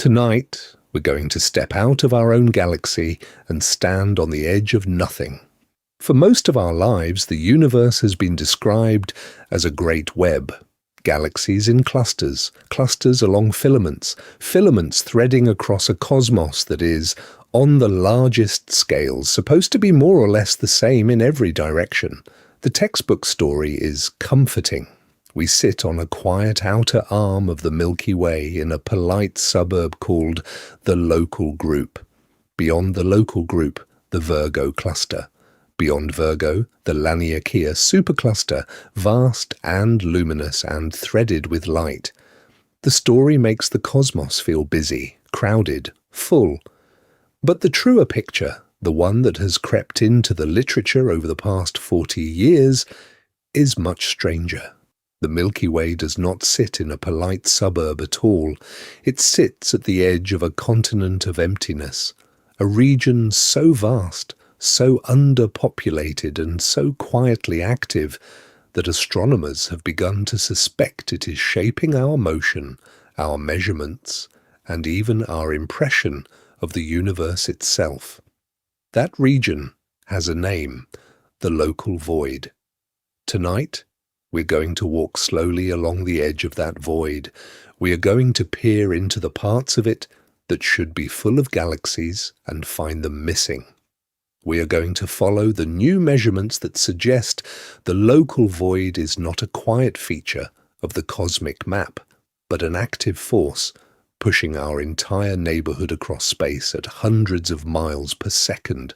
Tonight, we're going to step out of our own galaxy and stand on the edge of nothing. For most of our lives, the universe has been described as a great web. Galaxies in clusters, clusters along filaments, filaments threading across a cosmos that is, on the largest scales, supposed to be more or less the same in every direction. The textbook story is comforting. We sit on a quiet outer arm of the Milky Way in a polite suburb called the local group. Beyond the local group, the Virgo cluster. Beyond Virgo, the Laniakea supercluster, vast and luminous and threaded with light. The story makes the cosmos feel busy, crowded, full. But the truer picture, the one that has crept into the literature over the past 40 years, is much stranger. The Milky Way does not sit in a polite suburb at all. It sits at the edge of a continent of emptiness, a region so vast, so underpopulated and so quietly active that astronomers have begun to suspect it is shaping our motion, our measurements, and even our impression of the universe itself. That region has a name, the local void. Tonight, we're going to walk slowly along the edge of that void. We are going to peer into the parts of it that should be full of galaxies and find them missing. We are going to follow the new measurements that suggest the local void is not a quiet feature of the cosmic map, but an active force pushing our entire neighborhood across space at hundreds of miles per second.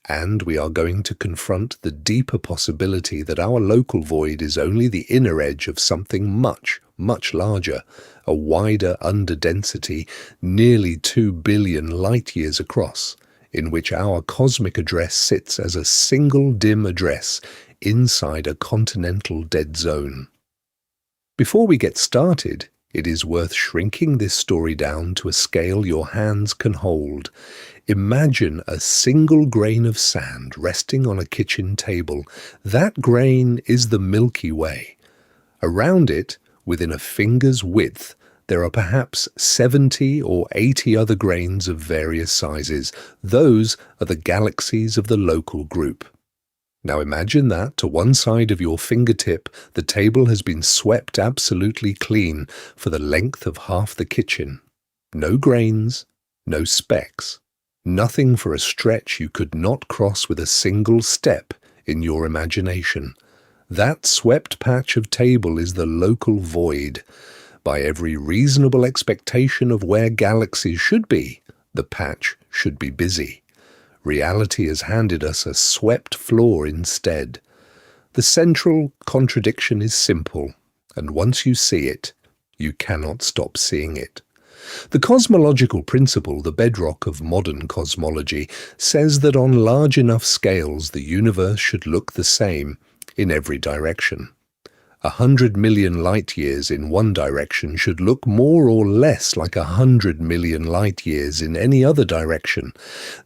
And we are going to confront the deeper possibility that our local void is only the inner edge of something much, much larger, a wider underdensity, nearly 2 billion light-years across, in which our cosmic address sits as a single dim address inside a continental dead zone. Before we get started, it is worth shrinking this story down to a scale your hands can hold. Imagine a single grain of sand resting on a kitchen table. That grain is the Milky Way. Around it, within a finger's width, there are perhaps 70 or 80 other grains of various sizes. Those are the galaxies of the local group. Now imagine that, to one side of your fingertip, the table has been swept absolutely clean for the length of half the kitchen. No grains, no specks, nothing for a stretch you could not cross with a single step in your imagination. That swept patch of table is the local void. By every reasonable expectation of where galaxies should be, the patch should be busy. Reality has handed us a swept floor instead. The central contradiction is simple, and once you see it, you cannot stop seeing it. The cosmological principle, the bedrock of modern cosmology, says that on large enough scales the universe should look the same in every direction. 100 million light-years in one direction should look more or less like 100 million light-years in any other direction.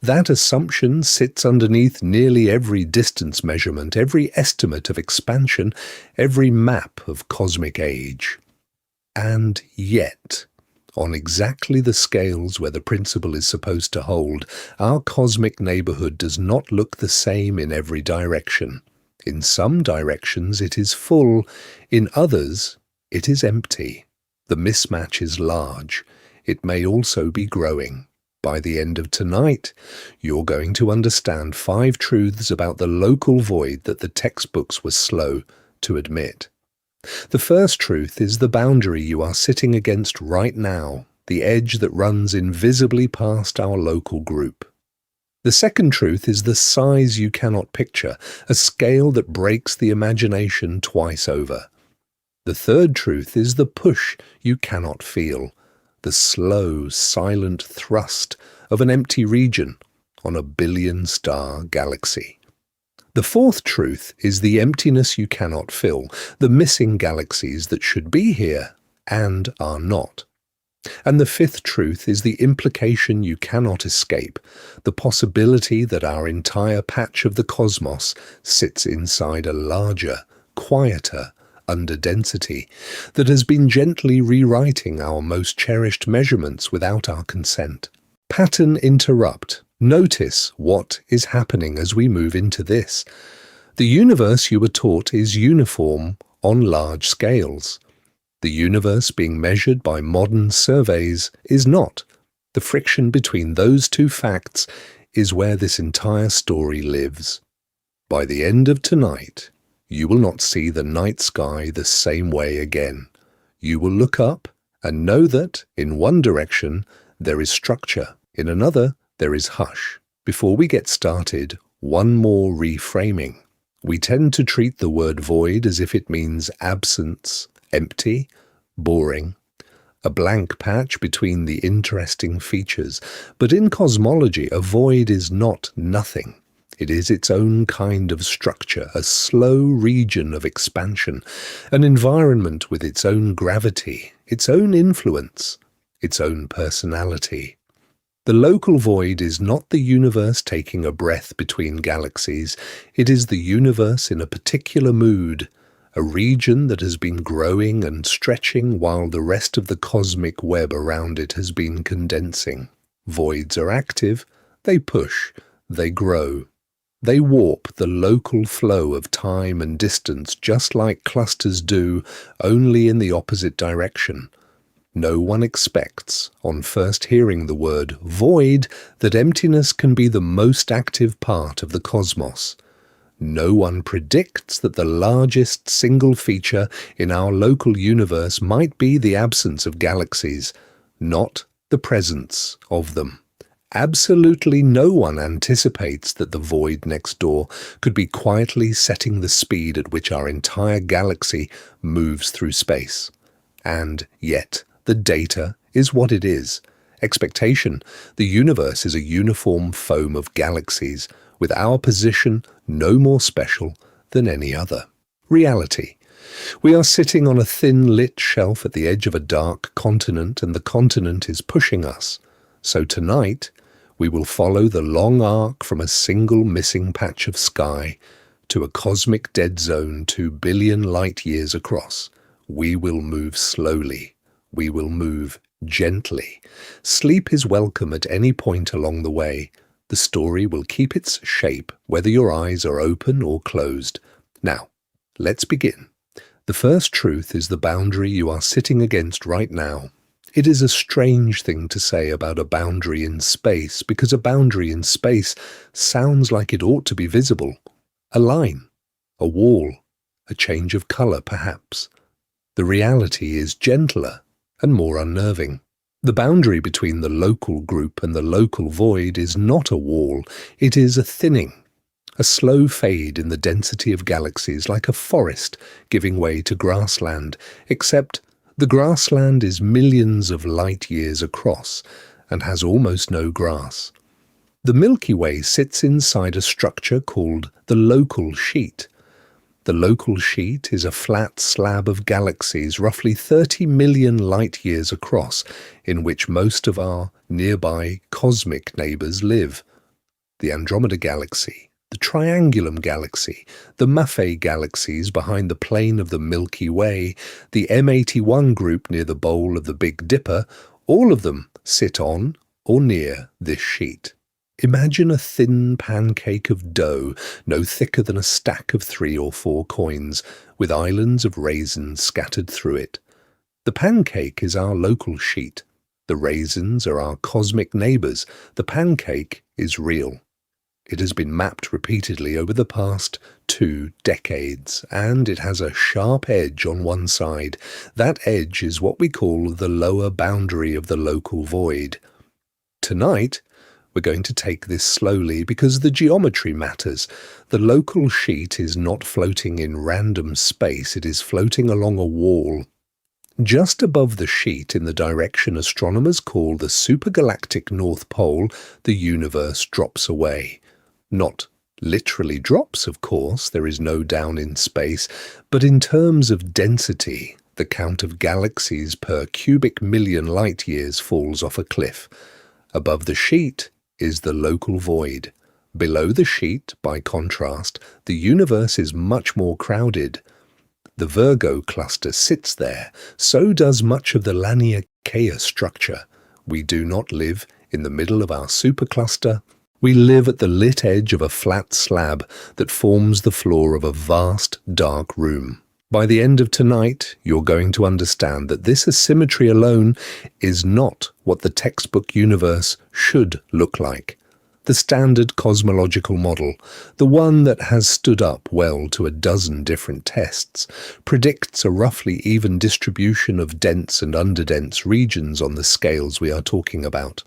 That assumption sits underneath nearly every distance measurement, every estimate of expansion, every map of cosmic age. And yet, on exactly the scales where the principle is supposed to hold, our cosmic neighborhood does not look the same in every direction. In some directions it is full, in others it is empty. The mismatch is large. It may also be growing. By the end of tonight, you're going to understand 5 truths about the local void that the textbooks were slow to admit. The first truth is the boundary you are sitting against right now, the edge that runs invisibly past our local group. The second truth is the size you cannot picture, a scale that breaks the imagination twice over. The third truth is the push you cannot feel, the slow, silent thrust of an empty region on a billion-star galaxy. The fourth truth is the emptiness you cannot fill, the missing galaxies that should be here and are not. And the fifth truth is the implication you cannot escape, the possibility that our entire patch of the cosmos sits inside a larger, quieter, underdensity, that has been gently rewriting our most cherished measurements without our consent. Pattern interrupt. Notice what is happening as we move into this. The universe you were taught is uniform on large scales. The universe being measured by modern surveys is not. The friction between those two facts is where this entire story lives. By the end of tonight, you will not see the night sky the same way again. You will look up and know that, in one direction, there is structure, in another, there is hush. Before we get started, one more reframing. We tend to treat the word void as if it means absence, empty, boring, a blank patch between the interesting features. But in cosmology, a void is not nothing. It is its own kind of structure, a slow region of expansion, an environment with its own gravity, its own influence, its own personality. The local void is not the universe taking a breath between galaxies. It is the universe in a particular mood, a region that has been growing and stretching while the rest of the cosmic web around it has been condensing. Voids are active, they push, they grow. They warp the local flow of time and distance just like clusters do, only in the opposite direction. No one expects, on first hearing the word void, that emptiness can be the most active part of the cosmos. No one predicts that the largest single feature in our local universe might be the absence of galaxies, not the presence of them. Absolutely no one anticipates that the void next door could be quietly setting the speed at which our entire galaxy moves through space. And yet, the data is what it is. Expectation: the universe is a uniform foam of galaxies, with our position no more special than any other. Reality: we are sitting on a thin-lit shelf at the edge of a dark continent, and the continent is pushing us. So tonight, we will follow the long arc from a single missing patch of sky to a cosmic dead zone 2 billion light-years across. We will move slowly. We will move gently. Sleep is welcome at any point along the way. The story will keep its shape, whether your eyes are open or closed. Now, let's begin. The first truth is the boundary you are sitting against right now. It is a strange thing to say about a boundary in space, because a boundary in space sounds like it ought to be visible. A line, a wall, a change of colour perhaps. The reality is gentler and more unnerving. The boundary between the local group and the local void is not a wall, it is a thinning, a slow fade in the density of galaxies, like a forest giving way to grassland, except the grassland is millions of light-years across and has almost no grass. The Milky Way sits inside a structure called the local sheet. The local sheet is a flat slab of galaxies roughly 30 million light-years across, in which most of our nearby cosmic neighbours live. The Andromeda Galaxy, the Triangulum Galaxy, the Cepheid galaxies behind the plane of the Milky Way, the M81 group near the bowl of the Big Dipper, all of them sit on or near this sheet. Imagine a thin pancake of dough, no thicker than a stack of 3 or 4 coins, with islands of raisins scattered through it. The pancake is our local sheet. The raisins are our cosmic neighbours. The pancake is real. It has been mapped repeatedly over the past 2 decades, and it has a sharp edge on one side. That edge is what we call the lower boundary of the local void. Tonight, we're going to take this slowly because the geometry matters. The local sheet is not floating in random space, it is floating along a wall. Just above the sheet, in the direction astronomers call the supergalactic North Pole, the universe drops away. Not literally drops, of course, there is no down in space, but in terms of density, the count of galaxies per cubic million light-years falls off a cliff. Above the sheet is the local void. Below the sheet, by contrast, the universe is much more crowded. The Virgo cluster sits there, so does much of the Laniakea structure. We do not live in the middle of our supercluster. We live at the lit edge of a flat slab that forms the floor of a vast, dark room. By the end of tonight, you're going to understand that this asymmetry alone is not what the textbook universe should look like. The standard cosmological model, the one that has stood up well to a dozen different tests, predicts a roughly even distribution of dense and underdense regions on the scales we are talking about.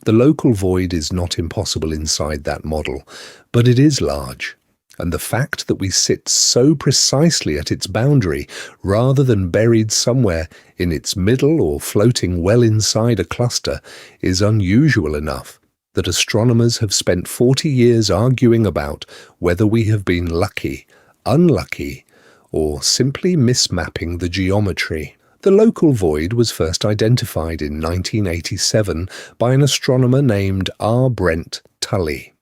The local void is not impossible inside that model, but it is large, and the fact that we sit so precisely at its boundary, rather than buried somewhere in its middle or floating well inside a cluster, is unusual enough that astronomers have spent 40 years arguing about whether we have been lucky, unlucky, or simply mismapping the geometry. The local void was first identified in 1987 by an astronomer named Brent Tully.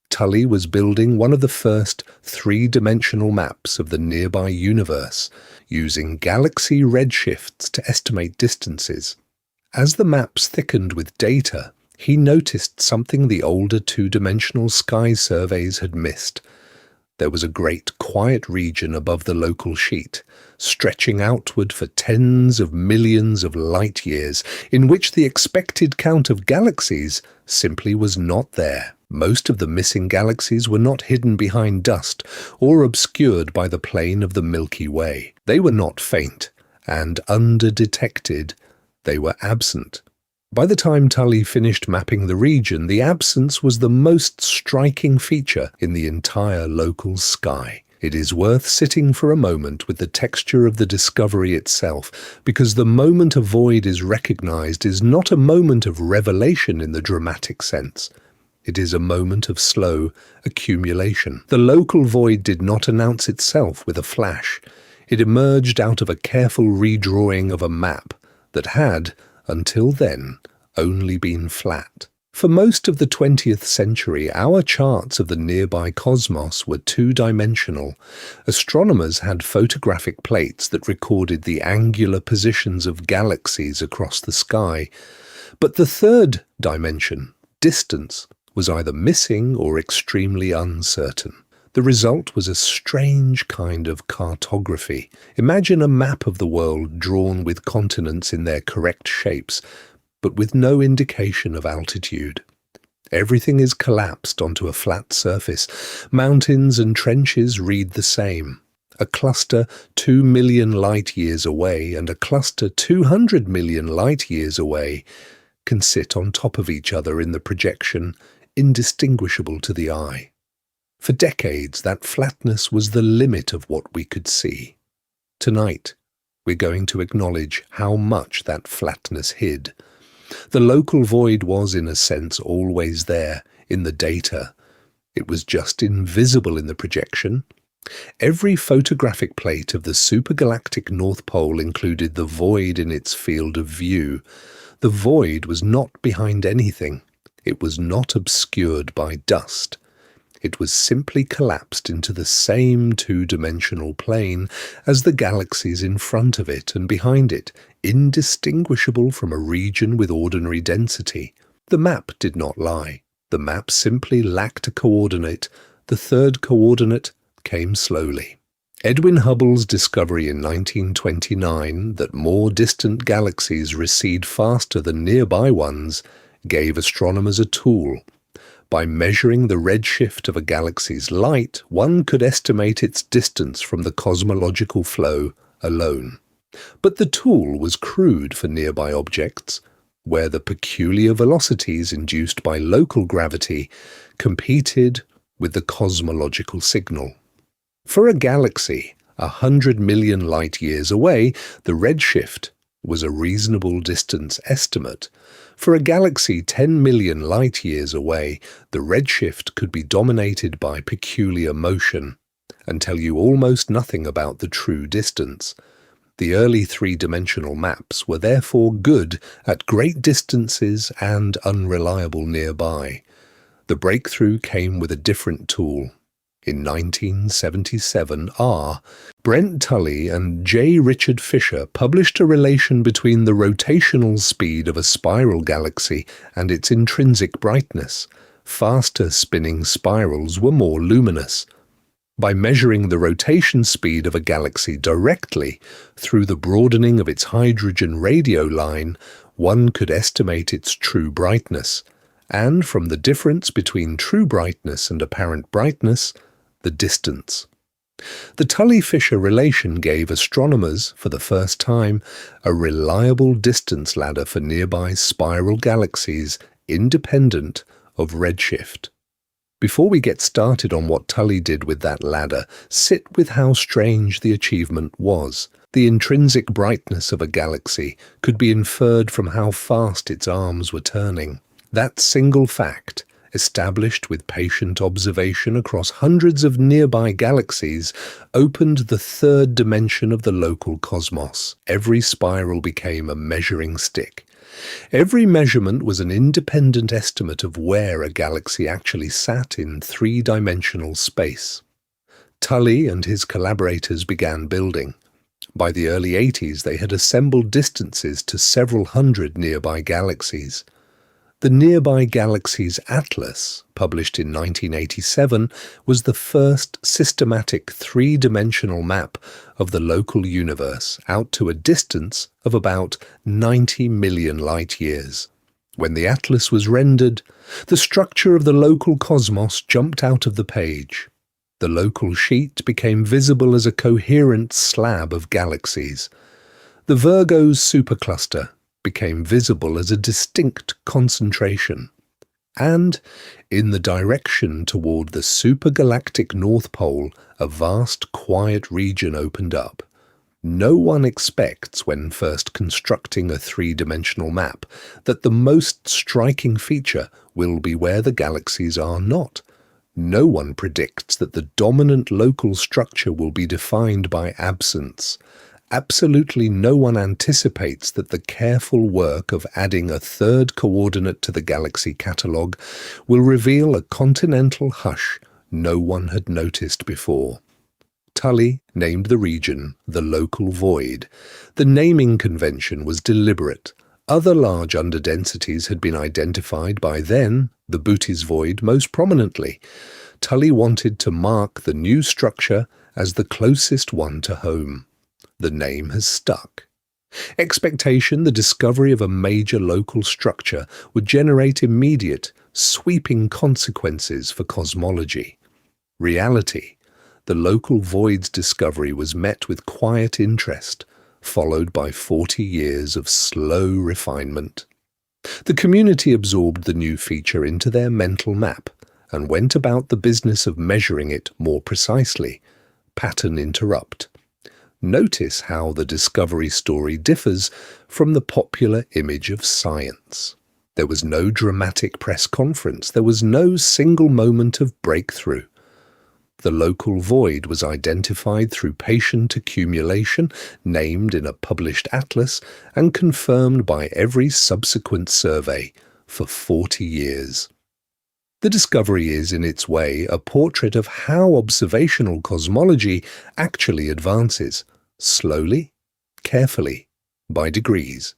Tully was building one of the first three-dimensional maps of the nearby universe, using galaxy redshifts to estimate distances. As the maps thickened with data, he noticed something the older two-dimensional sky surveys had missed. There was a great quiet region above the local sheet, stretching outward for tens of millions of light years, in which the expected count of galaxies simply was not there. Most of the missing galaxies were not hidden behind dust or obscured by the plane of the Milky Way. They were not faint, and under-detected, they were absent. By the time Tully finished mapping the region, the absence was the most striking feature in the entire local sky. It is worth sitting for a moment with the texture of the discovery itself, because the moment a void is recognized is not a moment of revelation in the dramatic sense. It is a moment of slow accumulation. The local void did not announce itself with a flash. It emerged out of a careful redrawing of a map that had, until then, only been flat. For most of the 20th century, our charts of the nearby cosmos were two-dimensional. Astronomers had photographic plates that recorded the angular positions of galaxies across the sky. But the third dimension, distance, was either missing or extremely uncertain. The result was a strange kind of cartography. Imagine a map of the world drawn with continents in their correct shapes, but with no indication of altitude. Everything is collapsed onto a flat surface. Mountains and trenches read the same. A cluster 2 million light-years away and a cluster 200 million light-years away can sit on top of each other in the projection, indistinguishable to the eye. For decades, that flatness was the limit of what we could see. Tonight, we're going to acknowledge how much that flatness hid. The local void was, in a sense, always there, in the data. It was just invisible in the projection. Every photographic plate of the supergalactic North Pole included the void in its field of view. The void was not behind anything. It was not obscured by dust. It was simply collapsed into the same two-dimensional plane as the galaxies in front of it and behind it, indistinguishable from a region with ordinary density. The map did not lie. The map simply lacked a coordinate. The third coordinate came slowly. Edwin Hubble's discovery in 1929 that more distant galaxies recede faster than nearby ones gave astronomers a tool. By measuring the redshift of a galaxy's light, one could estimate its distance from the cosmological flow alone. But the tool was crude for nearby objects, where the peculiar velocities induced by local gravity competed with the cosmological signal. For a galaxy 100 million light-years away, the redshift was a reasonable distance estimate. For a galaxy 10 million light-years away, the redshift could be dominated by peculiar motion and tell you almost nothing about the true distance. The early three-dimensional maps were therefore good at great distances and unreliable nearby. The breakthrough came with a different tool. In 1977, Brent Tully and J. Richard Fisher published a relation between the rotational speed of a spiral galaxy and its intrinsic brightness. Faster spinning spirals were more luminous. By measuring the rotation speed of a galaxy directly through the broadening of its hydrogen radio line, one could estimate its true brightness, and from the difference between true brightness and apparent brightness, the distance. The Tully-Fisher relation gave astronomers, for the first time, a reliable distance ladder for nearby spiral galaxies independent of redshift. Before we get started on what Tully did with that ladder, sit with how strange the achievement was. The intrinsic brightness of a galaxy could be inferred from how fast its arms were turning. That single fact, established with patient observation across hundreds of nearby galaxies, opened the third dimension of the local cosmos. Every spiral became a measuring stick. Every measurement was an independent estimate of where a galaxy actually sat in three-dimensional space. Tully and his collaborators began building. By the early 80s, they had assembled distances to several hundred nearby galaxies. The Nearby Galaxies Atlas, published in 1987, was the first systematic three-dimensional map of the local universe out to a distance of about 90 million light-years. When the atlas was rendered, the structure of the local cosmos jumped out of the page. The local sheet became visible as a coherent slab of galaxies. The Virgo's supercluster became visible as a distinct concentration, and in the direction toward the supergalactic North Pole, a vast quiet region opened up. No one expects, when first constructing a three-dimensional map, that the most striking feature will be where the galaxies are not. No one predicts that the dominant local structure will be defined by absence. Absolutely no one anticipates that the careful work of adding a third coordinate to the galaxy catalogue will reveal a continental hush no one had noticed before. Tully named the region the local void. The naming convention was deliberate. Other large underdensities had been identified by then, the Bootes void most prominently. Tully wanted to mark the new structure as the closest one to home. The name has stuck. Expectation, the discovery of a major local structure, would generate immediate, sweeping consequences for cosmology. Reality, the local void's discovery was met with quiet interest, followed by 40 years of slow refinement. The community absorbed the new feature into their mental map and went about the business of measuring it more precisely. Pattern interrupt. Notice how the discovery story differs from the popular image of science. There was no dramatic press conference. There was no single moment of breakthrough. The local void was identified through patient accumulation, named in a published atlas, and confirmed by every subsequent survey for 40 years. The discovery is, in its way, a portrait of how observational cosmology actually advances. Slowly, carefully, by degrees.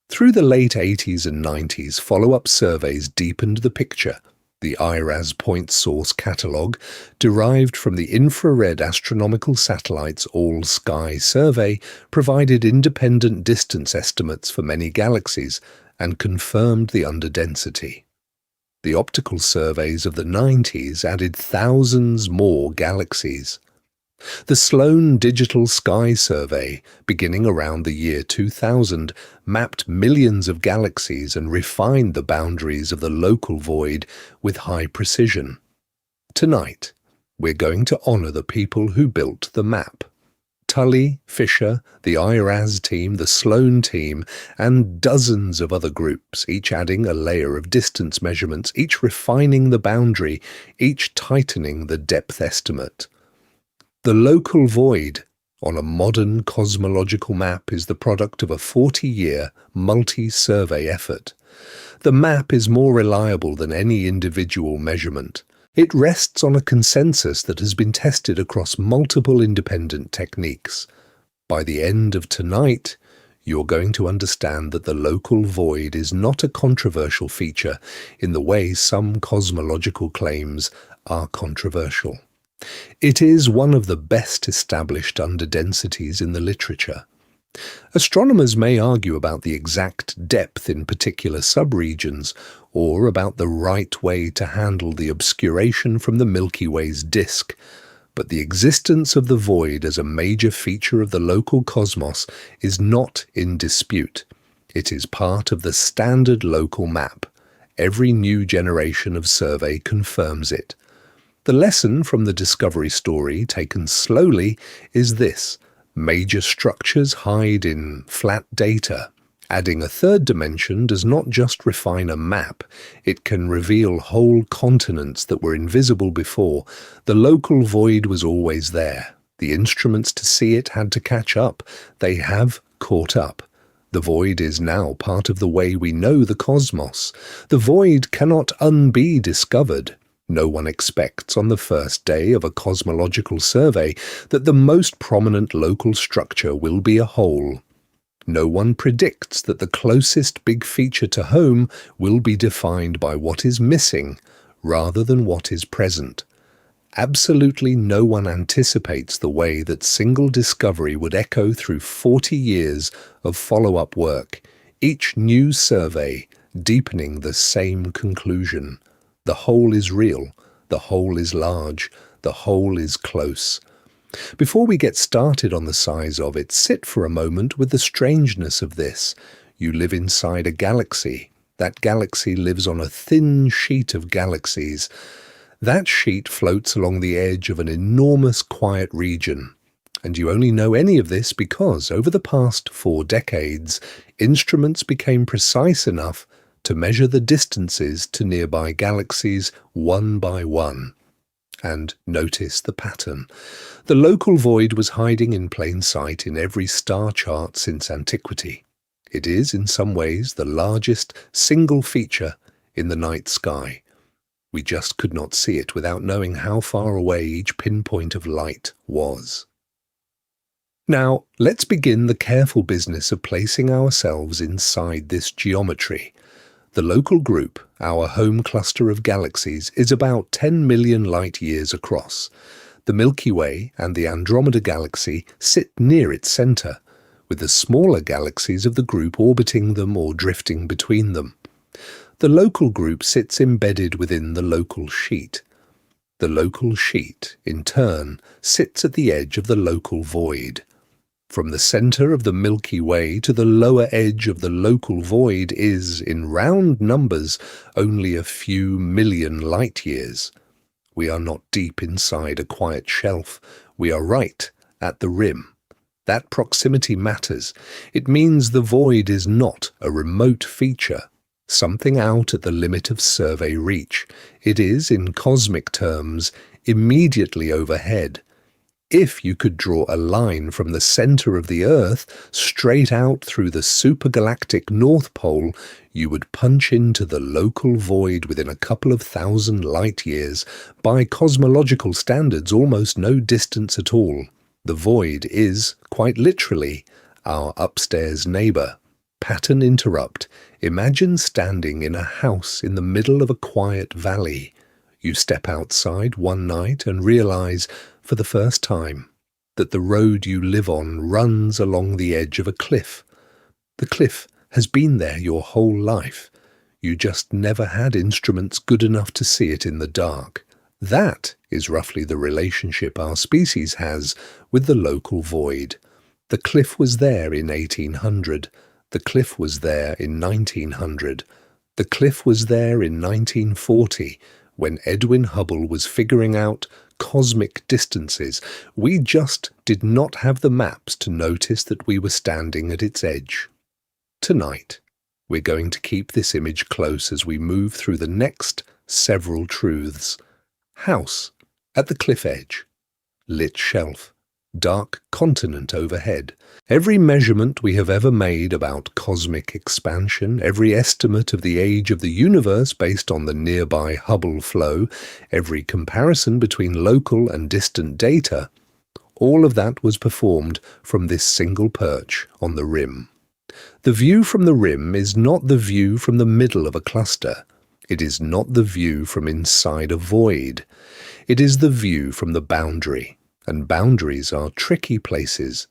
Through the late 80s and 90s, follow-up surveys deepened the picture. The IRAS Point Source Catalogue, derived from the infrared astronomical satellite's All-Sky Survey, provided independent distance estimates for many galaxies and confirmed the underdensity. The optical surveys of the 90s added thousands more galaxies. The Sloan Digital Sky Survey, beginning around the year 2000, mapped millions of galaxies and refined the boundaries of the local void with high precision. Tonight, we're going to honor the people who built the map. Tully, Fisher, the IRAS team, the Sloan team, and dozens of other groups, each adding a layer of distance measurements, each refining the boundary, each tightening the depth estimate. The local void on a modern cosmological map is the product of a 40-year multi-survey effort. The map is more reliable than any individual measurement. It rests on a consensus that has been tested across multiple independent techniques. By the end of tonight, you're going to understand that the local void is not a controversial feature in the way some cosmological claims are controversial. It is one of the best established underdensities in the literature. Astronomers may argue about the exact depth in particular subregions, or about the right way to handle the obscuration from the Milky Way's disk, but the existence of the void as a major feature of the local cosmos is not in dispute. It is part of the standard local map. Every new generation of survey confirms it. The lesson from the discovery story, taken slowly, is this: major structures hide in flat data. Adding a third dimension does not just refine a map, it can reveal whole continents that were invisible before. The local void was always there. The instruments to see it had to catch up. They have caught up. The void is now part of the way we know the cosmos. The void cannot unbe discovered. No one expects on the first day of a cosmological survey that the most prominent local structure will be a hole. No one predicts that the closest big feature to home will be defined by what is missing rather than what is present. Absolutely no one anticipates the way that single discovery would echo through 40 years of follow-up work, each new survey deepening the same conclusion. The whole is real, the whole is large, the whole is close. Before we get started on the size of it, sit for a moment with the strangeness of this. You live inside a galaxy. That galaxy lives on a thin sheet of galaxies. That sheet floats along the edge of an enormous quiet region. And you only know any of this because, over the past 4 decades, instruments became precise enough to measure the distances to nearby galaxies one by one. And notice the pattern. The local void was hiding in plain sight in every star chart since antiquity. It is, in some ways, the largest single feature in the night sky. We just could not see it without knowing how far away each pinpoint of light was. Now, let's begin the careful business of placing ourselves inside this geometry. The local group, our home cluster of galaxies, is about 10 million light-years across. The Milky Way and the Andromeda Galaxy sit near its centre, with the smaller galaxies of the group orbiting them or drifting between them. The local group sits embedded within the local sheet. The local sheet, in turn, sits at the edge of the local void. From the centre of the Milky Way to the lower edge of the local void is, in round numbers, only a few million light-years. We are not deep inside a quiet shelf. We are right at the rim. That proximity matters. It means the void is not a remote feature, something out at the limit of survey reach. It is, in cosmic terms, immediately overhead. If you could draw a line from the centre of the Earth straight out through the supergalactic North Pole, you would punch into the local void within a couple of thousand light-years, by cosmological standards almost no distance at all. The void is, quite literally, our upstairs neighbour. Pattern interrupt. Imagine standing in a house in the middle of a quiet valley. You step outside one night and realise, for the first time, that the road you live on runs along the edge of a cliff. The cliff has been there your whole life. You just never had instruments good enough to see it in the dark. That is roughly the relationship our species has with the local void. The cliff was there in 1800. The cliff was there in 1900. The cliff was there in 1940, when Edwin Hubble was figuring out cosmic distances. We just did not have the maps to notice that we were standing at its edge. Tonight, we're going to keep this image close as we move through the next several truths. House at the cliff edge. Lit shelf. dark continent overhead. Every measurement we have ever made about cosmic expansion, every estimate of the age of the universe based on the nearby Hubble flow, every comparison between local and distant data, all of that was performed from this single perch on the rim. The view from the rim is not the view from the middle of a cluster. It is not the view from inside a void. It is the view from the boundary, and boundaries are tricky places.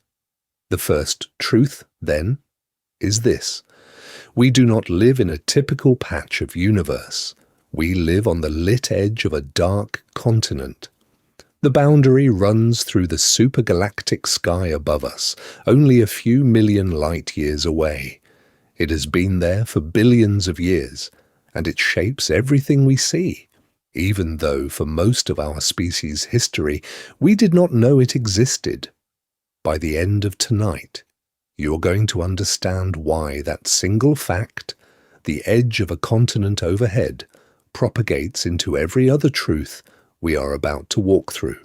The first truth, then, is this. We do not live in a typical patch of universe. We live on the lit edge of a dark continent. The boundary runs through the supergalactic sky above us, only a few million light-years away. It has been there for billions of years, and it shapes everything we see, even though for most of our species' history we did not know it existed. By the end of tonight, you're going to understand why that single fact, the edge of a continent overhead, propagates into every other truth we are about to walk through.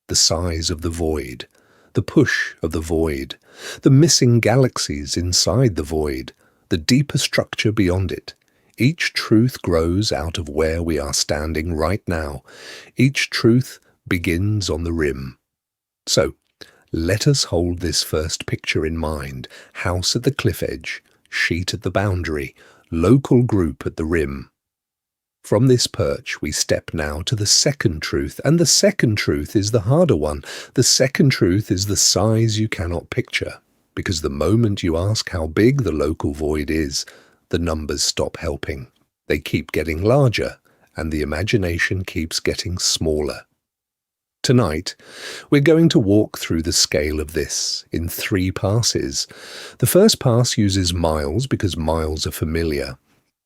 The size of the void, the push of the void, the missing galaxies inside the void, the deeper structure beyond it. Each truth grows out of where we are standing right now. Each truth begins on the rim. So, let us hold this first picture in mind. House at the cliff edge, sheet at the boundary, local group at the rim. From this perch we step now to the second truth, and the second truth is the harder one. The second truth is the size you cannot picture, because the moment you ask how big the local void is, the numbers stop helping. They keep getting larger, and the imagination keeps getting smaller. Tonight, we're going to walk through the scale of this in 3 passes. The first pass uses miles because miles are familiar.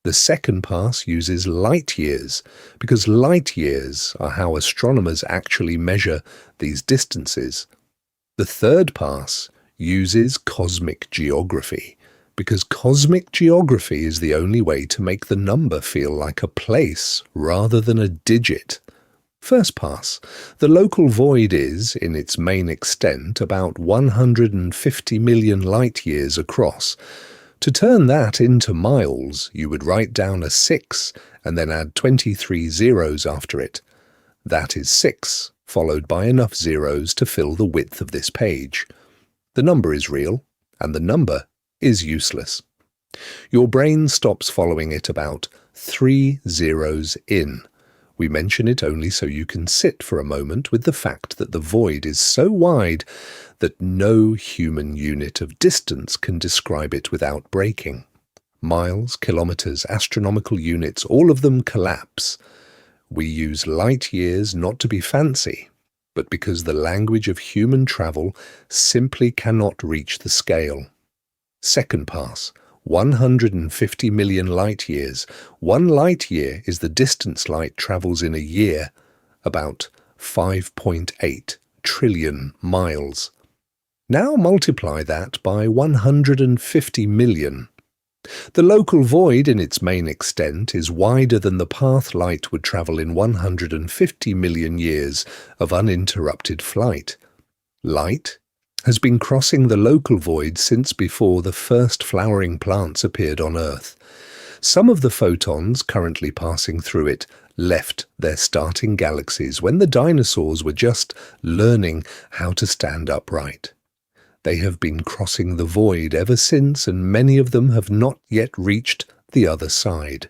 The second pass uses light years because light years are how astronomers actually measure these distances. The third pass uses cosmic geography because cosmic geography is the only way to make the number feel like a place rather than a digit. First pass. The local void is, in its main extent, about 150 million light-years across. To turn that into miles, you would write down a 6 and then add 23 zeros after it. That is 6, followed by enough zeros to fill the width of this page. The number is real, and the number is useless. Your brain stops following it about 3 zeros in. We mention it only so you can sit for a moment with the fact that the void is so wide that no human unit of distance can describe it without breaking. Miles, kilometers, astronomical units, all of them collapse. We use light years not to be fancy, but because the language of human travel simply cannot reach the scale. Second pass. 150 million light-years. 1 light-year is the distance light travels in a year, about 5.8 trillion miles. Now multiply that by 150 million. The local void in its main extent is wider than the path light would travel in 150 million years of uninterrupted flight. Light has been crossing the local void since before the first flowering plants appeared on Earth. Some of the photons currently passing through it left their starting galaxies when the dinosaurs were just learning how to stand upright. They have been crossing the void ever since, and many of them have not yet reached the other side.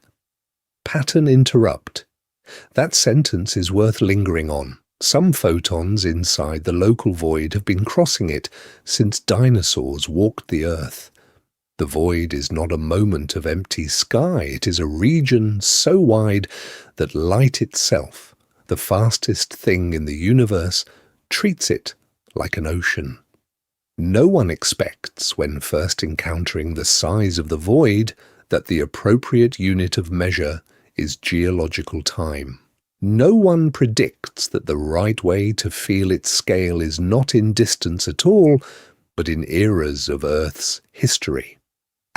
Pattern interrupt. That sentence is worth lingering on. Some photons inside the local void have been crossing it since dinosaurs walked the Earth. The void is not a moment of empty sky. It is a region so wide that light itself, the fastest thing in the universe, treats it like an ocean. No one expects, when first encountering the size of the void, that the appropriate unit of measure is geological time. No one predicts that the right way to feel its scale is not in distance at all, but in eras of Earth's history.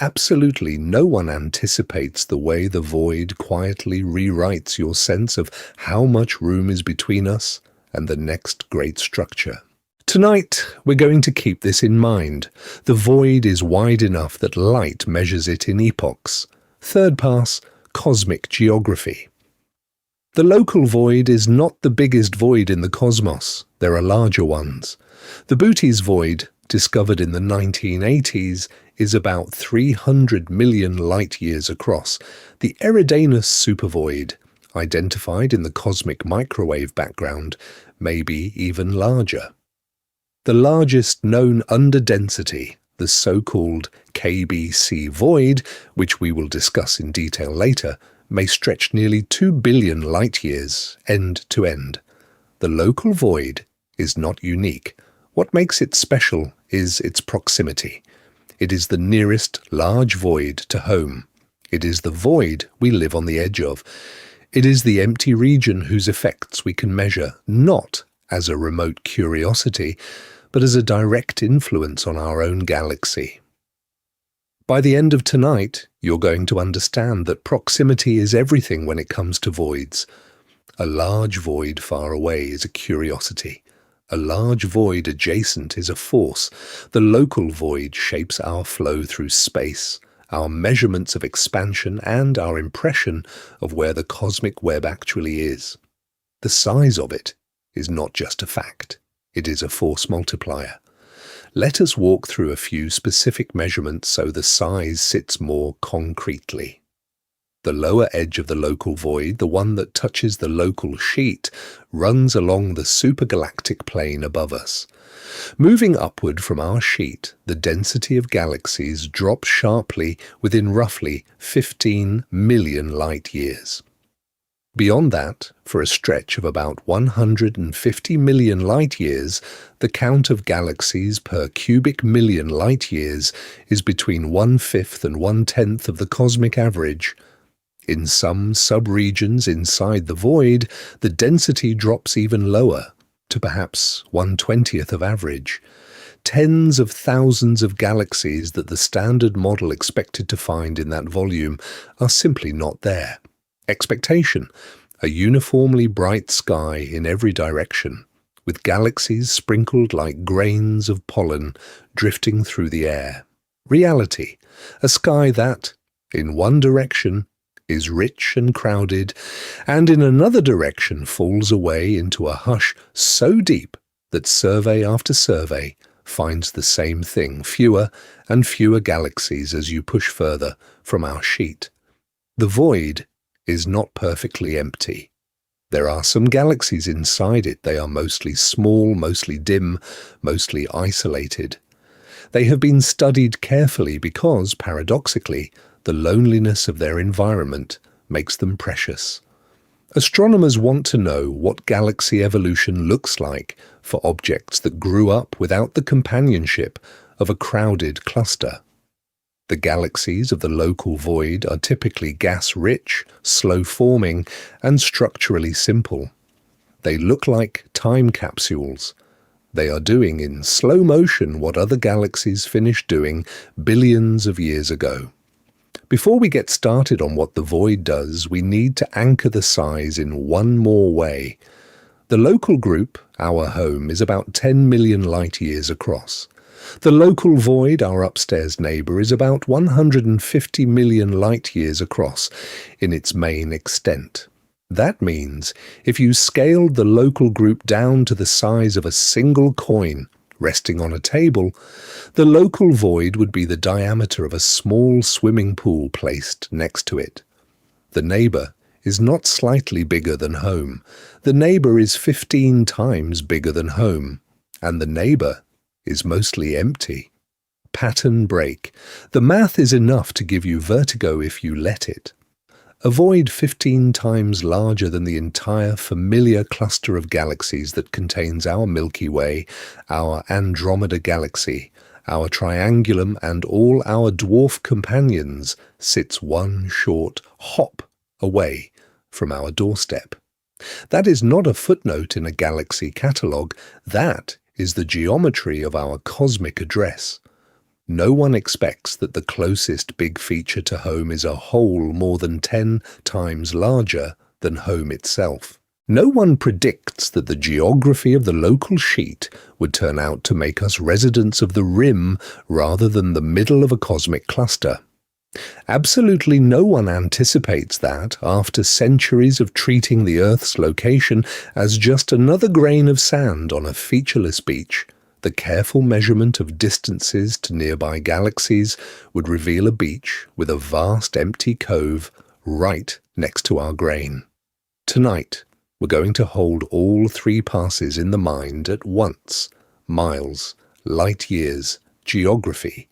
Absolutely no one anticipates the way the void quietly rewrites your sense of how much room is between us and the next great structure. Tonight, we're going to keep this in mind. The void is wide enough that light measures it in epochs. Third pass, cosmic geography. The local void is not the biggest void in the cosmos. There are larger ones. The Bootes void, discovered in the 1980s, is about 300 million light-years across. The Eridanus supervoid, identified in the cosmic microwave background, may be even larger. The largest known underdensity, the so-called KBC void, which we will discuss in detail later, may stretch nearly 2 billion light-years end to end. The local void is not unique. What makes it special is its proximity. It is the nearest large void to home. It is the void we live on the edge of. It is the empty region whose effects we can measure, not as a remote curiosity, but as a direct influence on our own galaxy. By the end of tonight, you're going to understand that proximity is everything when it comes to voids. A large void far away is a curiosity. A large void adjacent is a force. The local void shapes our flow through space, our measurements of expansion, and our impression of where the cosmic web actually is. The size of it is not just a fact. It is a force multiplier. Let us walk through a few specific measurements so the size sits more concretely. The lower edge of the local void, the one that touches the local sheet, runs along the supergalactic plane above us. Moving upward from our sheet, the density of galaxies drops sharply within roughly 15 million light-years. Beyond that, for a stretch of about 150 million light-years, the count of galaxies per cubic million light-years is between 1/5 and 1/10 of the cosmic average. In some sub-regions inside the void, the density drops even lower, to perhaps 1/20th of average. Tens of thousands of galaxies that the standard model expected to find in that volume are simply not there. Expectation, a uniformly bright sky in every direction, with galaxies sprinkled like grains of pollen drifting through the air. Reality, a sky that, in one direction, is rich and crowded, and in another direction falls away into a hush so deep that survey after survey finds the same thing, fewer and fewer galaxies as you push further from our sheet. The void is not perfectly empty. There are some galaxies inside it. They are mostly small, mostly dim, mostly isolated. They have been studied carefully because, paradoxically, the loneliness of their environment makes them precious. Astronomers want to know what galaxy evolution looks like for objects that grew up without the companionship of a crowded cluster. The galaxies of the local void are typically gas-rich, slow-forming, and structurally simple. They look like time capsules. They are doing in slow motion what other galaxies finished doing billions of years ago. Before we get started on what the void does, we need to anchor the size in one more way. The local group, our home, is about 10 million light-years across. The local void, our upstairs neighbour, is about 150 million light-years across in its main extent. That means if you scaled the local group down to the size of a single coin resting on a table, the local void would be the diameter of a small swimming pool placed next to it. The neighbour is not slightly bigger than home. The neighbour is 15 times bigger than home, and the neighbour is mostly empty. Pattern break. The math is enough to give you vertigo if you let it. A void 15 times larger than the entire familiar cluster of galaxies that contains our Milky Way, our Andromeda galaxy, our Triangulum, and all our dwarf companions sits one short hop away from our doorstep. That is not a footnote in a galaxy catalogue. That is the geometry of our cosmic address. No one expects that the closest big feature to home is a hole more than 10 times larger than home itself. No one predicts that the geography of the local sheet would turn out to make us residents of the rim rather than the middle of a cosmic cluster. Absolutely no one anticipates that, after centuries of treating the Earth's location as just another grain of sand on a featureless beach, the careful measurement of distances to nearby galaxies would reveal a beach with a vast empty cove right next to our grain. Tonight, we're going to hold all three passes in the mind at once: miles, light years, geography.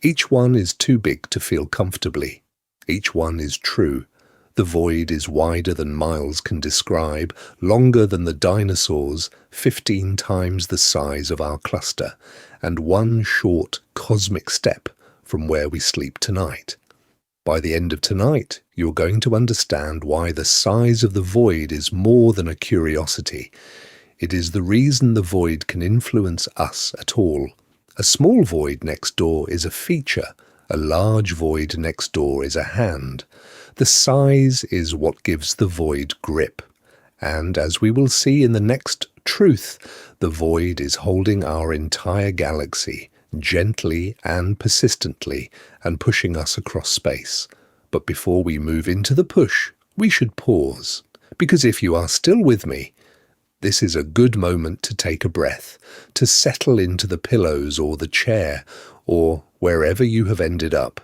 Each one is too big to feel comfortably. Each one is true. The void is wider than miles can describe, longer than the dinosaurs, 15 times the size of our cluster, and one short cosmic step from where we sleep tonight. By the end of tonight, you're going to understand why the size of the void is more than a curiosity. It is the reason the void can influence us at all. A small void next door is a feature. A large void next door is a hand. The size is what gives the void grip. And as we will see in the next truth, the void is holding our entire galaxy, gently and persistently, and pushing us across space. But before we move into the push, we should pause. Because if you are still with me, this is a good moment to take a breath, to settle into the pillows or the chair, or wherever you have ended up,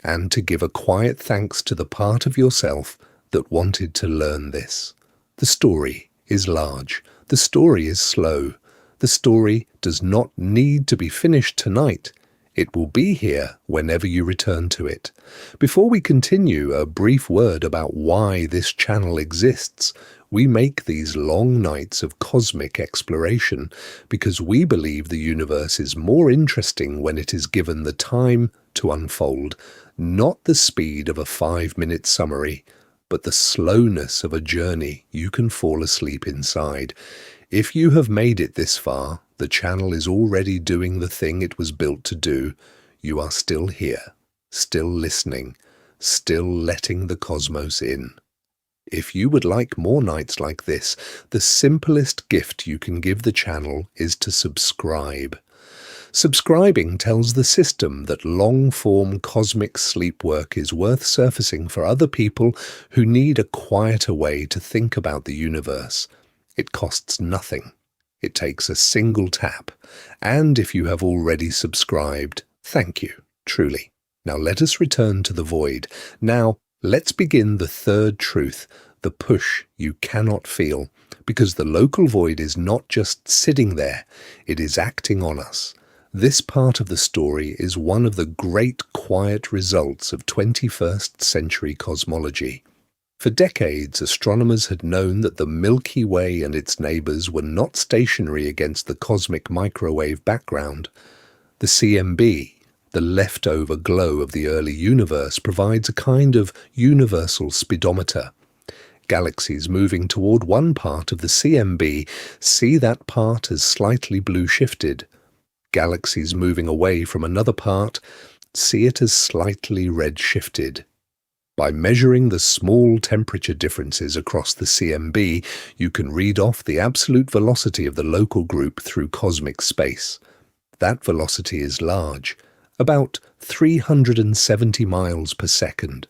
and to give a quiet thanks to the part of yourself that wanted to learn this. The story is large. The story is slow. The story does not need to be finished tonight. It will be here whenever you return to it. Before we continue, a brief word about why this channel exists. We make these long nights of cosmic exploration because we believe the universe is more interesting when it is given the time to unfold, not the speed of a 5-minute summary, but the slowness of a journey you can fall asleep inside. If you have made it this far, the channel is already doing the thing it was built to do. You are still here, still listening, still letting the cosmos in. If you would like more nights like this, the simplest gift you can give the channel is to subscribe. Subscribing tells the system that long-form cosmic sleep work is worth surfacing for other people who need a quieter way to think about the universe. It costs nothing. It takes a single tap. And if you have already subscribed, thank you, truly. Now let us return to the void. Now, let's begin the third truth, the push you cannot feel, because the local void is not just sitting there, it is acting on us. This part of the story is one of the great quiet results of 21st century cosmology. For decades, astronomers had known that the Milky Way and its neighbours were not stationary against the cosmic microwave background. The CMB, the leftover glow of the early universe, provides a kind of universal speedometer. Galaxies moving toward one part of the CMB see that part as slightly blue-shifted. Galaxies moving away from another part see it as slightly red-shifted. By measuring the small temperature differences across the CMB, you can read off the absolute velocity of the local group through cosmic space. That velocity is large, about 370 miles per second,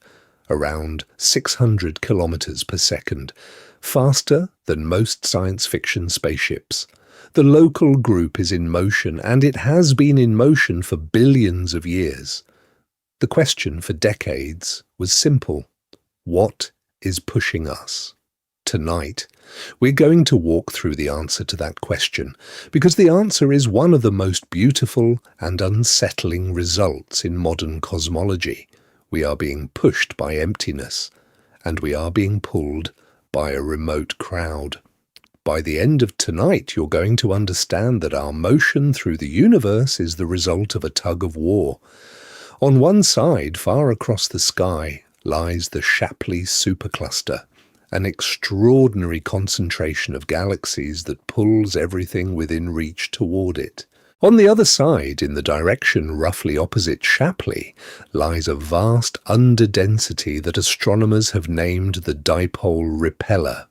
around 600 kilometers per second, faster than most science fiction spaceships. The local group is in motion, and it has been in motion for billions of years. The question for decades was simple. What is pushing us? Tonight, we're going to walk through the answer to that question, because the answer is one of the most beautiful and unsettling results in modern cosmology. We are being pushed by emptiness, and we are being pulled by a remote crowd. By the end of tonight, you're going to understand that our motion through the universe is the result of a tug-of-war. On one side, far across the sky, lies the Shapley Supercluster, an extraordinary concentration of galaxies that pulls everything within reach toward it. On the other side, in the direction roughly opposite Shapley, lies a vast underdensity that astronomers have named the Dipole Repeller.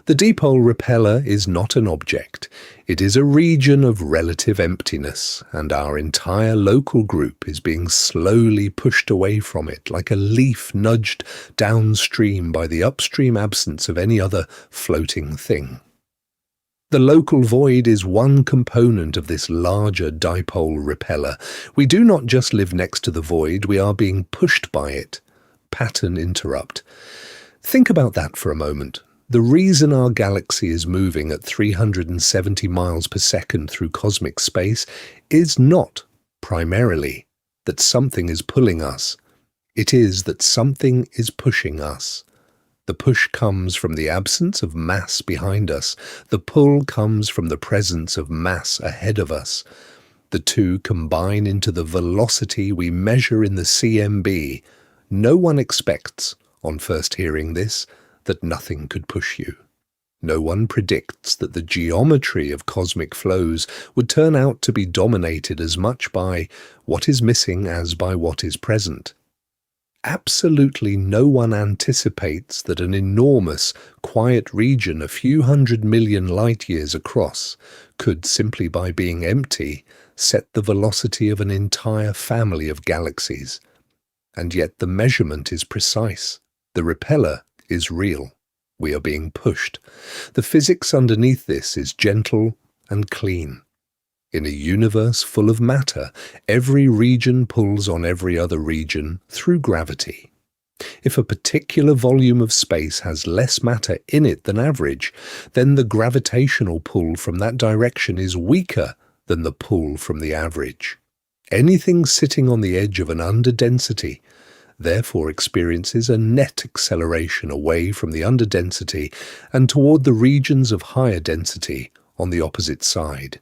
The Dipole Repeller is not an object. It is a region of relative emptiness, and our entire local group is being slowly pushed away from it like a leaf nudged downstream by the upstream absence of any other floating thing. The local void is one component of this larger dipole repeller. We do not just live next to the void, we are being pushed by it. Pattern interrupt. Think about that for a moment. The reason our galaxy is moving at 370 miles per second through cosmic space is not, primarily, that something is pulling us. It is that something is pushing us. The push comes from the absence of mass behind us. The pull comes from the presence of mass ahead of us. The two combine into the velocity we measure in the CMB. No one expects, on first hearing this, that nothing could push you. No one predicts that the geometry of cosmic flows would turn out to be dominated as much by what is missing as by what is present. Absolutely no one anticipates that an enormous, quiet region a few 100 million light-years across could, simply by being empty, set the velocity of an entire family of galaxies. And yet the measurement is precise. The repeller is real. We are being pushed. The physics underneath this is gentle and clean. In a universe full of matter, every region pulls on every other region through gravity. If a particular volume of space has less matter in it than average, then the gravitational pull from that direction is weaker than the pull from the average. Anything sitting on the edge of an underdensity therefore experiences a net acceleration away from the underdensity and toward the regions of higher density on the opposite side.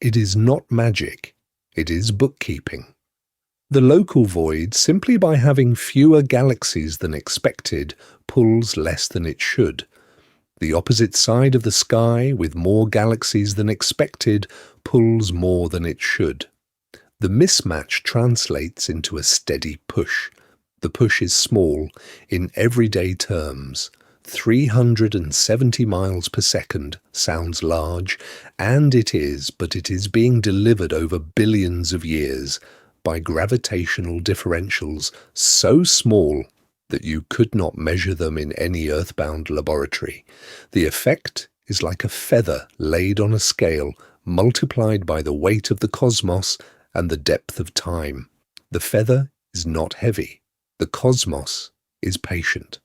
It is not magic, it is bookkeeping. The local void, simply by having fewer galaxies than expected, pulls less than it should. The opposite side of the sky, with more galaxies than expected, pulls more than it should. The mismatch translates into a steady push. The push is small, in everyday terms. 370 miles per second sounds large, and it is, but it is being delivered over billions of years by gravitational differentials so small that you could not measure them in any earthbound laboratory. The effect is like a feather laid on a scale, multiplied by the weight of the cosmos and the depth of time. The feather is not heavy. The cosmos is patient.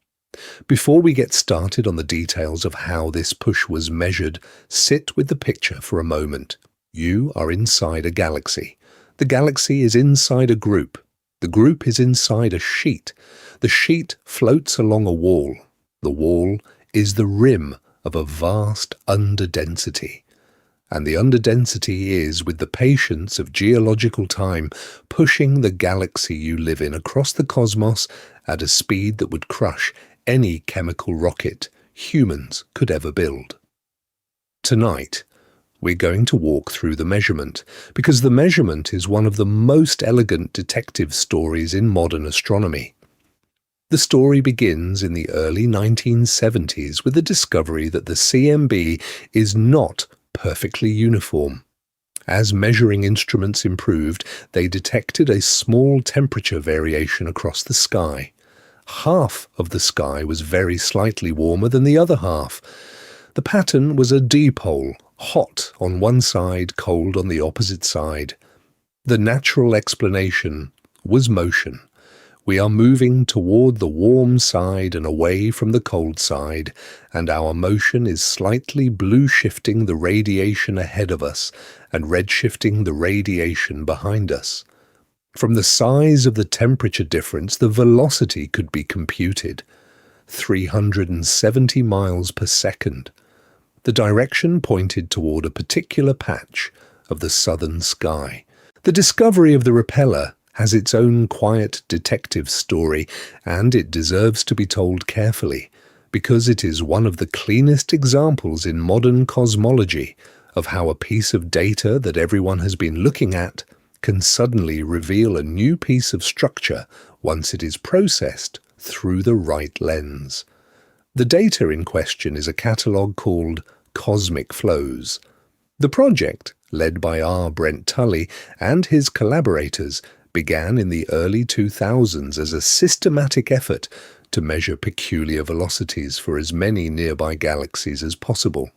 Before we get started on the details of how this push was measured, sit with the picture for a moment. You are inside a galaxy. The galaxy is inside a group. The group is inside a sheet. The sheet floats along a wall. The wall is the rim of a vast underdensity. And the underdensity is, with the patience of geological time, pushing the galaxy you live in across the cosmos at a speed that would crush any chemical rocket humans could ever build. Tonight, we're going to walk through the measurement, because the measurement is one of the most elegant detective stories in modern astronomy. The story begins in the early 1970s with the discovery that the CMB is not perfectly uniform. As measuring instruments improved, they detected a small temperature variation across the sky. Half of the sky was very slightly warmer than the other half. The pattern was a dipole, hot on one side, cold on the opposite side. The natural explanation was motion. We are moving toward the warm side and away from the cold side, and our motion is slightly blue-shifting the radiation ahead of us and red-shifting the radiation behind us. From the size of the temperature difference, the velocity could be computed. 370 miles per second. The direction pointed toward a particular patch of the southern sky. The discovery of the repeller has its own quiet detective story, and it deserves to be told carefully, because it is one of the cleanest examples in modern cosmology of how a piece of data that everyone has been looking at can suddenly reveal a new piece of structure once it is processed through the right lens. The data in question is a catalogue called Cosmic Flows. The project, led by Brent Tully and his collaborators, began in the early 2000s as a systematic effort to measure peculiar velocities for as many nearby galaxies as possible.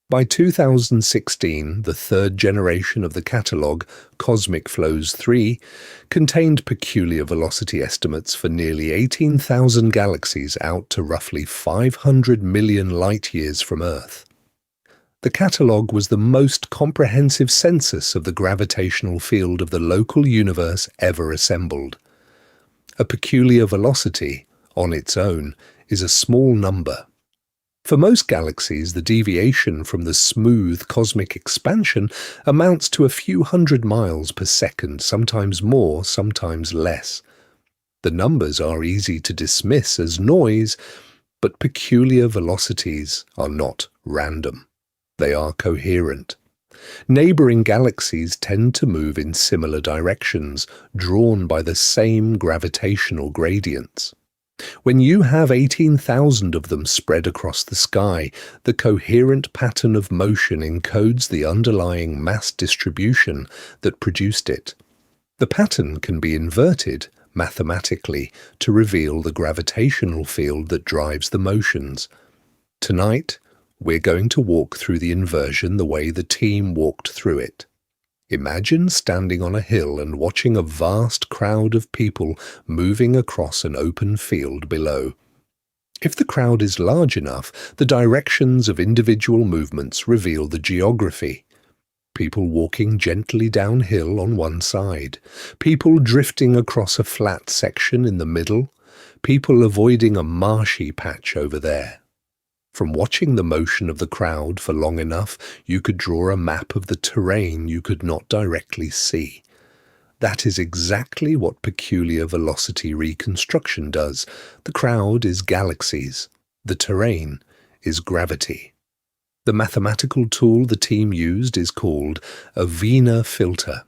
By 2016, the third generation of the catalogue, Cosmic Flows 3, contained peculiar velocity estimates for nearly 18,000 galaxies out to roughly 500 million light-years from Earth. The catalogue was the most comprehensive census of the gravitational field of the local universe ever assembled. A peculiar velocity, on its own, is a small number. For most galaxies, the deviation from the smooth cosmic expansion amounts to a few hundred miles per second, sometimes more, sometimes less. The numbers are easy to dismiss as noise, but peculiar velocities are not random. They are coherent. Neighbouring galaxies tend to move in similar directions, drawn by the same gravitational gradients. When you have 18,000 of them spread across the sky, the coherent pattern of motion encodes the underlying mass distribution that produced it. The pattern can be inverted mathematically to reveal the gravitational field that drives the motions. Tonight, we're going to walk through the inversion the way the team walked through it. Imagine standing on a hill and watching a vast crowd of people moving across an open field below. If the crowd is large enough, the directions of individual movements reveal the geography. People walking gently downhill on one side, people drifting across a flat section in the middle, people avoiding a marshy patch over there. From watching the motion of the crowd for long enough, you could draw a map of the terrain you could not directly see. That is exactly what peculiar velocity reconstruction does. The crowd is galaxies. The terrain is gravity. The mathematical tool the team used is called a Wiener filter.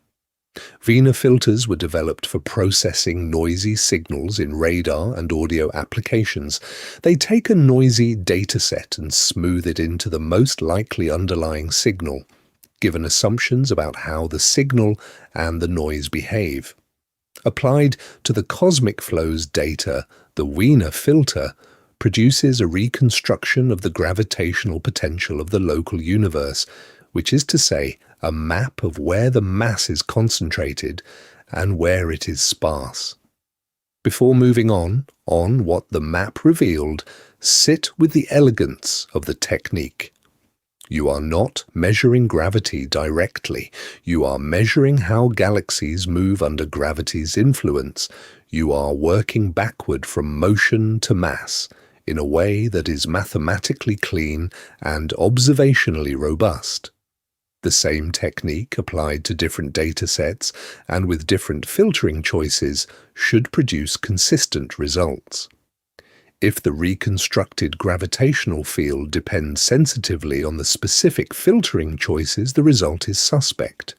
Wiener filters were developed for processing noisy signals in radar and audio applications. They take a noisy dataset and smooth it into the most likely underlying signal, given assumptions about how the signal and the noise behave. Applied to the cosmic flows data, the Wiener filter produces a reconstruction of the gravitational potential of the local universe, which is to say, a map of where the mass is concentrated and where it is sparse. Before moving on what the map revealed, sit with the elegance of the technique. You are not measuring gravity directly. You are measuring how galaxies move under gravity's influence. You are working backward from motion to mass in a way that is mathematically clean and observationally robust. The same technique applied to different datasets and with different filtering choices should produce consistent results. If the reconstructed gravitational field depends sensitively on the specific filtering choices, the result is suspect.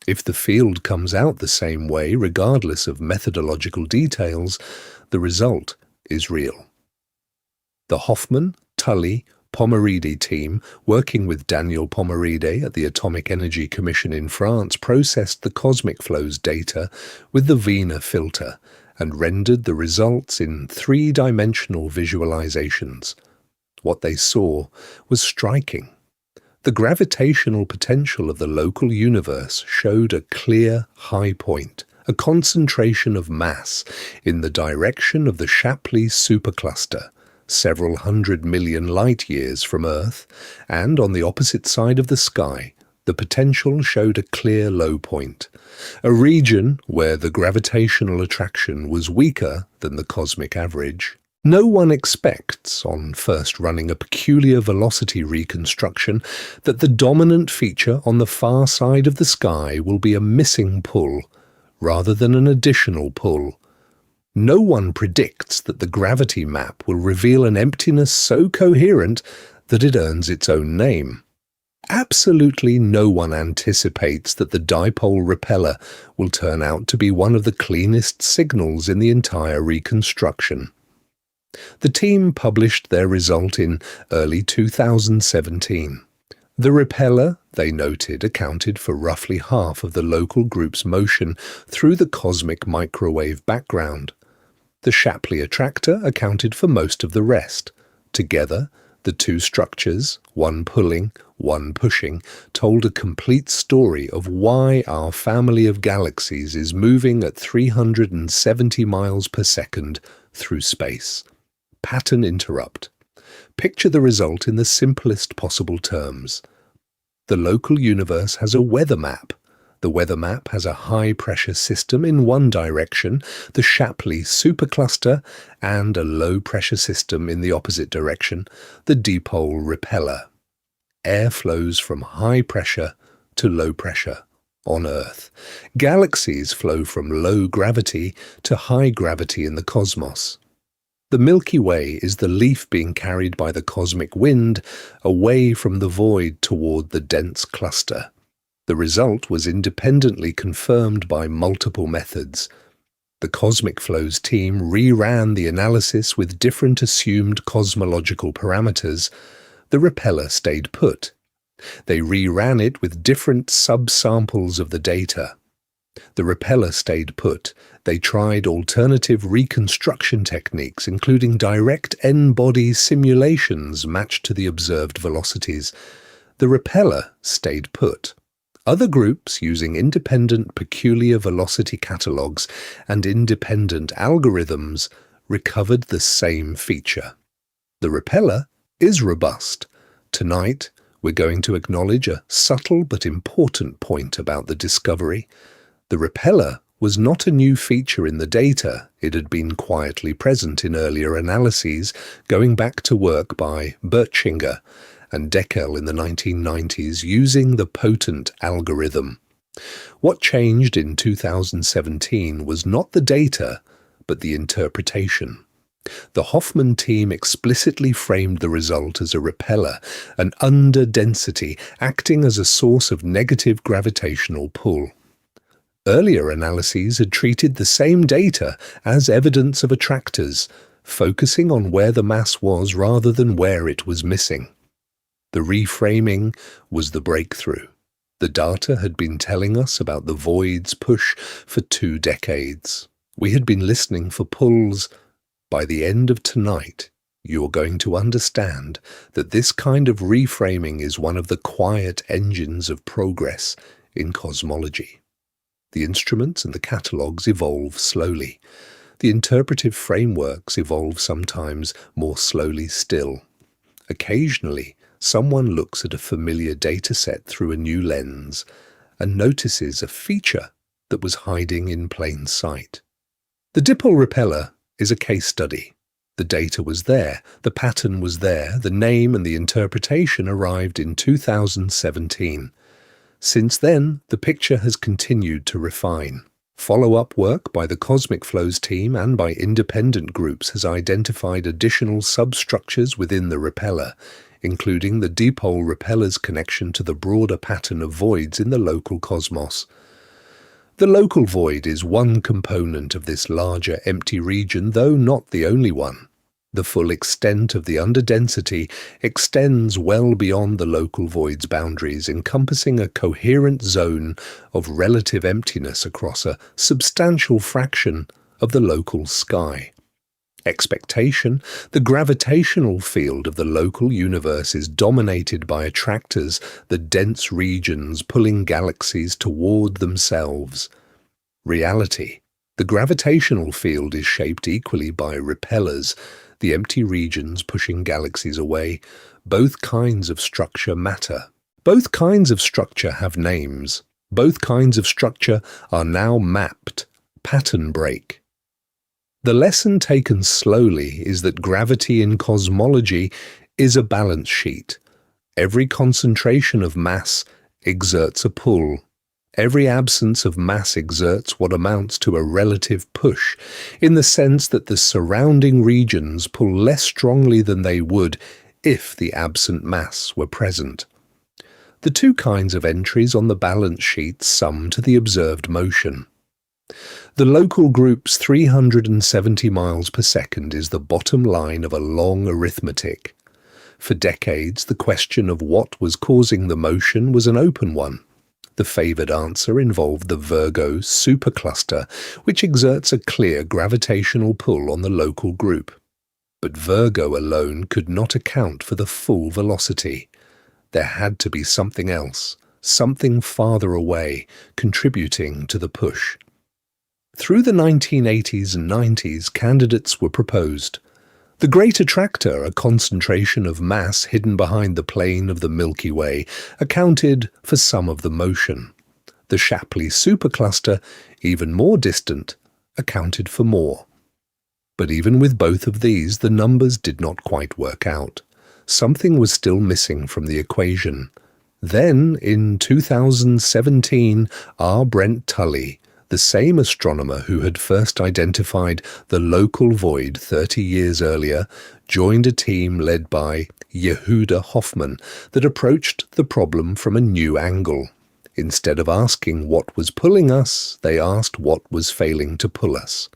If the field comes out the same way regardless of methodological details, the result is real. The Hoffman, Tully, Pomeride team, working with Daniel Pomeride at the Atomic Energy Commission in France, processed the cosmic flows data with the Wiener filter and rendered the results in three-dimensional visualizations. What they saw was striking. The gravitational potential of the local universe showed a clear high point, a concentration of mass in the direction of the Shapley Supercluster, several 100 million light-years from Earth, and on the opposite side of the sky, the potential showed a clear low point, a region where the gravitational attraction was weaker than the cosmic average. No one expects, on first running a peculiar velocity reconstruction, that the dominant feature on the far side of the sky will be a missing pull, rather than an additional pull. No one predicts that the gravity map will reveal an emptiness so coherent that it earns its own name. Absolutely no one anticipates that the Dipole Repeller will turn out to be one of the cleanest signals in the entire reconstruction. The team published their result in early 2017. The repeller, they noted, accounted for roughly half of the local group's motion through the cosmic microwave background. The Shapley attractor accounted for most of the rest. Together, the two structures, one pulling, one pushing, told a complete story of why our family of galaxies is moving at 370 miles per second through space. Pattern interrupt. Picture the result in the simplest possible terms. The local universe has a weather map. The weather map has a high-pressure system in one direction, the Shapley Supercluster, and a low-pressure system in the opposite direction, the Dipole Repeller. Air flows from high pressure to low pressure on Earth. Galaxies flow from low gravity to high gravity in the cosmos. The Milky Way is the leaf being carried by the cosmic wind away from the void toward the dense cluster. The result was independently confirmed by multiple methods. The Cosmic Flows team reran the analysis with different assumed cosmological parameters. The repeller stayed put. They reran it with different subsamples of the data. The repeller stayed put. They tried alternative reconstruction techniques, including direct n-body simulations matched to the observed velocities. The repeller stayed put. Other groups, using independent peculiar velocity catalogues and independent algorithms, recovered the same feature. The repeller is robust. Tonight, we're going to acknowledge a subtle but important point about the discovery. The repeller was not a new feature in the data. It had been quietly present in earlier analyses, going back to work by Bertschinger and Deckel in the 1990s using the potent algorithm. What changed in 2017 was not the data, but the interpretation. The Hoffman team explicitly framed the result as a repeller, an under-density acting as a source of negative gravitational pull. Earlier analyses had treated the same data as evidence of attractors, focusing on where the mass was rather than where it was missing. The reframing was the breakthrough. The data had been telling us about the void's push for 2 decades. We had been listening for pulls. By the end of tonight, you're going to understand that this kind of reframing is one of the quiet engines of progress in cosmology. The instruments and the catalogues evolve slowly. The interpretive frameworks evolve sometimes more slowly still. Occasionally, someone looks at a familiar dataset through a new lens and notices a feature that was hiding in plain sight. The Dipole Repeller is a case study. The data was there, the pattern was there, the name and the interpretation arrived in 2017. Since then, the picture has continued to refine. Follow-up work by the Cosmic Flows team and by independent groups has identified additional substructures within the repeller, including the Dipole Repeller's connection to the broader pattern of voids in the local cosmos. The local void is one component of this larger empty region, though not the only one. The full extent of the underdensity extends well beyond the local void's boundaries, encompassing a coherent zone of relative emptiness across a substantial fraction of the local sky. Expectation: the gravitational field of the local universe is dominated by attractors, the dense regions pulling galaxies toward themselves. Reality: the gravitational field is shaped equally by repellers, the empty regions pushing galaxies away. Both kinds of structure matter. Both kinds of structure have names. Both kinds of structure are now mapped. Pattern break. The lesson taken slowly is that gravity in cosmology is a balance sheet. Every concentration of mass exerts a pull. Every absence of mass exerts what amounts to a relative push, in the sense that the surrounding regions pull less strongly than they would if the absent mass were present. The two kinds of entries on the balance sheet sum to the observed motion. The local group's 370 miles per second is the bottom line of a long arithmetic. For decades, the question of what was causing the motion was an open one. The favoured answer involved the Virgo Supercluster, which exerts a clear gravitational pull on the local group. But Virgo alone could not account for the full velocity. There had to be something else, something farther away, contributing to the push. Through the 1980s and 90s, candidates were proposed. The Great Attractor, a concentration of mass hidden behind the plane of the Milky Way, accounted for some of the motion. The Shapley Supercluster, even more distant, accounted for more. But even with both of these, the numbers did not quite work out. Something was still missing from the equation. Then, in 2017, Brent Tully, the same astronomer who had first identified the local void 30 years earlier, joined a team led by Yehuda Hoffman that approached the problem from a new angle. Instead of asking what was pulling us, they asked what was failing to pull us.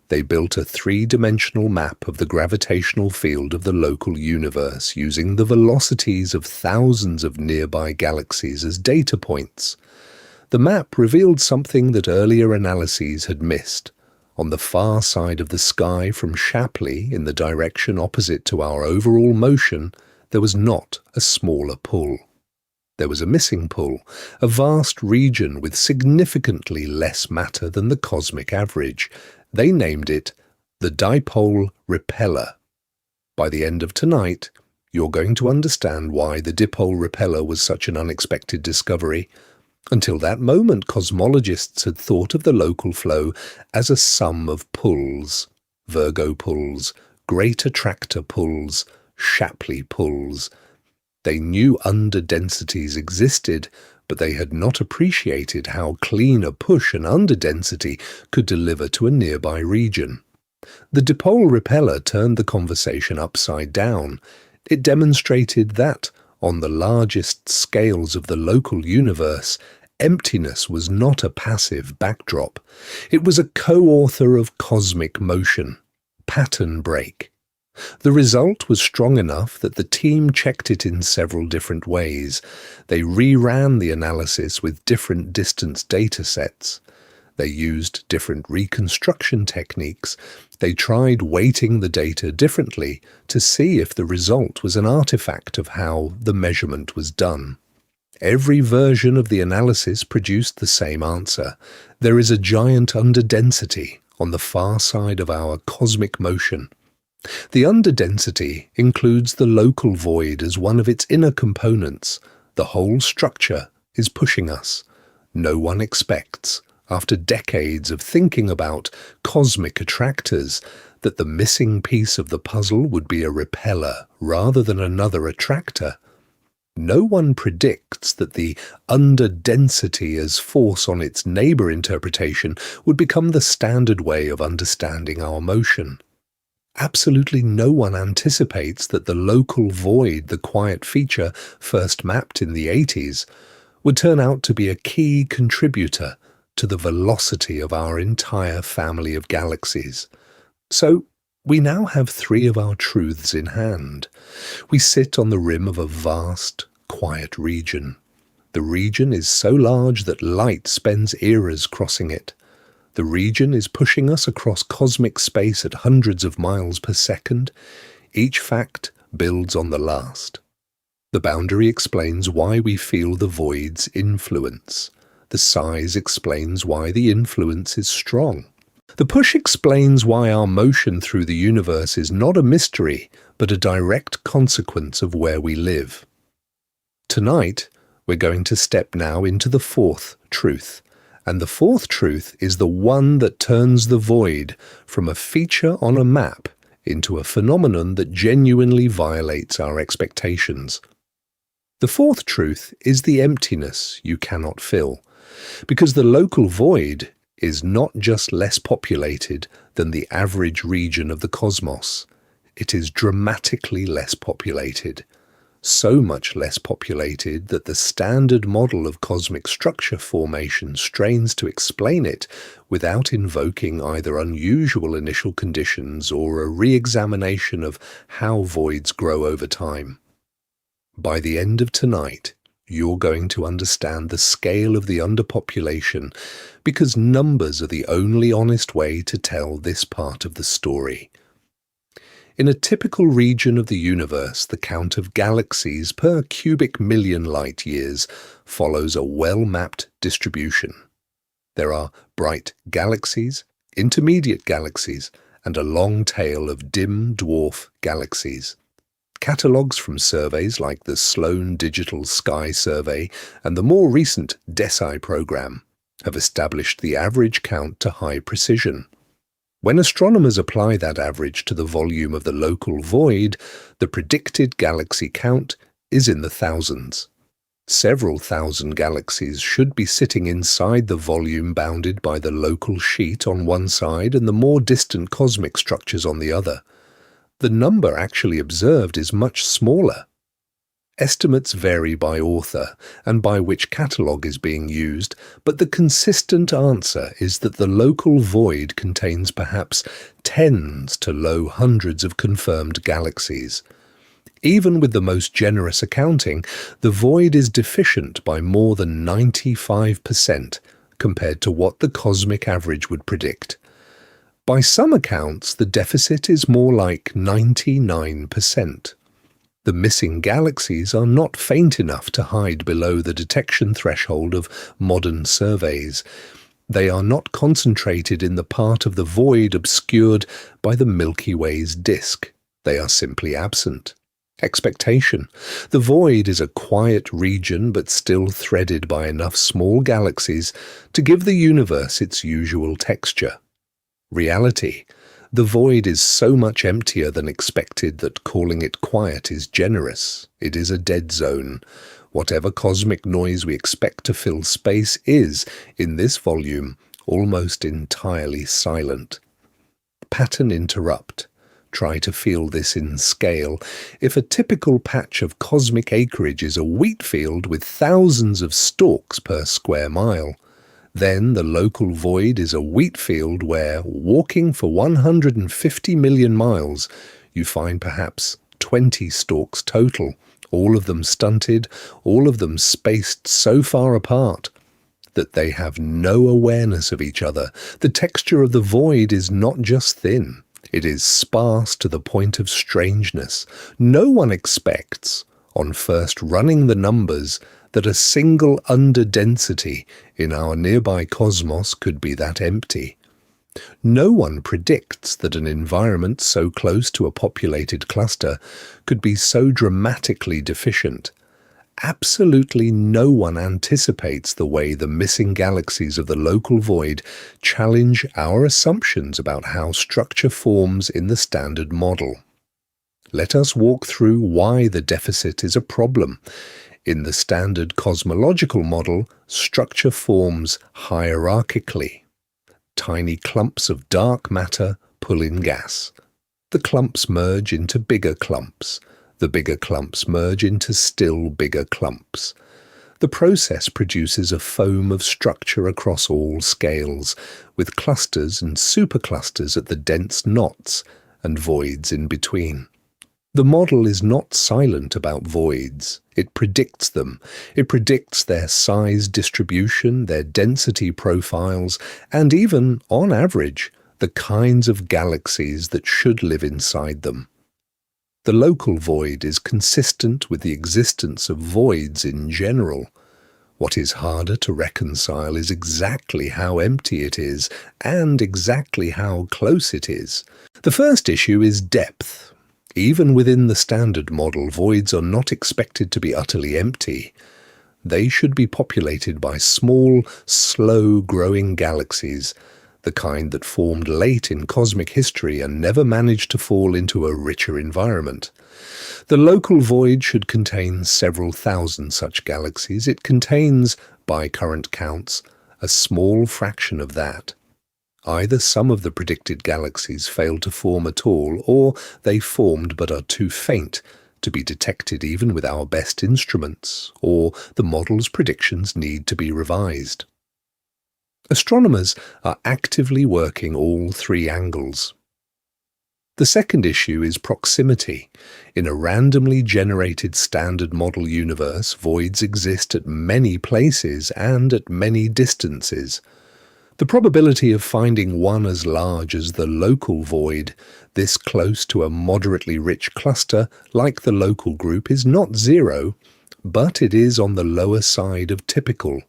They built a three-dimensional map of the gravitational field of the local universe using the velocities of thousands of nearby galaxies as data points. The map revealed something that earlier analyses had missed. On the far side of the sky from Shapley, in the direction opposite to our overall motion, there was not a smaller pull. There was a missing pull, a vast region with significantly less matter than the cosmic average. They named it the Dipole Repeller. By the end of tonight, you're going to understand why the Dipole Repeller was such an unexpected discovery. Until that moment, cosmologists had thought of the local flow as a sum of pulls. Virgo pulls, Great Attractor pulls, Shapley pulls. They knew underdensities existed, but they had not appreciated how clean a push an underdensity could deliver to a nearby region. The Dipole Repeller turned the conversation upside down. It demonstrated that, on the largest scales of the local universe, emptiness was not a passive backdrop. It was a co-author of cosmic motion, pattern break. The result was strong enough that the team checked it in several different ways. They reran the analysis with different distance data sets. They used different reconstruction techniques. They tried weighting the data differently to see if the result was an artifact of how the measurement was done. Every version of the analysis produced the same answer. There is a giant underdensity on the far side of our cosmic motion. The underdensity includes the local void as one of its inner components. The whole structure is pushing us. No one expects, after decades of thinking about cosmic attractors, that the missing piece of the puzzle would be a repeller rather than another attractor. No one predicts that the underdensity as force on its neighbour interpretation would become the standard way of understanding our motion. Absolutely no one anticipates that the local void, the quiet feature first mapped in the 80s, would turn out to be a key contributor to the velocity of our entire family of galaxies. So, we now have three of our truths in hand. We sit on the rim of a vast, quiet region. The region is so large that light spends eras crossing it. The region is pushing us across cosmic space at hundreds of miles per second. Each fact builds on the last. The boundary explains why we feel the void's influence. The size explains why the influence is strong. The push explains why our motion through the universe is not a mystery, but a direct consequence of where we live. Tonight, we're going to step now into the fourth truth. And the fourth truth is the one that turns the void from a feature on a map into a phenomenon that genuinely violates our expectations. The fourth truth is the emptiness you cannot fill, because the local void is not just less populated than the average region of the cosmos. It is dramatically less populated. so much less populated that the standard model of cosmic structure formation strains to explain it without invoking either unusual initial conditions or a re-examination of how voids grow over time. By the end of tonight, you're going to understand the scale of the underpopulation because numbers are the only honest way to tell this part of the story. In a typical region of the universe, the count of galaxies per cubic million light-years follows a well-mapped distribution. There are bright galaxies, intermediate galaxies, and a long tail of dim dwarf galaxies. Catalogues from surveys like the Sloan Digital Sky Survey and the more recent DESI program have established the average count to high precision. When astronomers apply that average to the volume of the local void, the predicted galaxy count is in the thousands. Several thousand galaxies should be sitting inside the volume bounded by the local sheet on one side and the more distant cosmic structures on the other. The number actually observed is much smaller. Estimates vary by author and by which catalogue is being used, but the consistent answer is that the local void contains perhaps tens to low hundreds of confirmed galaxies. Even with the most generous accounting, the void is deficient by more than 95% compared to what the cosmic average would predict. By some accounts, the deficit is more like 99%. The missing galaxies are not faint enough to hide below the detection threshold of modern surveys. They are not concentrated in the part of the void obscured by the Milky Way's disk. They are simply absent. Expectation. The void is a quiet region but still threaded by enough small galaxies to give the universe its usual texture. Reality. The void is so much emptier than expected that calling it quiet is generous. It is a dead zone. Whatever cosmic noise we expect to fill space is, in this volume, almost entirely silent. Pattern interrupt. Try to feel this in scale. If a typical patch of cosmic acreage is a wheat field with thousands of stalks per square mile, then the local void is a wheat field where, walking for 150 million miles, you find perhaps 20 stalks total, all of them stunted, all of them spaced so far apart that they have no awareness of each other. The texture of the void is not just thin, it is sparse to the point of strangeness. No one expects, on first running the numbers, that a single underdensity in our nearby cosmos could be that empty. No one predicts that an environment so close to a populated cluster could be so dramatically deficient. Absolutely no one anticipates the way the missing galaxies of the local void challenge our assumptions about how structure forms in the standard model. Let us walk through why the deficit is a problem. In the standard cosmological model, structure forms hierarchically. Tiny clumps of dark matter pull in gas. The clumps merge into bigger clumps. The bigger clumps merge into still bigger clumps. The process produces a foam of structure across all scales, with clusters and superclusters at the dense knots and voids in between. The model is not silent about voids. It predicts them. It predicts their size distribution, their density profiles, and even, on average, the kinds of galaxies that should live inside them. The local void is consistent with the existence of voids in general. What is harder to reconcile is exactly how empty it is, and exactly how close it is. The first issue is depth. Even within the standard model, voids are not expected to be utterly empty. They should be populated by small, slow-growing galaxies, the kind that formed late in cosmic history and never managed to fall into a richer environment. The local void should contain several thousand such galaxies. It contains, by current counts, a small fraction of that. Either some of the predicted galaxies failed to form at all, or they formed but are too faint to be detected even with our best instruments, or the model's predictions need to be revised. Astronomers are actively working all three angles. The second issue is proximity. In a randomly generated standard model universe, voids exist at many places and at many distances. The probability of finding one as large as the local void, this close to a moderately rich cluster like the local group, is not zero, but it is on the lower side of typical.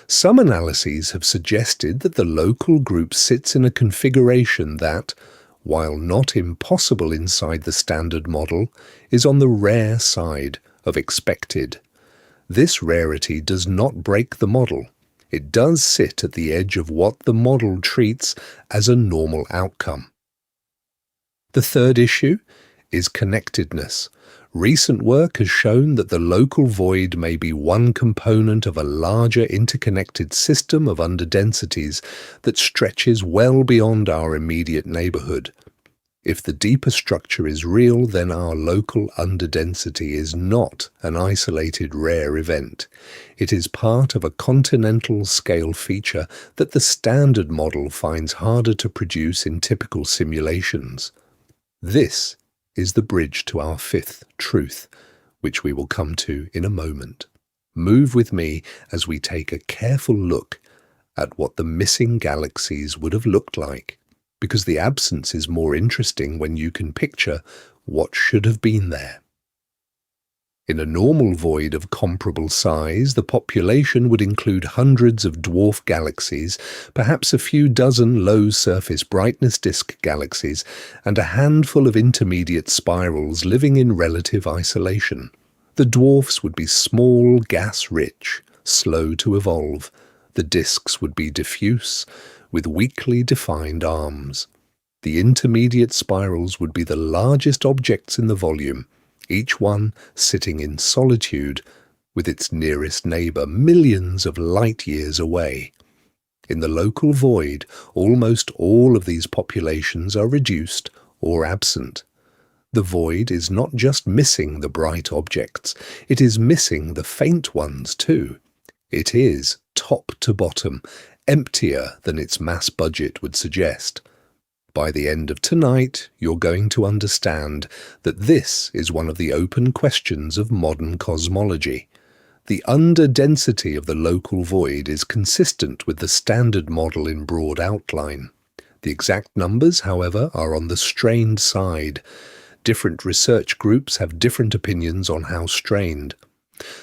Some analyses have suggested that the local group sits in a configuration that, while not impossible inside the standard model, is on the rare side of expected. This rarity does not break the model. It does sit at the edge of what the model treats as a normal outcome. The third issue is connectedness. Recent work has shown that the local void may be one component of a larger interconnected system of underdensities that stretches well beyond our immediate neighborhood. If the deeper structure is real, then our local underdensity is not an isolated rare event. It is part of a continental scale feature that the standard model finds harder to produce in typical simulations. This is the bridge to our fifth truth, which we will come to in a moment. Move with me as we take a careful look at what the missing galaxies would have looked like, because the absence is more interesting when you can picture what should have been there. In a normal void of comparable size, the population would include hundreds of dwarf galaxies, perhaps a few dozen low-surface brightness disk galaxies, and a handful of intermediate spirals living in relative isolation. The dwarfs would be small, gas-rich, slow to evolve. The disks would be diffuse, with weakly defined arms. The intermediate spirals would be the largest objects in the volume, each one sitting in solitude with its nearest neighbor millions of light-years away. In the local void, almost all of these populations are reduced or absent. The void is not just missing the bright objects, it is missing the faint ones too. It is, top to bottom, emptier than its mass budget would suggest. By the end of tonight, you're going to understand that this is one of the open questions of modern cosmology. The underdensity of the local void is consistent with the standard model in broad outline. The exact numbers, however, are on the strained side. Different research groups have different opinions on how strained.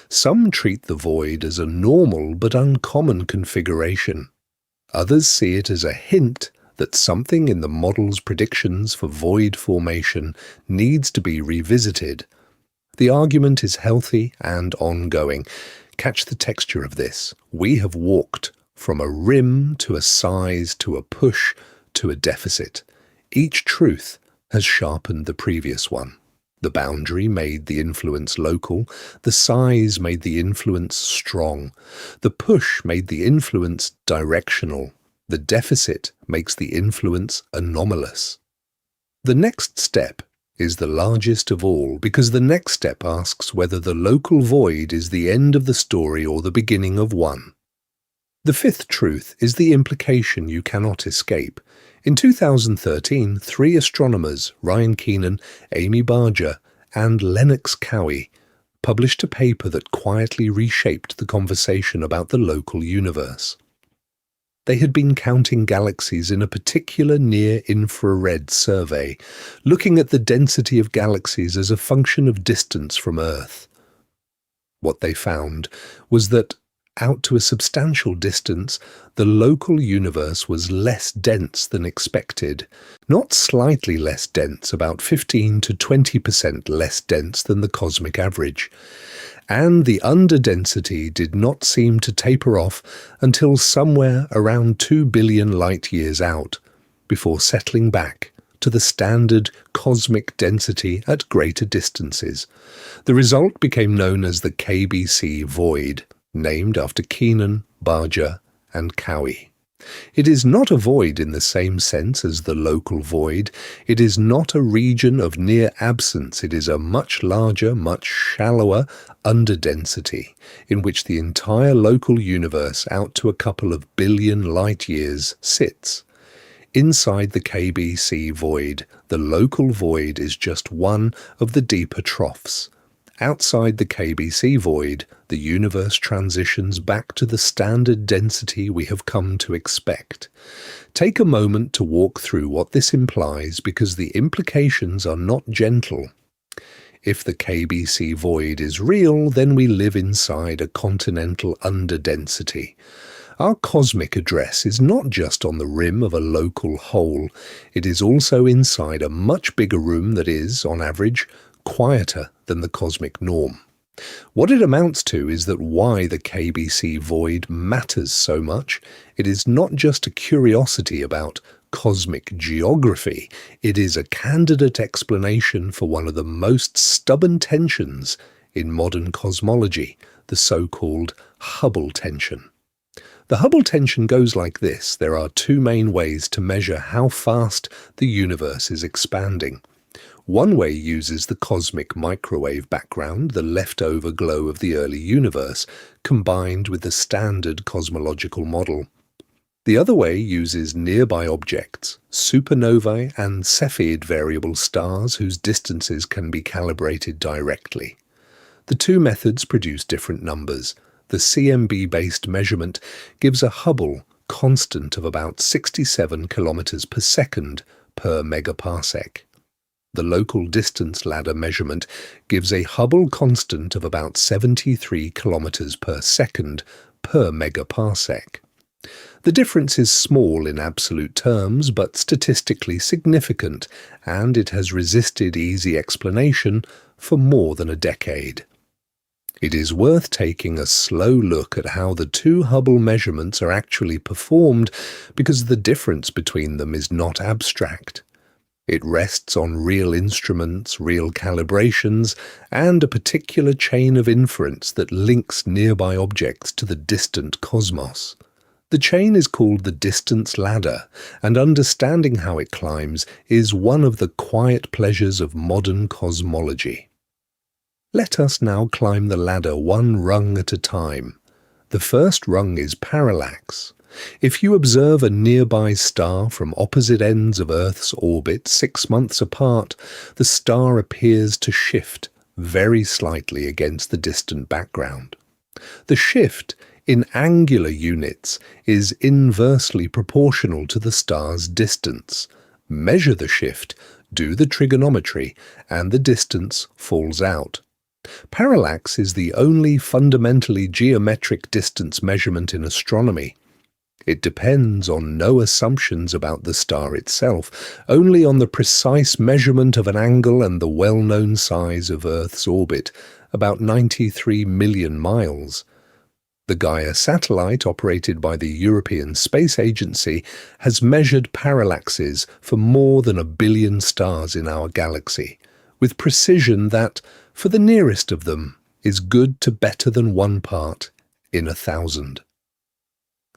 Some treat the void as a normal but uncommon configuration. Others see it as a hint that something in the model's predictions for void formation needs to be revisited. The argument is healthy and ongoing. Catch the texture of this. We have walked from a rim to a size to a push to a deficit. Each truth has sharpened the previous one. The boundary made the influence local, the size made the influence strong, the push made the influence directional, the deficit makes the influence anomalous. The next step is the largest of all, because the next step asks whether the local void is the end of the story or the beginning of one. The fifth truth is the implication you cannot escape. In 2013, 3 astronomers, Ryan Keenan, Amy Barger, and Lennox Cowie, published a paper that quietly reshaped the conversation about the local universe. They had been counting galaxies in a particular near-infrared survey, looking at the density of galaxies as a function of distance from Earth. What they found was that, out to a substantial distance, the local universe was less dense than expected. Not slightly less dense, about 15 to 20% less dense than the cosmic average. And the underdensity did not seem to taper off until somewhere around 2 billion light-years out, before settling back to the standard cosmic density at greater distances. The result became known as the KBC void, named after Keenan, Barger, and Cowie. It is not a void in the same sense as the local void. It is not a region of near absence. It is a much larger, much shallower underdensity in which the entire local universe out to a couple of billion light-years sits. Inside the KBC void, the local void is just one of the deeper troughs. Outside the KBC void, the universe transitions back to the standard density we have come to expect. Take a moment to walk through what this implies because the implications are not gentle. If the KBC void is real, then we live inside a continental underdensity. Our cosmic address is not just on the rim of a local hole, it is also inside a much bigger room that is, on average, quieter than the cosmic norm. What it amounts to is that why the KBC void matters so much. It is not just a curiosity about cosmic geography, it is a candidate explanation for one of the most stubborn tensions in modern cosmology, the so-called Hubble tension. The Hubble tension goes like this. There are two main ways to measure how fast the universe is expanding. One way uses the cosmic microwave background, the leftover glow of the early universe, combined with the standard cosmological model. The other way uses nearby objects, supernovae and Cepheid variable stars whose distances can be calibrated directly. The two methods produce different numbers. The CMB-based measurement gives a Hubble constant of about 67 kilometers per second per megaparsec. The local distance ladder measurement gives a Hubble constant of about 73 kilometers per second per megaparsec. The difference is small in absolute terms, but statistically significant, and it has resisted easy explanation for more than a decade. It is worth taking a slow look at how the two Hubble measurements are actually performed because the difference between them is not abstract. It rests on real instruments, real calibrations, and a particular chain of inference that links nearby objects to the distant cosmos. The chain is called the distance ladder, and understanding how it climbs is one of the quiet pleasures of modern cosmology. Let us now climb the ladder one rung at a time. The first rung is parallax. If you observe a nearby star from opposite ends of Earth's orbit 6 months apart, the star appears to shift very slightly against the distant background. The shift, in angular units, is inversely proportional to the star's distance. Measure the shift, do the trigonometry, and the distance falls out. Parallax is the only fundamentally geometric distance measurement in astronomy. It depends on no assumptions about the star itself, only on the precise measurement of an angle and the well-known size of Earth's orbit, about 93 million miles. The Gaia satellite, operated by the European Space Agency, has measured parallaxes for more than 1 billion stars in our galaxy, with precision that, for the nearest of them, is good to better than 1 part in 1,000.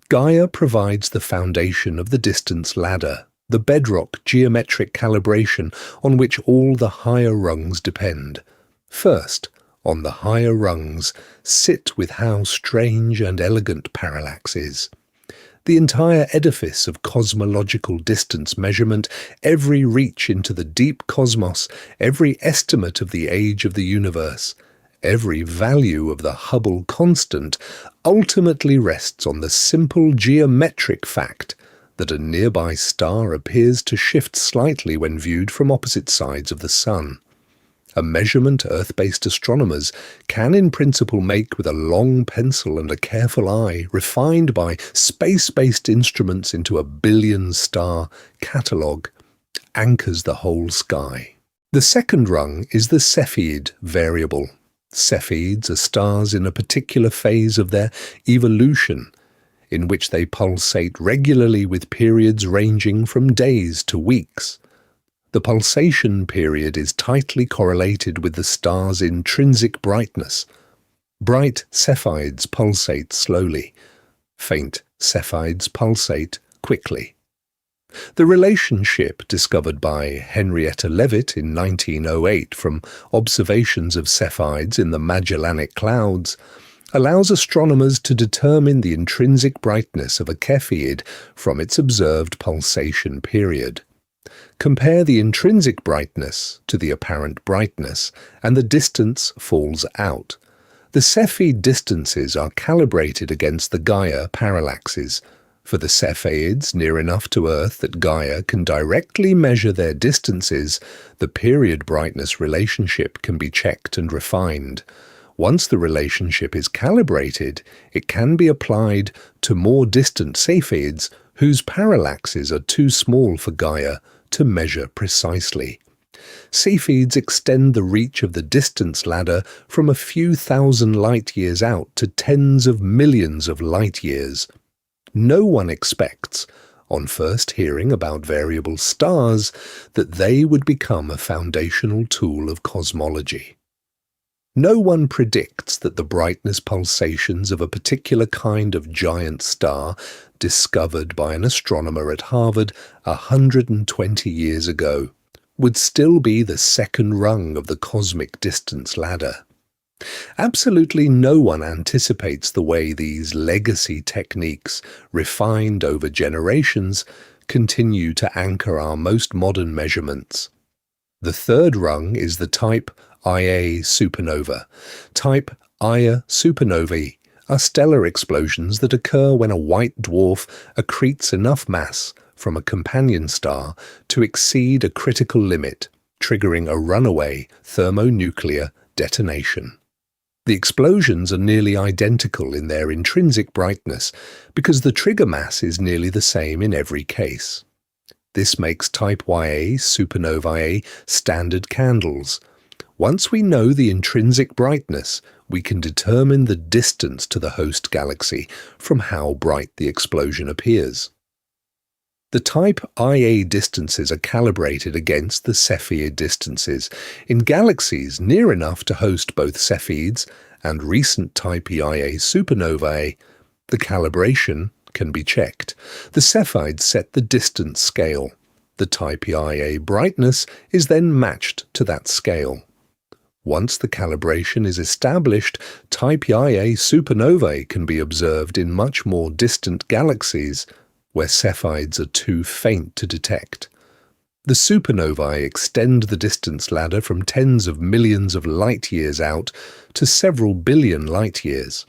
Gaia provides the foundation of the distance ladder, the bedrock geometric calibration on which all the higher rungs depend. First, on the higher rungs, sit with how strange and elegant parallax is. The entire edifice of cosmological distance measurement, every reach into the deep cosmos, every estimate of the age of the universe, every value of the Hubble constant ultimately rests on the simple geometric fact that a nearby star appears to shift slightly when viewed from opposite sides of the Sun. A measurement Earth-based astronomers can in principle make with a long pencil and a careful eye, refined by space-based instruments into a billion-star catalogue, anchors the whole sky. The second rung is the Cepheid variable. Cepheids are stars in a particular phase of their evolution, in which they pulsate regularly with periods ranging from days to weeks. The pulsation period is tightly correlated with the star's intrinsic brightness. Bright Cepheids pulsate slowly. Faint Cepheids pulsate quickly. The relationship discovered by Henrietta Leavitt in 1908 from observations of Cepheids in the Magellanic Clouds allows astronomers to determine the intrinsic brightness of a Cepheid from its observed pulsation period. Compare the intrinsic brightness to the apparent brightness, and the distance falls out. The Cepheid distances are calibrated against the Gaia parallaxes. For the Cepheids near enough to Earth that Gaia can directly measure their distances, the period brightness relationship can be checked and refined. Once the relationship is calibrated, it can be applied to more distant Cepheids whose parallaxes are too small for Gaia to measure precisely. Cepheids extend the reach of the distance ladder from a few thousand light-years out to tens of millions of light-years. No one expects, on first hearing about variable stars, that they would become a foundational tool of cosmology. No one predicts that the brightness pulsations of a particular kind of giant star discovered by an astronomer at Harvard 120 years ago would still be the second rung of the cosmic distance ladder. Absolutely no one anticipates the way these legacy techniques, refined over generations, continue to anchor our most modern measurements. The third rung is the type Ia supernova. Type Ia supernovae are stellar explosions that occur when a white dwarf accretes enough mass from a companion star to exceed a critical limit, triggering a runaway thermonuclear detonation. The explosions are nearly identical in their intrinsic brightness because the trigger mass is nearly the same in every case. This makes type Ia supernovae standard candles. Once we know the intrinsic brightness, we can determine the distance to the host galaxy from how bright the explosion appears. The type Ia distances are calibrated against the Cepheid distances in galaxies near enough to host both Cepheids and recent type Ia supernovae. The calibration can be checked. The Cepheids set the distance scale. The type Ia brightness is then matched to that scale. Once the calibration is established, type Ia supernovae can be observed in much more distant galaxies, where Cepheids are too faint to detect. The supernovae extend the distance ladder from tens of millions of light-years out to several billion light-years.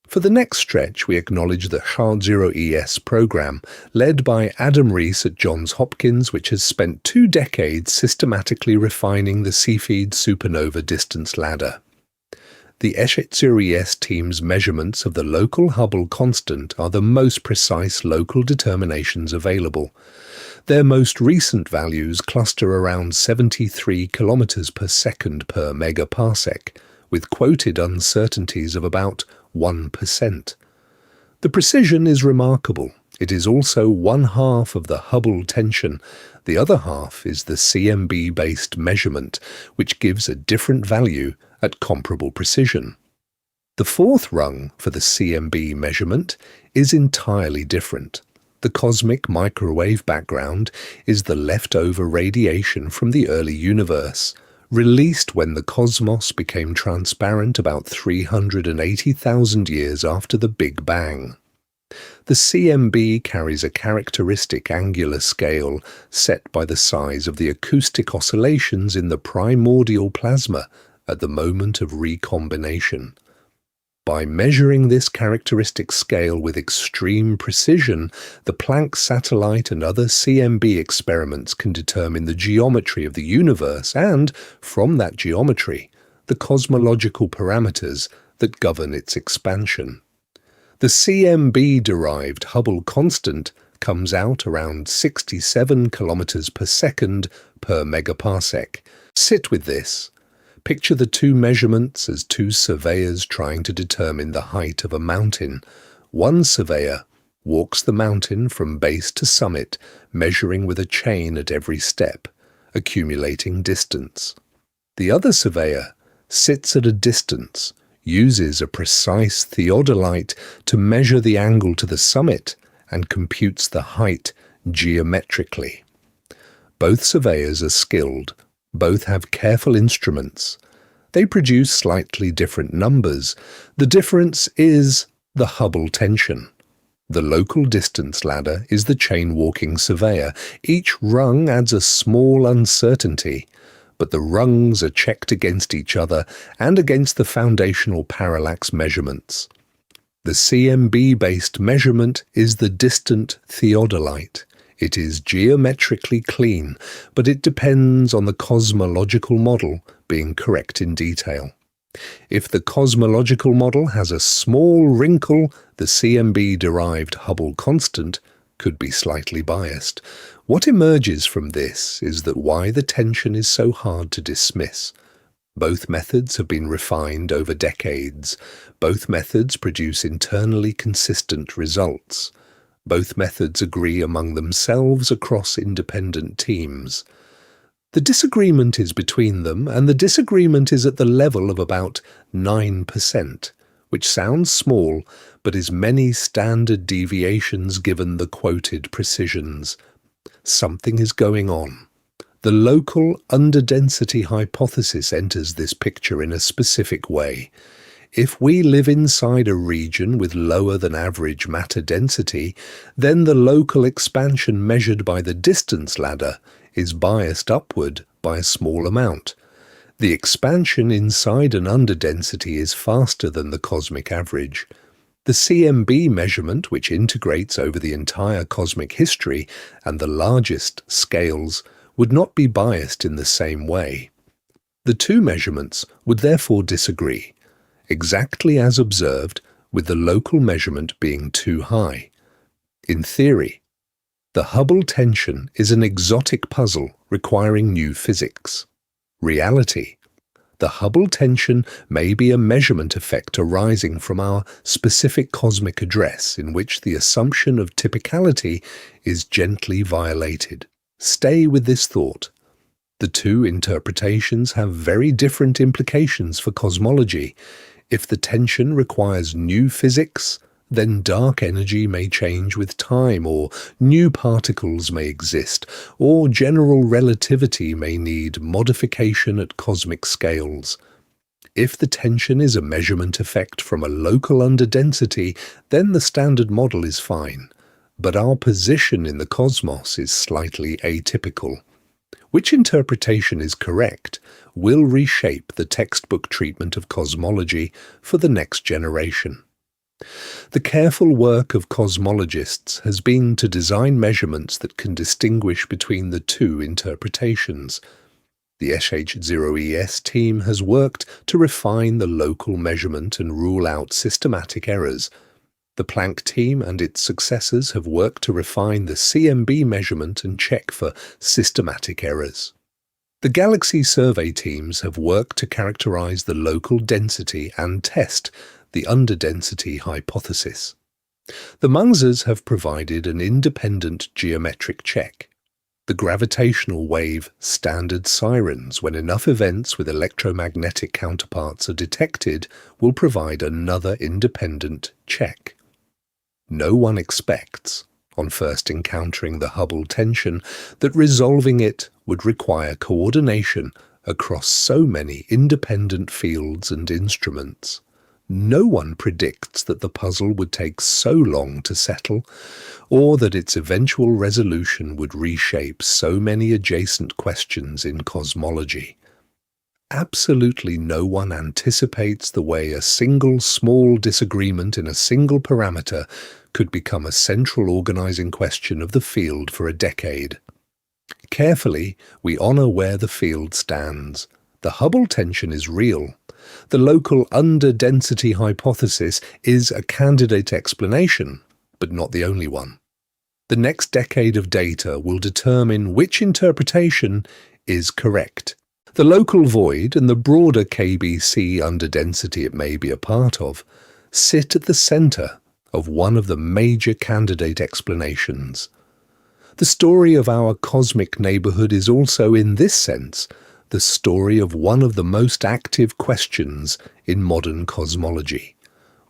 For the next stretch, we acknowledge the Hard-0ES program, led by Adam Rees at Johns Hopkins, which has spent 2 decades systematically refining the Cepheid supernova distance ladder. The Hard-0ES team's measurements of the local Hubble constant are the most precise local determinations available. Their most recent values cluster around 73 kilometers per second per megaparsec, with quoted uncertainties of about 1%. The precision is remarkable. It is also 1/2 of the Hubble tension. The other half is the CMB-based measurement, which gives a different value at comparable precision. The fourth rung for the CMB measurement is entirely different. The cosmic microwave background is the leftover radiation from the early universe, released when the cosmos became transparent about 380,000 years after the Big Bang. The CMB carries a characteristic angular scale set by the size of the acoustic oscillations in the primordial plasma at the moment of recombination. By measuring this characteristic scale with extreme precision, the Planck satellite and other CMB experiments can determine the geometry of the universe and, from that geometry, the cosmological parameters that govern its expansion. The CMB-derived Hubble constant comes out around 67 kilometers per second per megaparsec. Sit with this. Picture the two measurements as two surveyors trying to determine the height of a mountain. One surveyor walks the mountain from base to summit, measuring with a chain at every step, accumulating distance. The other surveyor sits at a distance, uses a precise theodolite to measure the angle to the summit and computes the height geometrically. Both surveyors are skilled, both have careful instruments. They produce slightly different numbers. The difference is the Hubble tension. The local distance ladder is the chain-walking surveyor. Each rung adds a small uncertainty, but the rungs are checked against each other and against the foundational parallax measurements. The CMB-based measurement is the distant theodolite. It is geometrically clean, but it depends on the cosmological model being correct in detail. If the cosmological model has a small wrinkle, the CMB-derived Hubble constant could be slightly biased. What emerges from this is that why the tension is so hard to dismiss. Both methods have been refined over decades. Both methods produce internally consistent results. Both methods agree among themselves across independent teams. The disagreement is between them, and the disagreement is at the level of about 9%, which sounds small, but is many standard deviations given the quoted precisions. Something is going on. The local underdensity hypothesis enters this picture in a specific way. If we live inside a region with lower than average matter density, then the local expansion measured by the distance ladder is biased upward by a small amount. The expansion inside an underdensity is faster than the cosmic average. The CMB measurement, which integrates over the entire cosmic history and the largest scales, would not be biased in the same way. The two measurements would therefore disagree, exactly as observed, with the local measurement being too high. In theory, the Hubble tension is an exotic puzzle requiring new physics. Reality: the Hubble tension may be a measurement effect arising from our specific cosmic address in which the assumption of typicality is gently violated. Stay with this thought. The two interpretations have very different implications for cosmology. If the tension requires new physics, then dark energy may change with time, or new particles may exist, or general relativity may need modification at cosmic scales. If the tension is a measurement effect from a local underdensity, then the standard model is fine, but our position in the cosmos is slightly atypical. Which interpretation is correct will reshape the textbook treatment of cosmology for the next generation. The careful work of cosmologists has been to design measurements that can distinguish between the two interpretations. The SH0ES team has worked to refine the local measurement and rule out systematic errors. The Planck team and its successors have worked to refine the CMB measurement and check for systematic errors. The galaxy survey teams have worked to characterize the local density and test the underdensity hypothesis. The Mungsers have provided an independent geometric check. The gravitational wave standard sirens, when enough events with electromagnetic counterparts are detected, will provide another independent check. No one expects, on first encountering the Hubble tension, that resolving it would require coordination across so many independent fields and instruments. No one predicts that the puzzle would take so long to settle, or that its eventual resolution would reshape so many adjacent questions in cosmology. Absolutely no one anticipates the way a single small disagreement in a single parameter could become a central organizing question of the field for a decade. Carefully, we honor where the field stands. The Hubble tension is real. The local underdensity hypothesis is a candidate explanation, but not the only one. The next decade of data will determine which interpretation is correct. The local void and the broader KBC underdensity it may be a part of sit at the center of one of the major candidate explanations. The story of our cosmic neighborhood is also, in this sense, the the story of one of the most active questions in modern cosmology.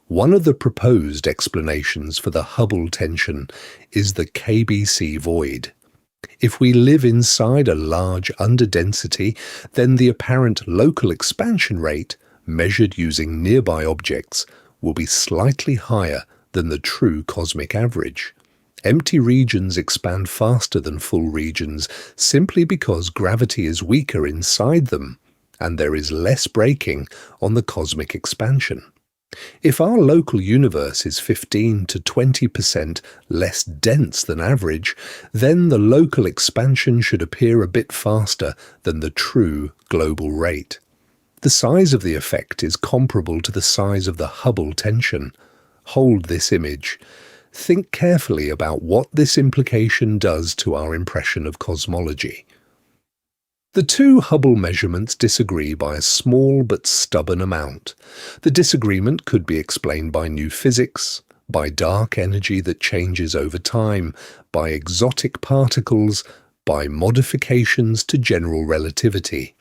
One of the proposed explanations for the Hubble tension is the KBC void. If we live inside a large underdensity, then the apparent local expansion rate, measured using nearby objects, will be slightly higher than the true cosmic average. Empty regions expand faster than full regions simply because gravity is weaker inside them, and there is less braking on the cosmic expansion. If our local universe is 15 to 20% less dense than average, then the local expansion should appear a bit faster than the true global rate. The size of the effect is comparable to the size of the Hubble tension. Hold this image. Think carefully about what this implication does to our impression of cosmology. The two Hubble measurements disagree by a small but stubborn amount. The disagreement could be explained by new physics, by dark energy that changes over time, by exotic particles, by modifications to general relativity.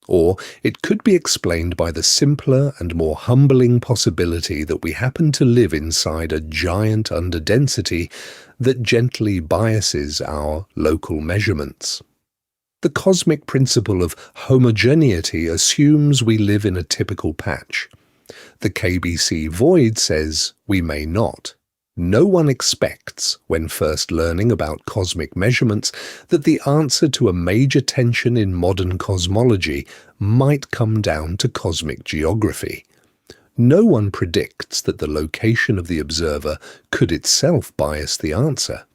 Or it could be explained by the simpler and more humbling possibility that we happen to live inside a giant underdensity that gently biases our local measurements. The cosmic principle of homogeneity assumes we live in a typical patch. The KBC void says we may not. No one expects, when first learning about cosmic measurements, that the answer to a major tension in modern cosmology might come down to cosmic geography. No one predicts that the location of the observer could itself bias the answer.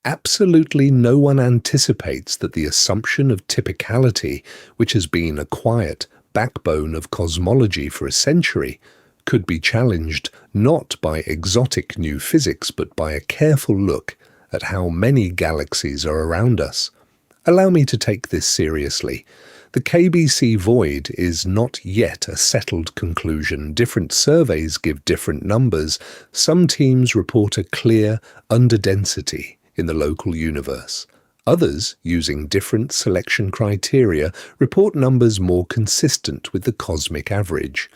Absolutely no one anticipates that the assumption of typicality, which has been a quiet backbone of cosmology for a century, could be challenged not by exotic new physics but by a careful look at how many galaxies are around us. Allow me to take this seriously. The KBC void is not yet a settled conclusion. Different surveys give different numbers. Some teams report a clear underdensity in the local universe. Others, using different selection criteria, report numbers more consistent with the cosmic average.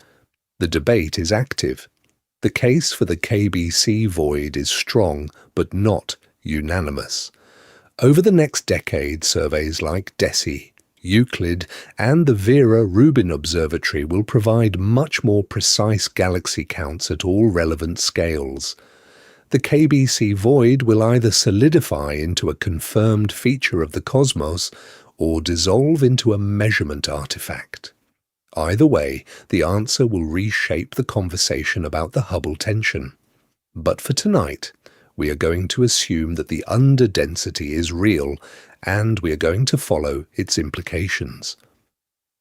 The debate is active. The case for the KBC void is strong, but not unanimous. Over the next decade, surveys like DESI, Euclid, and the Vera-Rubin Observatory will provide much more precise galaxy counts at all relevant scales. The KBC void will either solidify into a confirmed feature of the cosmos or dissolve into a measurement artifact. Either way, the answer will reshape the conversation about the Hubble tension. But for tonight, we are going to assume that the underdensity is real, and we are going to follow its implications.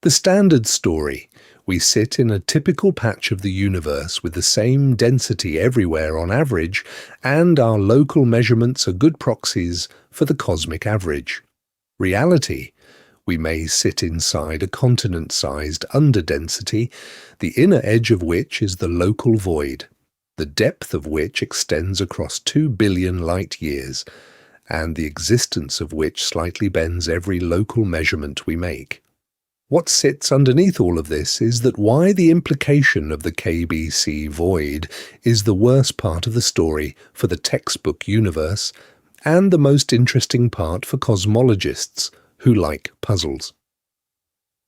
The standard story: we sit in a typical patch of the universe with the same density everywhere on average, and our local measurements are good proxies for the cosmic average. Reality: we may sit inside a continent-sized underdensity, the inner edge of which is the local void, the depth of which extends across 2 billion light-years, and the existence of which slightly bends every local measurement we make. What sits underneath all of this is that why the implication of the KBC void is the worst part of the story for the textbook universe, and the most interesting part for cosmologists who like puzzles.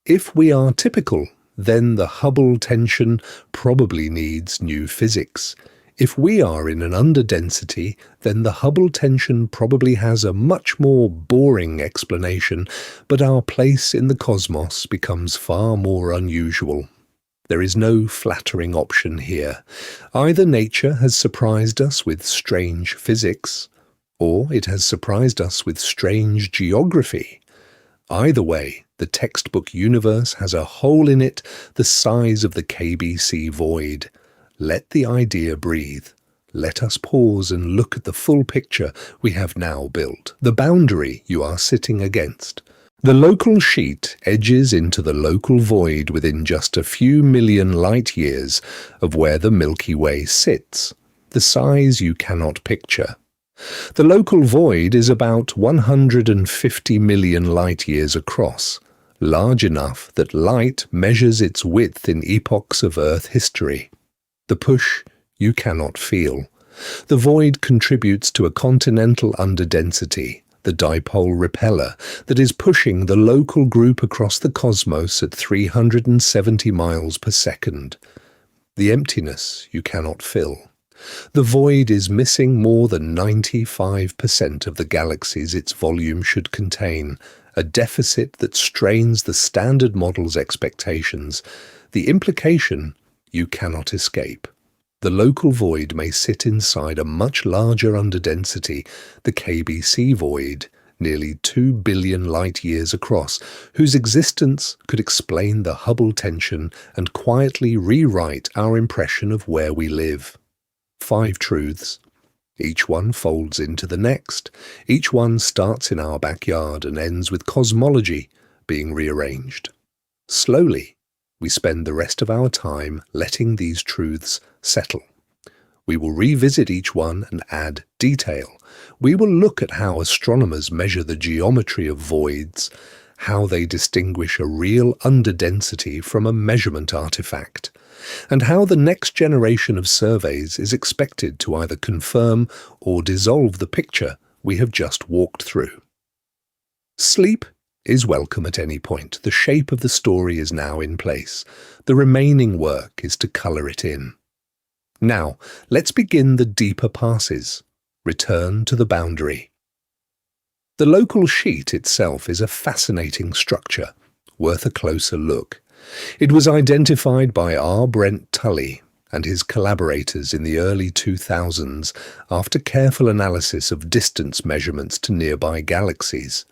If we are typical, then the Hubble tension probably needs new physics. If we are in an underdensity, then the Hubble tension probably has a much more boring explanation, but our place in the cosmos becomes far more unusual. There is no flattering option here. Either nature has surprised us with strange physics, or it has surprised us with strange geography. Either way, the textbook universe has a hole in it the size of the KBC void. Let the idea breathe. Let us pause and look at the full picture we have now built, the boundary you are sitting against. The local sheet edges into the local void within just a few million light-years of where the Milky Way sits, the size you cannot picture. The local void is about 150 million light-years across, large enough that light measures its width in epochs of Earth history. The push you cannot feel. The void contributes to a continental underdensity, the Dipole Repeller, that is pushing the local group across the cosmos at 370 miles per second. The emptiness you cannot fill. The void is missing more than 95% of the galaxies its volume should contain, a deficit that strains the Standard Model's expectations. The implication you cannot escape. The local void may sit inside a much larger underdensity, the KBC void, nearly 2 billion light-years across, whose existence could explain the Hubble tension and quietly rewrite our impression of where we live. 5 truths. Each one folds into the next. Each one starts in our backyard and ends with cosmology being rearranged. Slowly, we spend the rest of our time letting these truths settle. We will revisit each one and add detail. We will look at how astronomers measure the geometry of voids, how they distinguish a real underdensity from a measurement artifact, and how the next generation of surveys is expected to either confirm or dissolve the picture we have just walked through. Sleep is welcome at any point. The shape of the story is now in place. The remaining work is to colour it in. Now, let's begin the deeper passes. Return to the boundary. The local sheet itself is a fascinating structure, worth a closer look. It was identified by Brent Tully and his collaborators in the early 2000s after careful analysis of distance measurements to nearby galaxies.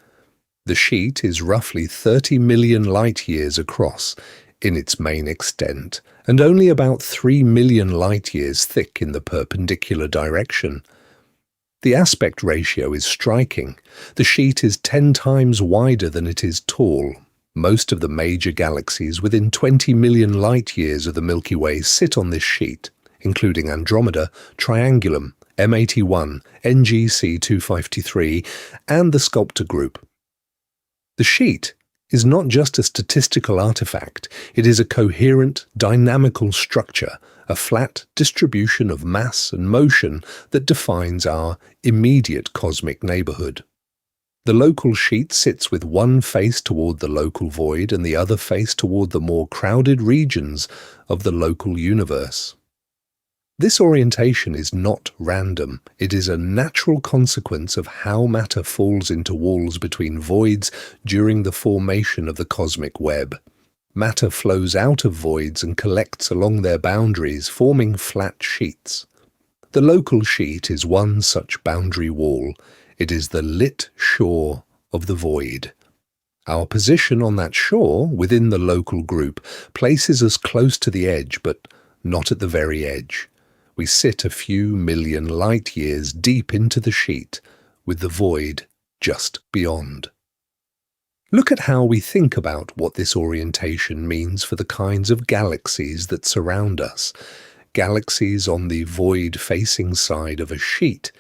The sheet is roughly 30 million light-years across in its main extent, and only about 3 million light-years thick in the perpendicular direction. The aspect ratio is striking. The sheet is 10 times wider than it is tall. Most of the major galaxies within 20 million light-years of the Milky Way sit on this sheet, including Andromeda, Triangulum, M81, NGC 253, and the Sculptor group. The sheet is not just a statistical artifact, it is a coherent, dynamical structure, a flat distribution of mass and motion that defines our immediate cosmic neighbourhood. The local sheet sits with one face toward the local void and the other face toward the more crowded regions of the local universe. This orientation is not random. It is a natural consequence of how matter falls into walls between voids during the formation of the cosmic web. Matter flows out of voids and collects along their boundaries, forming flat sheets. The local sheet is one such boundary wall. It is the lit shore of the void. Our position on that shore, within the local group, places us close to the edge, but not at the very edge. We sit a few million light-years deep into the sheet, with the void just beyond. Look at how we think about what this orientation means for the kinds of galaxies that surround us. Galaxies on the void-facing side of a sheet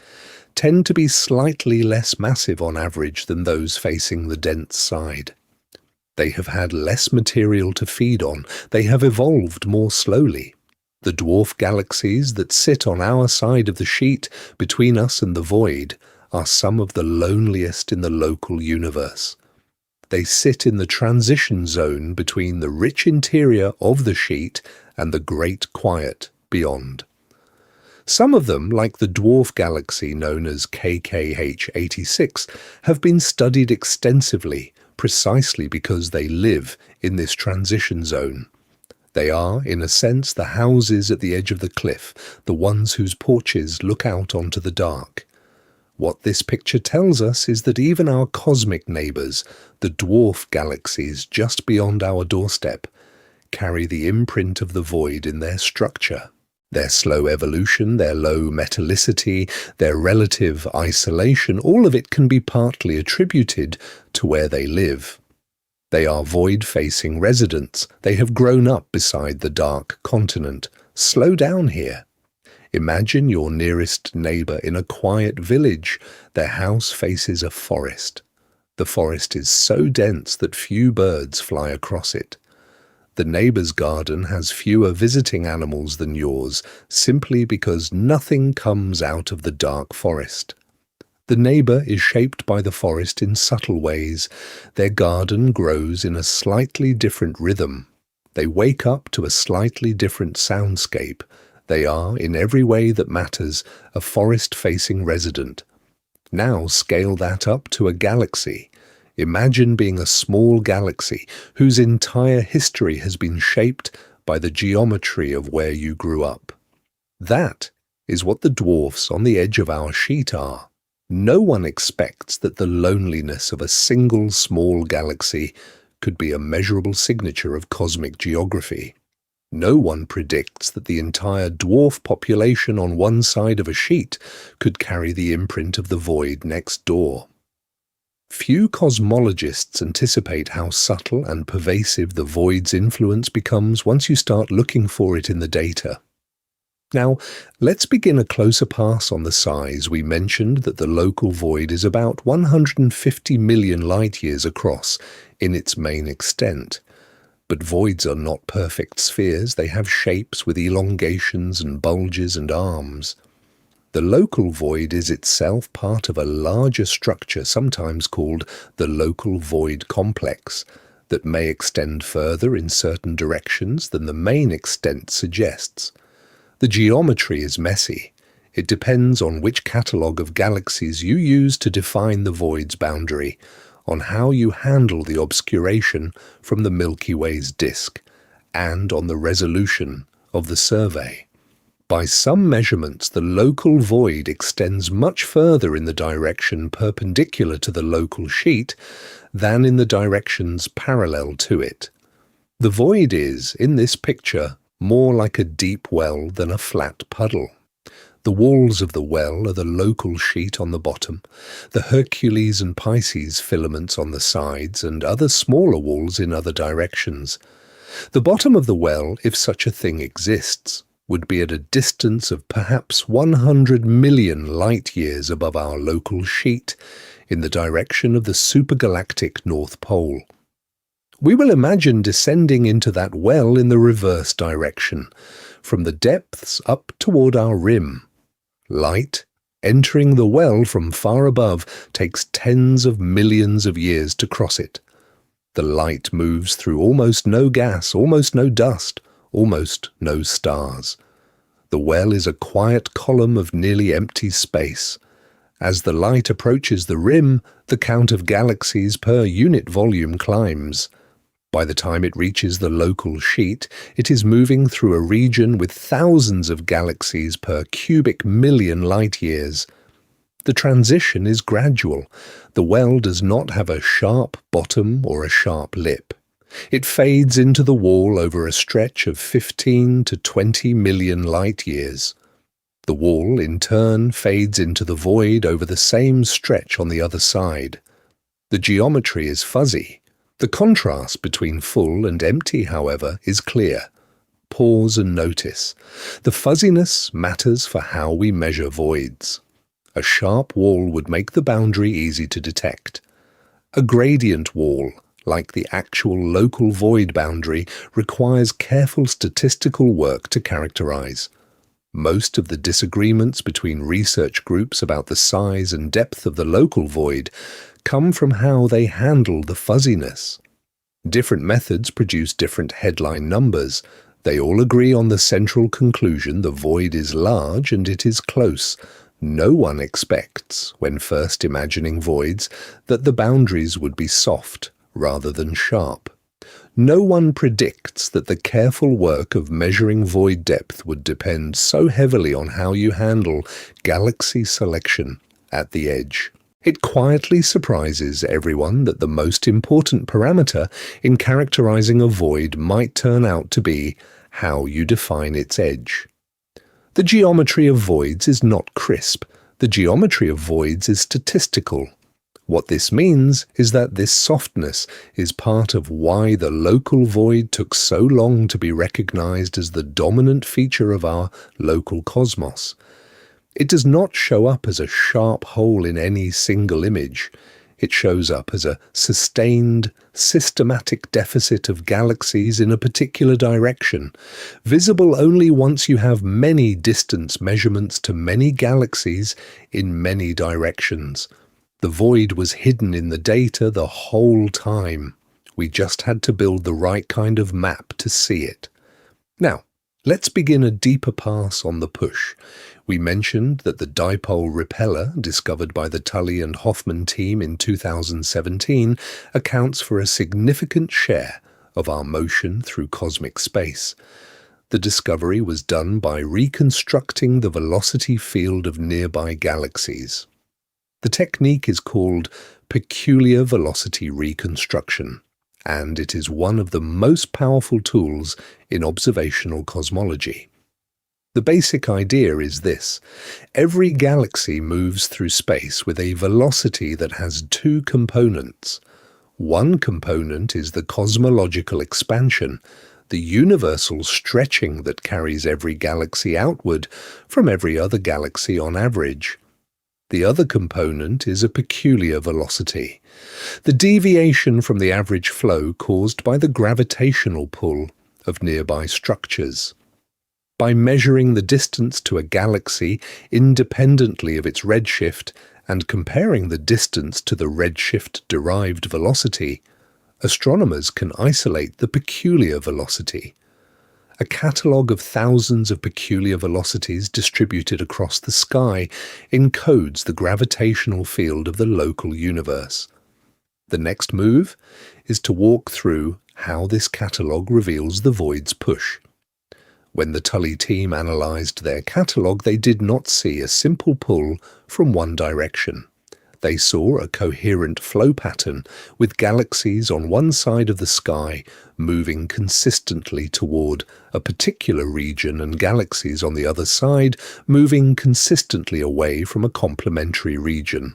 tend to be slightly less massive on average than those facing the dense side. They have had less material to feed on. They have evolved more slowly. The dwarf galaxies that sit on our side of the sheet between us and the void are some of the loneliest in the local universe. They sit in the transition zone between the rich interior of the sheet and the great quiet beyond. Some of them, like the dwarf galaxy known as KKH 86, have been studied extensively precisely because they live in this transition zone. They are, in a sense, the houses at the edge of the cliff, the ones whose porches look out onto the dark. What this picture tells us is that even our cosmic neighbours, the dwarf galaxies just beyond our doorstep, carry the imprint of the void in their structure. Their slow evolution, their low metallicity, their relative isolation, all of it can be partly attributed to where they live. They are void-facing residents. They have grown up beside the dark continent. Slow down here. Imagine your nearest neighbour in a quiet village. Their house faces a forest. The forest is so dense that few birds fly across it. The neighbour's garden has fewer visiting animals than yours, simply because nothing comes out of the dark forest. The neighbour is shaped by the forest in subtle ways. Their garden grows in a slightly different rhythm. They wake up to a slightly different soundscape. They are, in every way that matters, a forest-facing resident. Now scale that up to a galaxy. Imagine being a small galaxy whose entire history has been shaped by the geometry of where you grew up. That is what the dwarfs on the edge of our sheet are. No one expects that the loneliness of a single small galaxy could be a measurable signature of cosmic geography. No one predicts that the entire dwarf population on one side of a sheet could carry the imprint of the void next door. Few cosmologists anticipate how subtle and pervasive the void's influence becomes once you start looking for it in the data. Now, let's begin a closer pass on the size. We mentioned that the local void is about 150 million light-years across in its main extent. But voids are not perfect spheres. They have shapes with elongations and bulges and arms. The local void is itself part of a larger structure, sometimes called the local void complex, that may extend further in certain directions than the main extent suggests. The geometry is messy. It depends on which catalogue of galaxies you use to define the void's boundary, on how you handle the obscuration from the Milky Way's disk, and on the resolution of the survey. By some measurements, the local void extends much further in the direction perpendicular to the local sheet than in the directions parallel to it. The void is, in this picture, more like a deep well than a flat puddle. The walls of the well are the local sheet on the bottom, the Hercules and Pisces filaments on the sides, and other smaller walls in other directions. The bottom of the well, if such a thing exists, would be at a distance of perhaps 100 million light-years above our local sheet, in the direction of the supergalactic North Pole. We will imagine descending into that well in the reverse direction, from the depths up toward our rim. Light, entering the well from far above, takes tens of millions of years to cross it. The light moves through almost no gas, almost no dust, almost no stars. The well is a quiet column of nearly empty space. As the light approaches the rim, the count of galaxies per unit volume climbs. By the time it reaches the local sheet, it is moving through a region with thousands of galaxies per cubic million light-years. The transition is gradual. The well does not have a sharp bottom or a sharp lip. It fades into the wall over a stretch of 15 to 20 million light-years. The wall, in turn, fades into the void over the same stretch on the other side. The geometry is fuzzy. The contrast between full and empty, however, is clear. Pause and notice. The fuzziness matters for how we measure voids. A sharp wall would make the boundary easy to detect. A gradient wall, like the actual local void boundary, requires careful statistical work to characterize. Most of the disagreements between research groups about the size and depth of the local void come from how they handle the fuzziness. Different methods produce different headline numbers. They all agree on the central conclusion: the void is large and it is close. No one expects, when first imagining voids, that the boundaries would be soft rather than sharp. No one predicts that the careful work of measuring void depth would depend so heavily on how you handle galaxy selection at the edge. It quietly surprises everyone that the most important parameter in characterizing a void might turn out to be how you define its edge. The geometry of voids is not crisp. The geometry of voids is statistical. What this means is that this softness is part of why the local void took so long to be recognized as the dominant feature of our local cosmos. It does not show up as a sharp hole in any single image. It shows up as a sustained, systematic deficit of galaxies in a particular direction, visible only once you have many distance measurements to many galaxies in many directions. The void was hidden in the data the whole time. We just had to build the right kind of map to see it. Now, let's begin a deeper pass on the push. We mentioned that the Dipole Repeller, discovered by the Tully and Hoffman team in 2017, accounts for a significant share of our motion through cosmic space. The discovery was done by reconstructing the velocity field of nearby galaxies. The technique is called peculiar velocity reconstruction, and it is one of the most powerful tools in observational cosmology. The basic idea is this: every galaxy moves through space with a velocity that has two components. One component is the cosmological expansion, the universal stretching that carries every galaxy outward from every other galaxy on average. The other component is a peculiar velocity, the deviation from the average flow caused by the gravitational pull of nearby structures. By measuring the distance to a galaxy independently of its redshift and comparing the distance to the redshift-derived velocity, astronomers can isolate the peculiar velocity. A catalogue of thousands of peculiar velocities distributed across the sky encodes the gravitational field of the local universe. The next move is to walk through how this catalogue reveals the void's push. When the Tully team analysed their catalogue, they did not see a simple pull from one direction. They saw a coherent flow pattern, with galaxies on one side of the sky moving consistently toward a particular region and galaxies on the other side moving consistently away from a complementary region.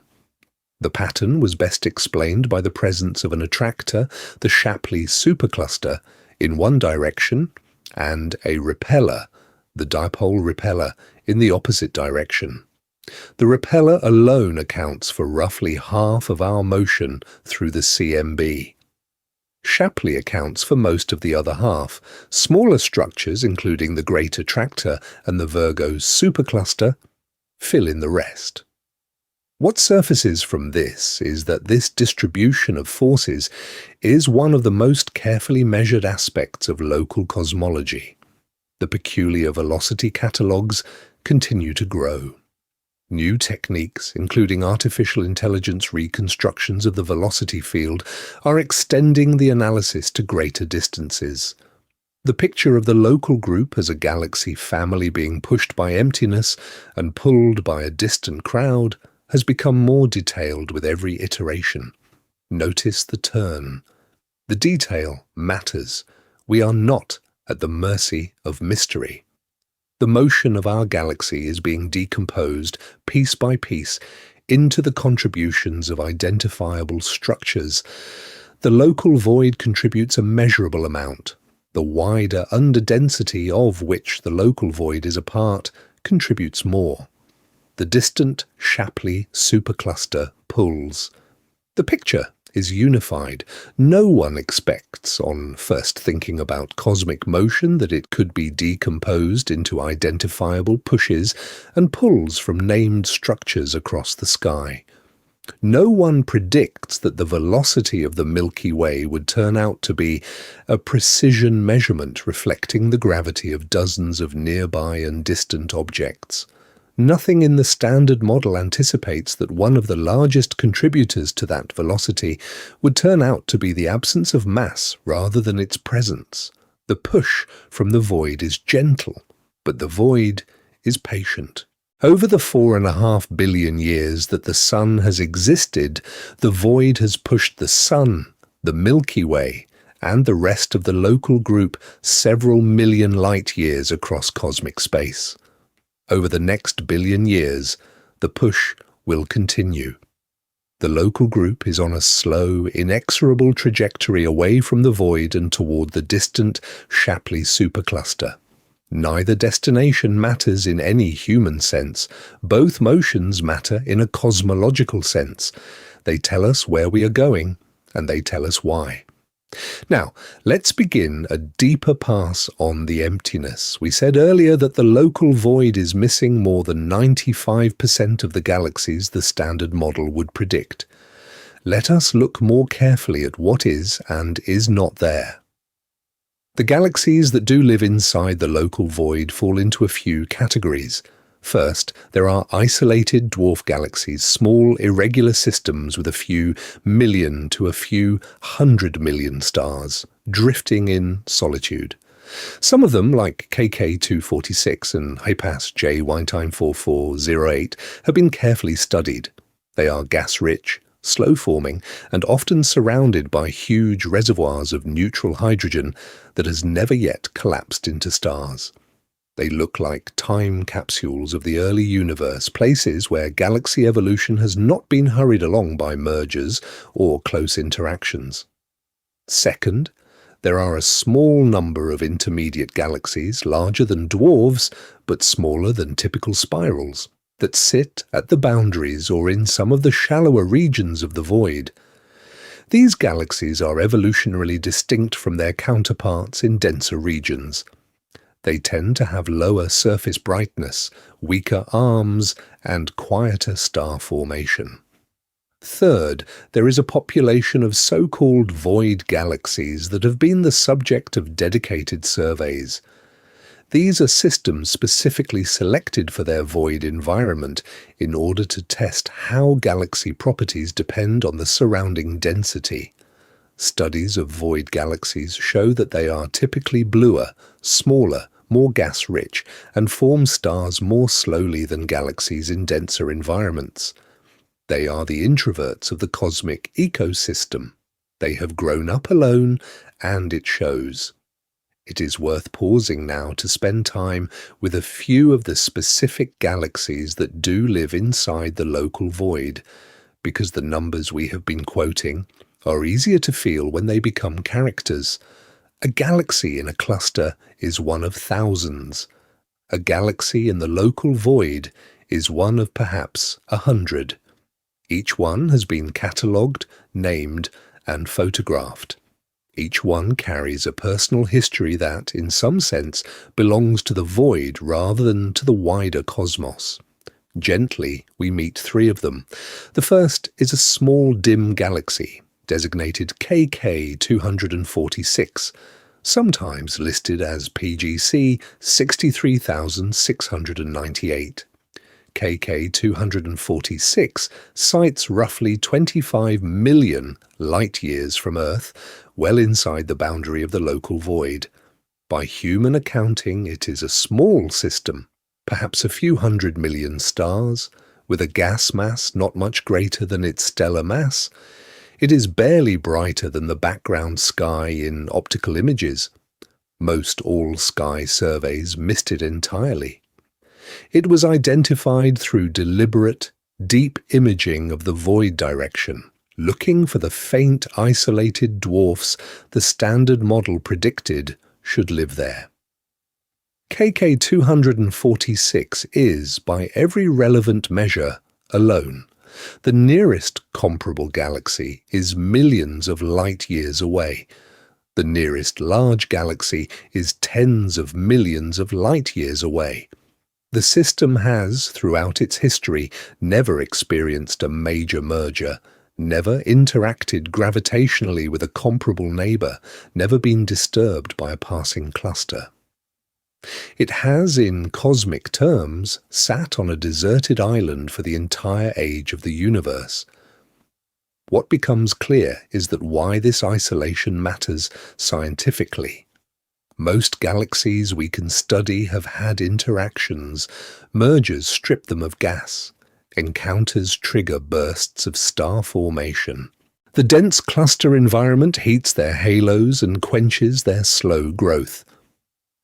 The pattern was best explained by the presence of an attractor, the Shapley Supercluster, in one direction, and a repeller, the Dipole Repeller, in the opposite direction. The repeller alone accounts for roughly half of our motion through the CMB. Shapley accounts for most of the other half. Smaller structures, including the Great Attractor and the Virgo Supercluster, fill in the rest. What surfaces from this is that this distribution of forces is one of the most carefully measured aspects of local cosmology. The peculiar velocity catalogues continue to grow. New techniques, including artificial intelligence reconstructions of the velocity field, are extending the analysis to greater distances. The picture of the local group as a galaxy family being pushed by emptiness and pulled by a distant crowd has become more detailed with every iteration. Notice the turn. The detail matters. We are not at the mercy of mystery. The motion of our galaxy is being decomposed piece by piece into the contributions of identifiable structures. The local void contributes a measurable amount. The wider underdensity of which the local void is a part contributes more. The distant Shapley supercluster pulls. The picture is unified. No one expects, on first thinking about cosmic motion, that it could be decomposed into identifiable pushes and pulls from named structures across the sky. No one predicts that the velocity of the Milky Way would turn out to be a precision measurement reflecting the gravity of dozens of nearby and distant objects. Nothing in the standard model anticipates that one of the largest contributors to that velocity would turn out to be the absence of mass rather than its presence. The push from the void is gentle, but the void is patient. Over the 4.5 billion years that the Sun has existed, the void has pushed the Sun, the Milky Way, and the rest of the local group several million light-years across cosmic space. Over the next billion years, the push will continue. The local group is on a slow, inexorable trajectory away from the void and toward the distant Shapley supercluster. Neither destination matters in any human sense. Both motions matter in a cosmological sense. They tell us where we are going, and they tell us why. Now, let's begin a deeper pass on the emptiness. We said earlier that the local void is missing more than 95% of the galaxies the standard model would predict. Let us look more carefully at what is and is not there. The galaxies that do live inside the local void fall into a few categories. First, there are isolated dwarf galaxies, small irregular systems with a few million to a few 100 million stars, drifting in solitude. Some of them, like KK246 and HIPAS J1Time4408, have been carefully studied. They are gas-rich, slow-forming, and often surrounded by huge reservoirs of neutral hydrogen that has never yet collapsed into stars. They look like time capsules of the early universe, places where galaxy evolution has not been hurried along by mergers or close interactions. Second, there are a small number of intermediate galaxies, larger than dwarfs but smaller than typical spirals, that sit at the boundaries or in some of the shallower regions of the void. These galaxies are evolutionarily distinct from their counterparts in denser regions. They tend to have lower surface brightness, weaker arms, and quieter star formation. Third, there is a population of so-called void galaxies that have been the subject of dedicated surveys. These are systems specifically selected for their void environment in order to test how galaxy properties depend on the surrounding density. Studies of void galaxies show that they are typically bluer, smaller, more gas-rich, and form stars more slowly than galaxies in denser environments. They are the introverts of the cosmic ecosystem. They have grown up alone, and it shows. It is worth pausing now to spend time with a few of the specific galaxies that do live inside the local void, because the numbers we have been quoting are easier to feel when they become characters. A galaxy in a cluster is one of thousands. A galaxy in the local void is one of perhaps 100. Each one has been catalogued, named, and photographed. Each one carries a personal history that, in some sense, belongs to the void rather than to the wider cosmos. Gently, we meet three of them. The first is a small dim galaxy, designated KK246, sometimes listed as PGC 63698. KK246 sites roughly 25 million light-years from Earth, well inside the boundary of the local void. By human accounting, it is a small system, perhaps a few 100 million stars, with a gas mass not much greater than its stellar mass. It is barely brighter than the background sky in optical images. Most all-sky surveys missed it entirely. It was identified through deliberate, deep imaging of the void direction, looking for the faint, isolated dwarfs the standard model predicted should live there. KK246 is, by every relevant measure, alone. The nearest comparable galaxy is millions of light-years away. The nearest large galaxy is tens of millions of light-years away. The system has, throughout its history, never experienced a major merger, never interacted gravitationally with a comparable neighbour, never been disturbed by a passing cluster. It has, in cosmic terms, sat on a deserted island for the entire age of the universe. What becomes clear is that why this isolation matters scientifically. Most galaxies we can study have had interactions. Mergers strip them of gas. Encounters trigger bursts of star formation. The dense cluster environment heats their halos and quenches their slow growth.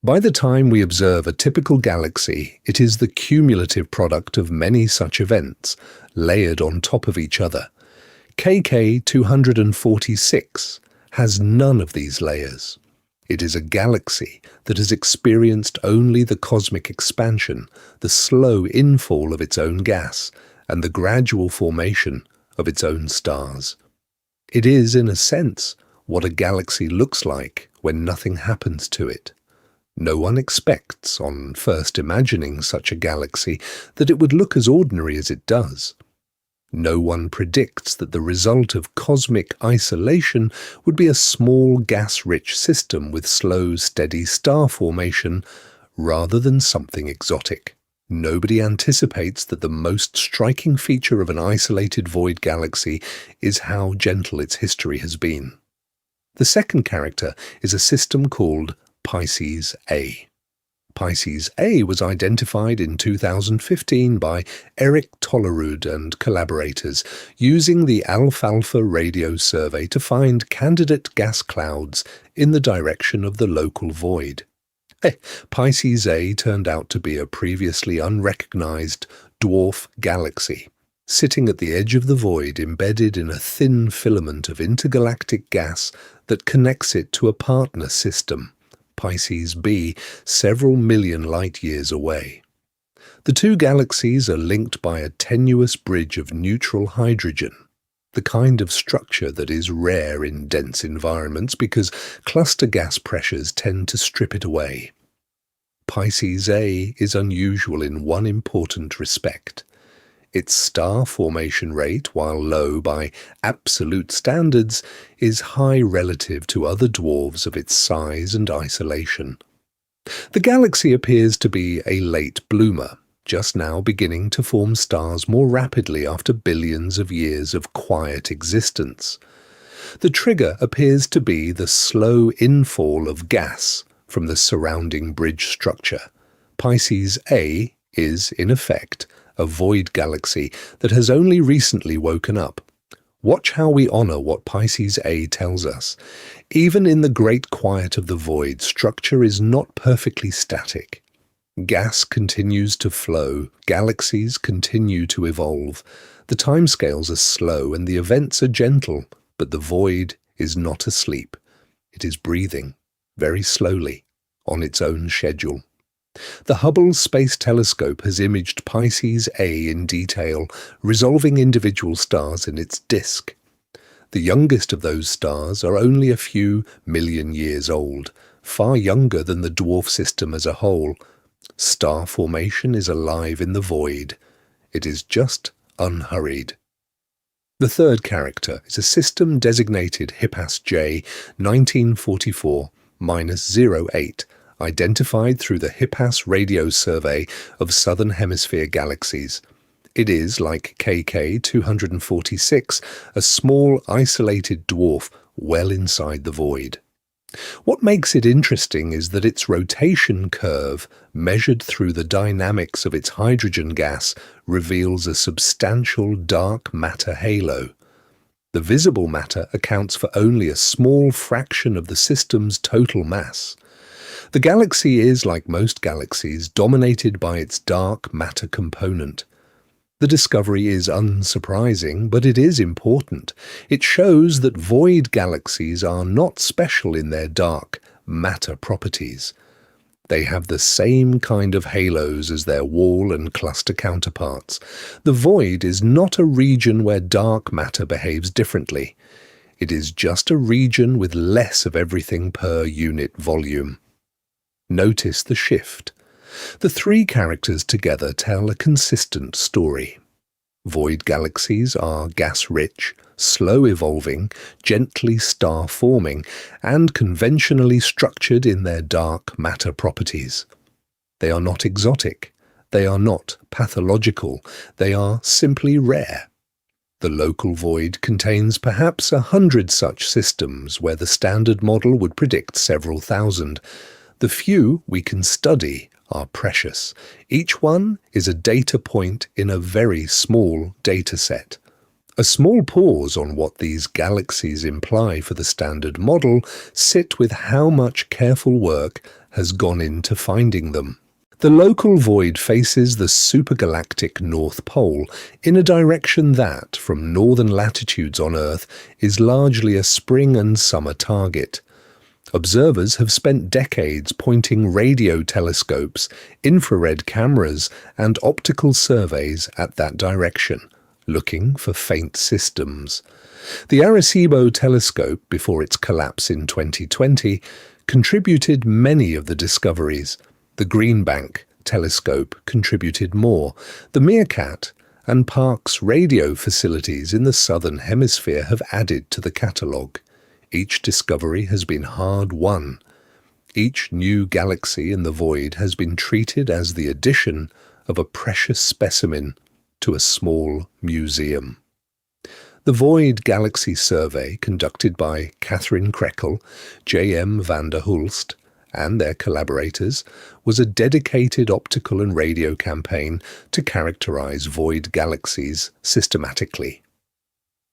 By the time we observe a typical galaxy, it is the cumulative product of many such events, layered on top of each other. KK246 has none of these layers. It is a galaxy that has experienced only the cosmic expansion, the slow infall of its own gas, and the gradual formation of its own stars. It is, in a sense, what a galaxy looks like when nothing happens to it. No one expects, on first imagining such a galaxy, that it would look as ordinary as it does. No one predicts that the result of cosmic isolation would be a small gas-rich system with slow, steady star formation, rather than something exotic. Nobody anticipates that the most striking feature of an isolated void galaxy is how gentle its history has been. The second character is a system called Pisces A. Pisces A was identified in 2015 by Eric Tollerud and collaborators using the Alfalfa radio survey to find candidate gas clouds in the direction of the local void. Pisces A turned out to be a previously unrecognized dwarf galaxy, sitting at the edge of the void embedded in a thin filament of intergalactic gas that connects it to a partner system, Pisces B, several million light-years away. The two galaxies are linked by a tenuous bridge of neutral hydrogen, the kind of structure that is rare in dense environments because cluster gas pressures tend to strip it away. Pisces A is unusual in one important respect. Its star formation rate, while low by absolute standards, is high relative to other dwarfs of its size and isolation. The galaxy appears to be a late bloomer, just now beginning to form stars more rapidly after billions of years of quiet existence. The trigger appears to be the slow infall of gas from the surrounding bridge structure. Pisces A is, in effect, a void galaxy that has only recently woken up. Watch how we honor what Pisces A tells us. Even in the great quiet of the void, structure is not perfectly static. Gas continues to flow, galaxies continue to evolve. The timescales are slow and the events are gentle, but the void is not asleep. It is breathing, very slowly, on its own schedule. The Hubble Space Telescope has imaged Pisces A in detail, resolving individual stars in its disk. The youngest of those stars are only a few million years old, far younger than the dwarf system as a whole. Star formation is alive in the void. It is just unhurried. The third character is a system designated Hippas J 1944-08, identified through the Hippas radio survey of Southern Hemisphere galaxies. It is, like KK 246, a small isolated dwarf well inside the void. What makes it interesting is that its rotation curve, measured through the dynamics of its hydrogen gas, reveals a substantial dark matter halo. The visible matter accounts for only a small fraction of the system's total mass. The galaxy is, like most galaxies, dominated by its dark matter component. The discovery is unsurprising, but it is important. It shows that void galaxies are not special in their dark matter properties. They have the same kind of halos as their wall and cluster counterparts. The void is not a region where dark matter behaves differently. It is just a region with less of everything per unit volume. Notice the shift. The three characters together tell a consistent story. Void galaxies are gas-rich, slow-evolving, gently star-forming, and conventionally structured in their dark matter properties. They are not exotic. They are not pathological. They are simply rare. The local void contains perhaps 100 such systems where the standard model would predict several thousand. The few we can study are precious. Each one is a data point in a very small data set. A small pause on what these galaxies imply for the standard model sit with how much careful work has gone into finding them. The local void faces the supergalactic North Pole in a direction that, from northern latitudes on Earth, is largely a spring and summer target. Observers have spent decades pointing radio telescopes, infrared cameras, and optical surveys at that direction, looking for faint systems. The Arecibo telescope, before its collapse in 2020, contributed many of the discoveries. The Greenbank telescope contributed more. The Meerkat and Parkes radio facilities in the southern hemisphere have added to the catalogue. Each discovery has been hard-won. Each new galaxy in the void has been treated as the addition of a precious specimen to a small museum. The Void Galaxy Survey, conducted by Catherine Krekel, J.M. van der Hulst, and their collaborators, was a dedicated optical and radio campaign to characterize void galaxies systematically.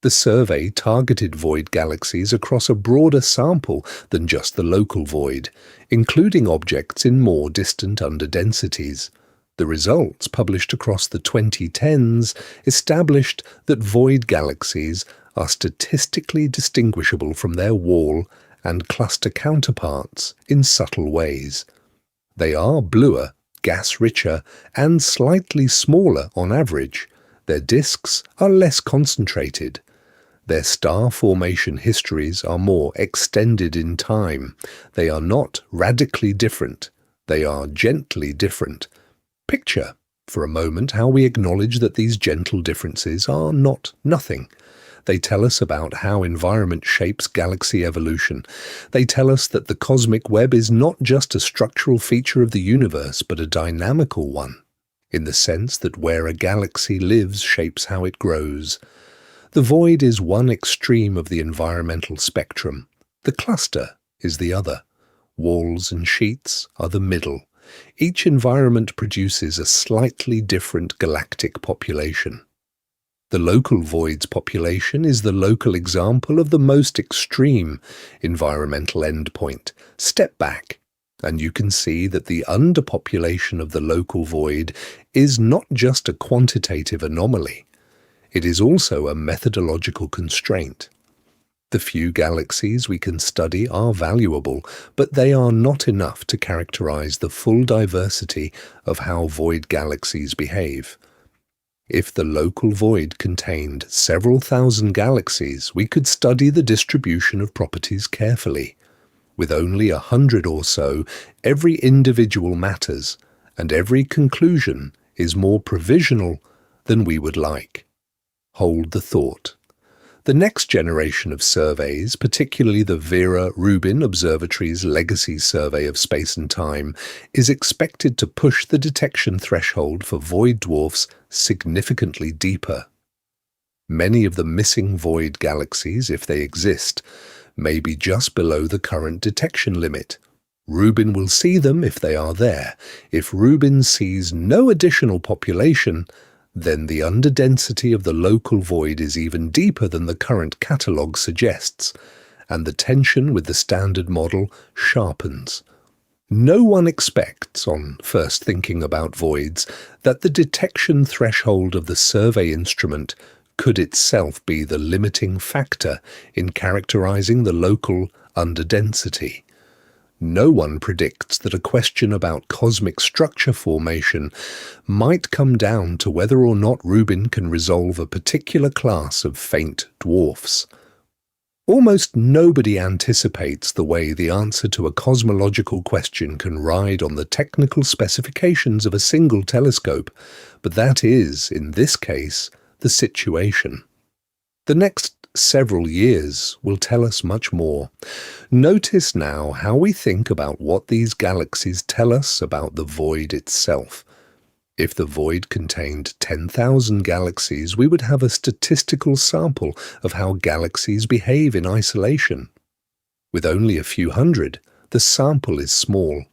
The survey targeted void galaxies across a broader sample than just the local void, including objects in more distant underdensities. The results, published across the 2010s, established that void galaxies are statistically distinguishable from their wall and cluster counterparts in subtle ways. They are bluer, gas-richer, and slightly smaller on average. Their disks are less concentrated. Their star formation histories are more extended in time. They are not radically different. They are gently different. Picture, for a moment, how we acknowledge that these gentle differences are not nothing. They tell us about how environment shapes galaxy evolution. They tell us that the cosmic web is not just a structural feature of the universe, but a dynamical one, in the sense that where a galaxy lives shapes how it grows. The void is one extreme of the environmental spectrum. The cluster is the other. Walls and sheets are the middle. Each environment produces a slightly different galactic population. The local void's population is the local example of the most extreme environmental endpoint. Step back, and you can see that the underpopulation of the local void is not just a quantitative anomaly. It is also a methodological constraint. The few galaxies we can study are valuable, but they are not enough to characterize the full diversity of how void galaxies behave. If the local void contained several thousand galaxies, we could study the distribution of properties carefully. With only 100 or so, every individual matters, and every conclusion is more provisional than we would like. Hold the thought. The next generation of surveys, particularly the Vera Rubin Observatory's Legacy Survey of Space and Time, is expected to push the detection threshold for void dwarfs significantly deeper. Many of the missing void galaxies, if they exist, may be just below the current detection limit. Rubin will see them if they are there. If Rubin sees no additional population, then the underdensity of the local void is even deeper than the current catalogue suggests, and the tension with the standard model sharpens. No one expects, on first thinking about voids, that the detection threshold of the survey instrument could itself be the limiting factor in characterizing the local underdensity. No one predicts that a question about cosmic structure formation might come down to whether or not Rubin can resolve a particular class of faint dwarfs. Almost nobody anticipates the way the answer to a cosmological question can ride on the technical specifications of a single telescope, but that is, in this case, the situation. The next several years will tell us much more. Notice now how we think about what these galaxies tell us about the void itself. If the void contained 10,000 galaxies, we would have a statistical sample of how galaxies behave in isolation. With only a few hundred, the sample is small.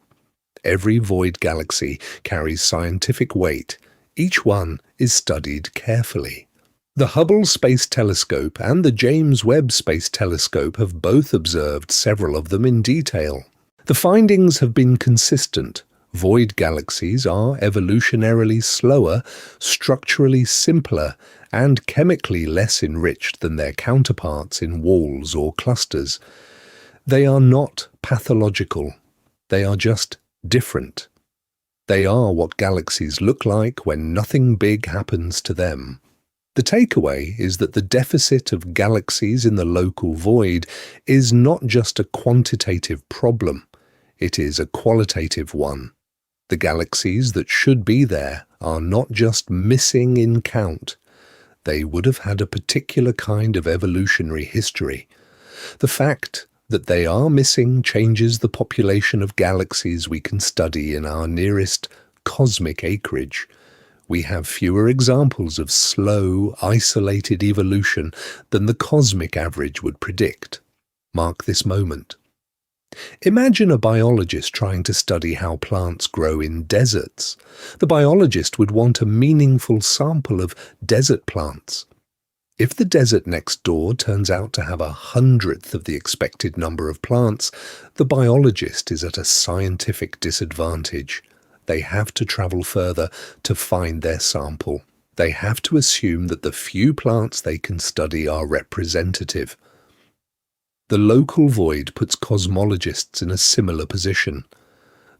Every void galaxy carries scientific weight. Each one is studied carefully. The Hubble Space Telescope and the James Webb Space Telescope have both observed several of them in detail. The findings have been consistent. Void galaxies are evolutionarily slower, structurally simpler, and chemically less enriched than their counterparts in walls or clusters. They are not pathological. They are just different. They are what galaxies look like when nothing big happens to them. The takeaway is that the deficit of galaxies in the local void is not just a quantitative problem, it is a qualitative one. The galaxies that should be there are not just missing in count. They would have had a particular kind of evolutionary history. The fact that they are missing changes the population of galaxies we can study in our nearest cosmic acreage. We have fewer examples of slow, isolated evolution than the cosmic average would predict. Mark this moment. Imagine a biologist trying to study how plants grow in deserts. The biologist would want a meaningful sample of desert plants. If the desert next door turns out to have 1/100th of the expected number of plants, the biologist is at a scientific disadvantage. They have to travel further to find their sample. They have to assume that the few plants they can study are representative. The local void puts cosmologists in a similar position.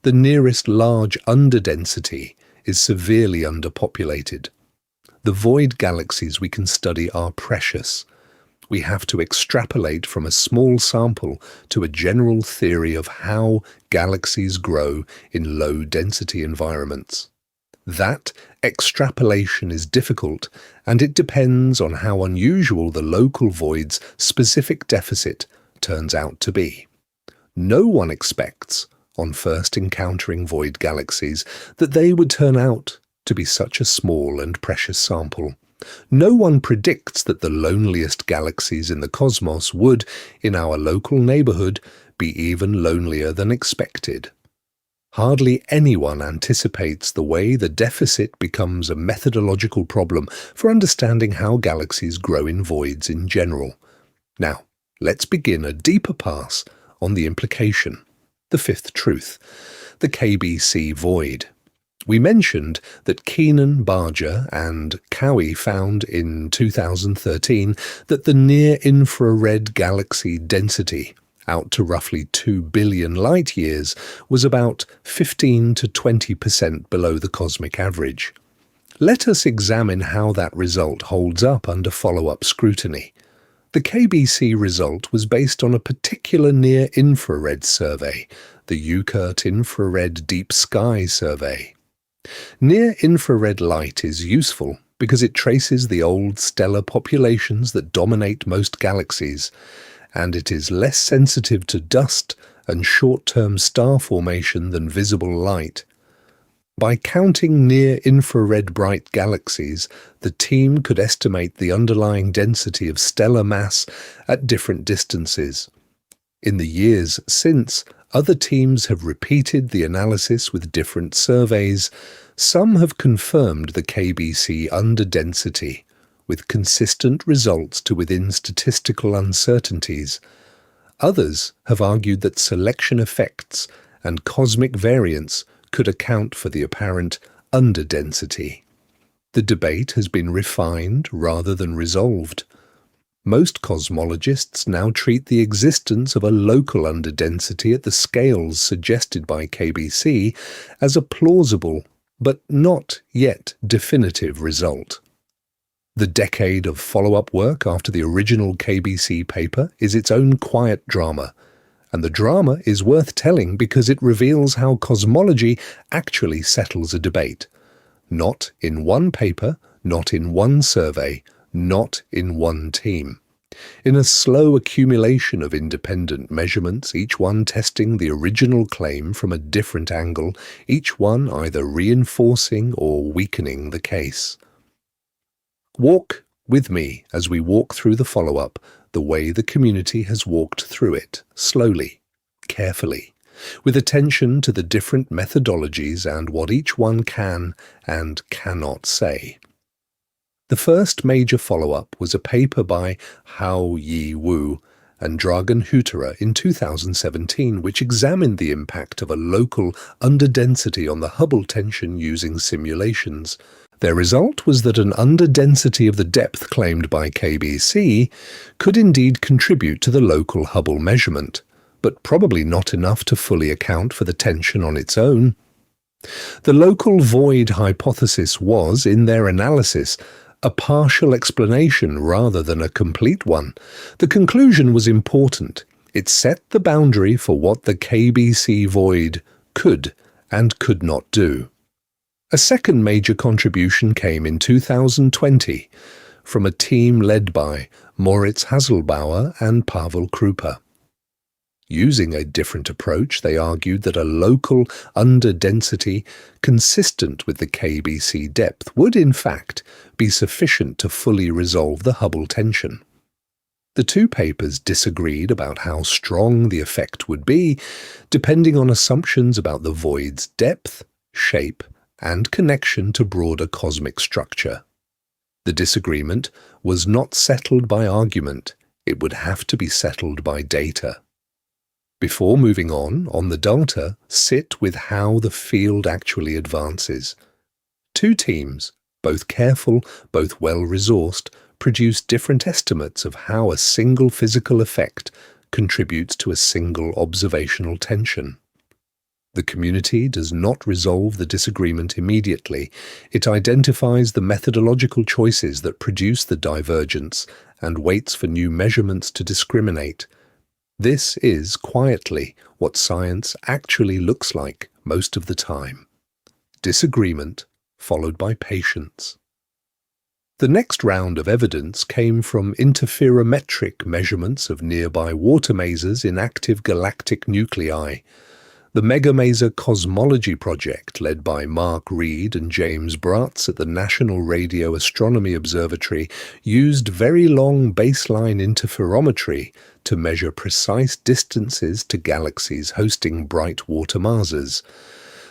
The nearest large underdensity is severely underpopulated. The void galaxies we can study are precious. We have to extrapolate from a small sample to a general theory of how galaxies grow in low-density environments. That extrapolation is difficult, and it depends on how unusual the local void's specific deficit turns out to be. No one expects, on first encountering void galaxies, that they would turn out to be such a small and precious sample. No one predicts that the loneliest galaxies in the cosmos would, in our local neighborhood, be even lonelier than expected. Hardly anyone anticipates the way the deficit becomes a methodological problem for understanding how galaxies grow in voids in general. Now, let's begin a deeper pass on the implication, the fifth truth, the KBC void. We mentioned that Keenan, Barger and Cowie found in 2013 that the near-infrared galaxy density, out to roughly 2 billion light-years, was about 15 to 20% below the cosmic average. Let us examine how that result holds up under follow-up scrutiny. The KBC result was based on a particular near-infrared survey, the UKIRT Infrared Deep Sky Survey. Near-infrared light is useful because it traces the old stellar populations that dominate most galaxies, and it is less sensitive to dust and short-term star formation than visible light. By counting near-infrared bright galaxies, the team could estimate the underlying density of stellar mass at different distances. In the years since, other teams have repeated the analysis with different surveys. Some have confirmed the KBC underdensity, with consistent results to within statistical uncertainties. Others have argued that selection effects and cosmic variance could account for the apparent underdensity. The debate has been refined rather than resolved. Most cosmologists now treat the existence of a local underdensity at the scales suggested by KBC as a plausible but not yet definitive result. The decade of follow-up work after the original KBC paper is its own quiet drama, and the drama is worth telling because it reveals how cosmology actually settles a debate. Not in one paper, not in one survey, not in one team. In a slow accumulation of independent measurements, each one testing the original claim from a different angle, each one either reinforcing or weakening the case. Walk with me as we walk through the follow-up, the way the community has walked through it, slowly, carefully, with attention to the different methodologies and what each one can and cannot say. The first major follow-up was a paper by Hao-Yi Wu and Dragan Huterer in 2017, which examined the impact of a local underdensity on the Hubble tension using simulations. Their result was that an underdensity of the depth claimed by KBC could indeed contribute to the local Hubble measurement, but probably not enough to fully account for the tension on its own. The local void hypothesis was, in their analysis, A partial explanation rather than a complete one, the conclusion was important. It set the boundary for what the KBC void could and could not do. A second major contribution came in 2020 from a team led by Moritz Hasselbauer and Pavel Krupa. Using a different approach, they argued that a local underdensity consistent with the KBC depth would in fact be sufficient to fully resolve the Hubble tension. The two papers disagreed about how strong the effect would be, depending on assumptions about the void's depth, shape, and connection to broader cosmic structure. The disagreement was not settled by argument, it would have to be settled by data. Before moving on the data, sit with how the field actually advances. Two teams, both careful, both well-resourced, produce different estimates of how a single physical effect contributes to a single observational tension. The community does not resolve the disagreement immediately. It identifies the methodological choices that produce the divergence and waits for new measurements to discriminate. This is, quietly, what science actually looks like most of the time. Disagreement, followed by patience. The next round of evidence came from interferometric measurements of nearby water masers in active galactic nuclei. The megamaser cosmology project, led by Mark Reed and James Bratz at the National Radio Astronomy Observatory, used very long baseline interferometry to measure precise distances to galaxies hosting bright water masers.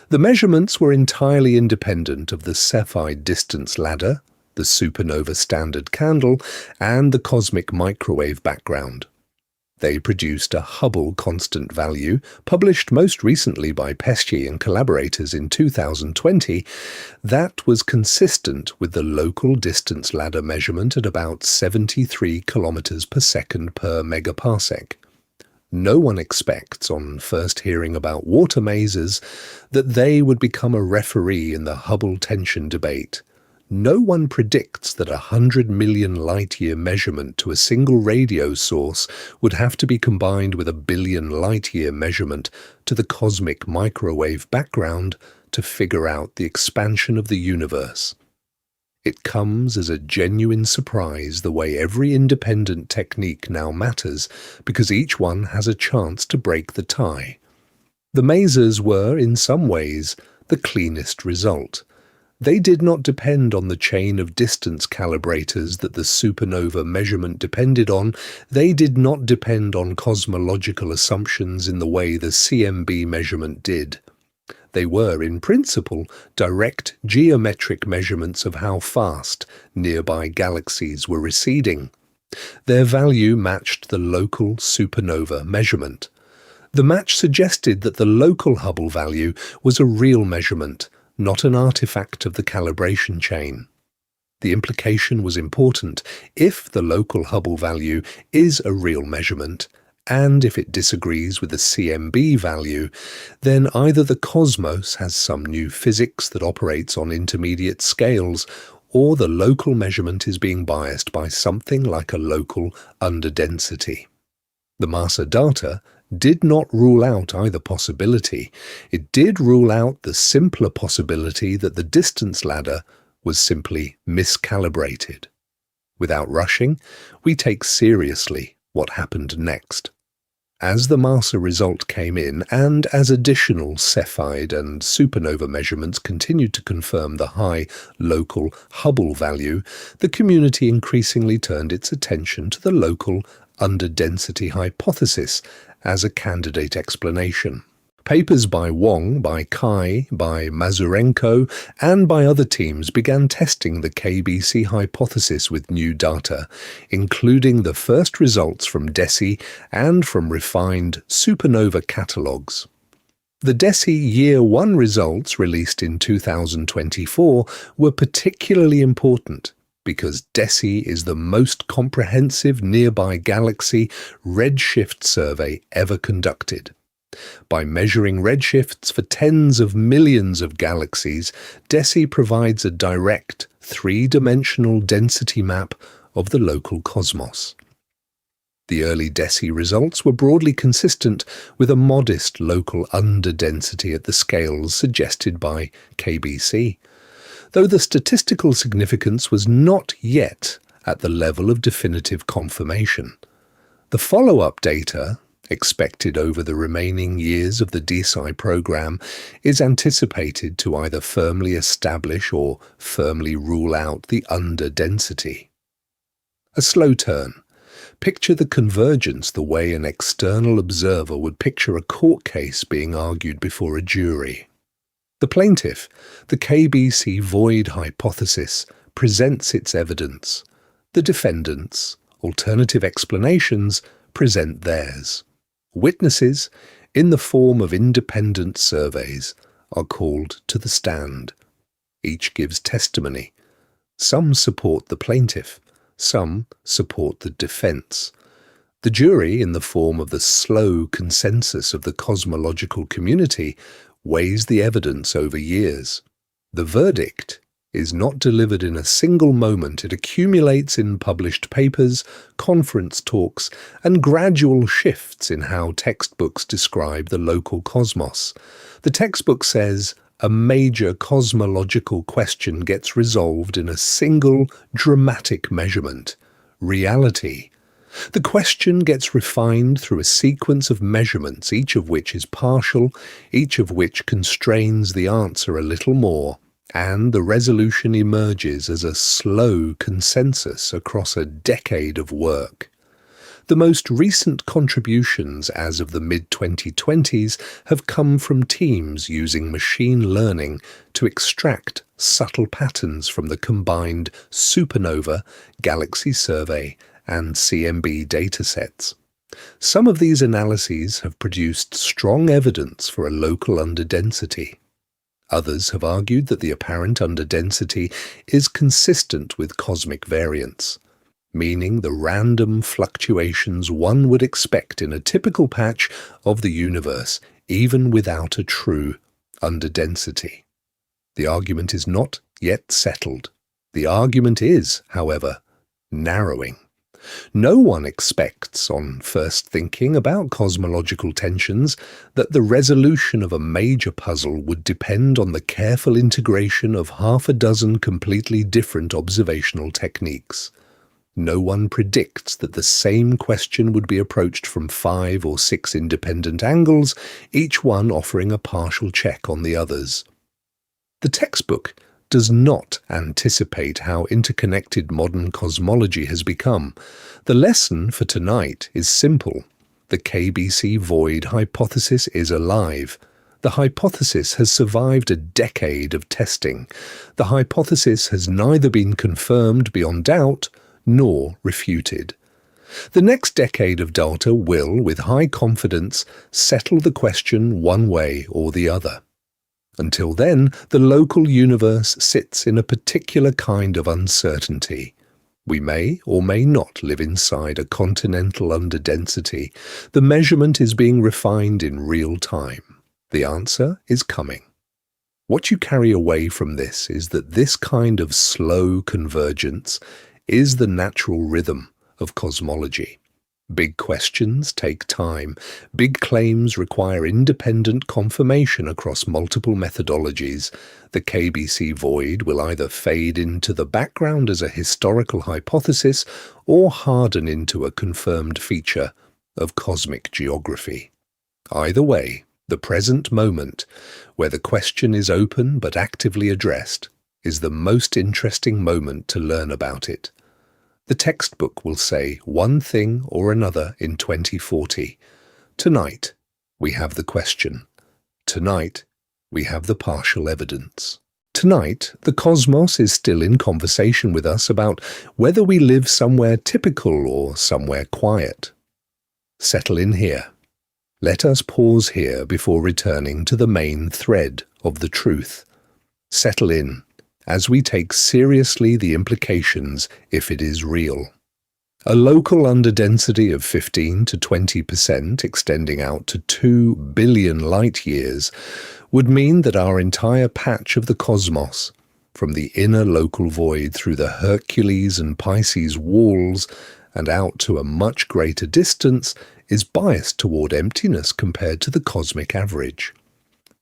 The measurements were entirely independent of the Cepheid distance ladder, the supernova standard candle, and the cosmic microwave background. They produced a Hubble constant value, published most recently by Pesce and collaborators in 2020, that was consistent with the local distance ladder measurement at about 73 kilometers per second per megaparsec. No one expects, on first hearing about water masers, that they would become a referee in the Hubble tension debate. No one predicts that 100 million light-year measurement to a single radio source would have to be combined with 1 billion light-year measurement to the cosmic microwave background to figure out the expansion of the universe. It comes as a genuine surprise the way every independent technique now matters, because each one has a chance to break the tie. The masers were, in some ways, the cleanest result. They did not depend on the chain of distance calibrators that the supernova measurement depended on. They did not depend on cosmological assumptions in the way the CMB measurement did. They were, in principle, direct geometric measurements of how fast nearby galaxies were receding. Their value matched the local supernova measurement. The match suggested that the local Hubble value was a real measurement, not an artifact of the calibration chain. The implication was important. If the local Hubble value is a real measurement, and if it disagrees with the CMB value, then either the cosmos has some new physics that operates on intermediate scales, or the local measurement is being biased by something like a local underdensity. The maser data did not rule out either possibility. It did rule out the simpler possibility that the distance ladder was simply miscalibrated. Without rushing, we take seriously what happened next. As the maser result came in, and as additional Cepheid and supernova measurements continued to confirm the high local Hubble value, the community increasingly turned its attention to the local underdensity hypothesis as a candidate explanation. Papers by Wong, by Kai, by Mazurenko, and by other teams began testing the KBC hypothesis with new data, including the first results from DESI and from refined supernova catalogues. The DESI Year One results, released in 2024, were particularly important because DESI is the most comprehensive nearby galaxy redshift survey ever conducted. By measuring redshifts for tens of millions of galaxies, DESI provides a direct, three-dimensional density map of the local cosmos. The early DESI results were broadly consistent with a modest local underdensity at the scales suggested by KBC, though the statistical significance was not yet at the level of definitive confirmation. The follow-up data, expected over the remaining years of the DESI program, is anticipated to either firmly establish or firmly rule out the underdensity. A slow turn. Picture the convergence the way an external observer would picture a court case being argued before a jury. The plaintiff, the KBC void hypothesis, presents its evidence. The defendants, alternative explanations, present theirs. Witnesses, in the form of independent surveys, are called to the stand. Each gives testimony. Some support the plaintiff, some support the defense. The jury, in the form of the slow consensus of the cosmological community, weighs the evidence over years. The verdict is not delivered in a single moment. It accumulates in published papers, conference talks, and gradual shifts in how textbooks describe the local cosmos. The textbook says, a major cosmological question gets resolved in a single dramatic measurement, reality. The question gets refined through a sequence of measurements, each of which is partial, each of which constrains the answer a little more, and the resolution emerges as a slow consensus across a decade of work. The most recent contributions as of the mid-2020s have come from teams using machine learning to extract subtle patterns from the combined supernova, galaxy survey, and CMB datasets. Some of these analyses have produced strong evidence for a local underdensity. Others have argued that the apparent underdensity is consistent with cosmic variance, meaning the random fluctuations one would expect in a typical patch of the universe, even without a true underdensity. The argument is not yet settled. The argument is, however, narrowing. No one expects, on first thinking about cosmological tensions, that the resolution of a major puzzle would depend on the careful integration of half a dozen completely different observational techniques. No one predicts that the same question would be approached from 5 or 6 independent angles, each one offering a partial check on the others. The textbook does not anticipate how interconnected modern cosmology has become. The lesson for tonight is simple. The KBC void hypothesis is alive. The hypothesis has survived a decade of testing. The hypothesis has neither been confirmed beyond doubt nor refuted. The next decade of data will, with high confidence, settle the question one way or the other. Until then, the local universe sits in a particular kind of uncertainty. We may or may not live inside a continental underdensity. The measurement is being refined in real time. The answer is coming. What you carry away from this is that this kind of slow convergence is the natural rhythm of cosmology. Big questions take time. Big claims require independent confirmation across multiple methodologies. The KBC void will either fade into the background as a historical hypothesis or harden into a confirmed feature of cosmic geography. Either way, the present moment, where the question is open but actively addressed, is the most interesting moment to learn about it. The textbook will say one thing or another in 2040. Tonight, we have the question. Tonight, we have the partial evidence. Tonight, the cosmos is still in conversation with us about whether we live somewhere typical or somewhere quiet. Settle in here. Let us pause here before returning to the main thread of the truth. Settle in as we take seriously the implications if it is real. A local underdensity of 15 to 20%, extending out to 2 billion light-years, would mean that our entire patch of the cosmos, from the inner local void through the Hercules and Pisces walls and out to a much greater distance, is biased toward emptiness compared to the cosmic average.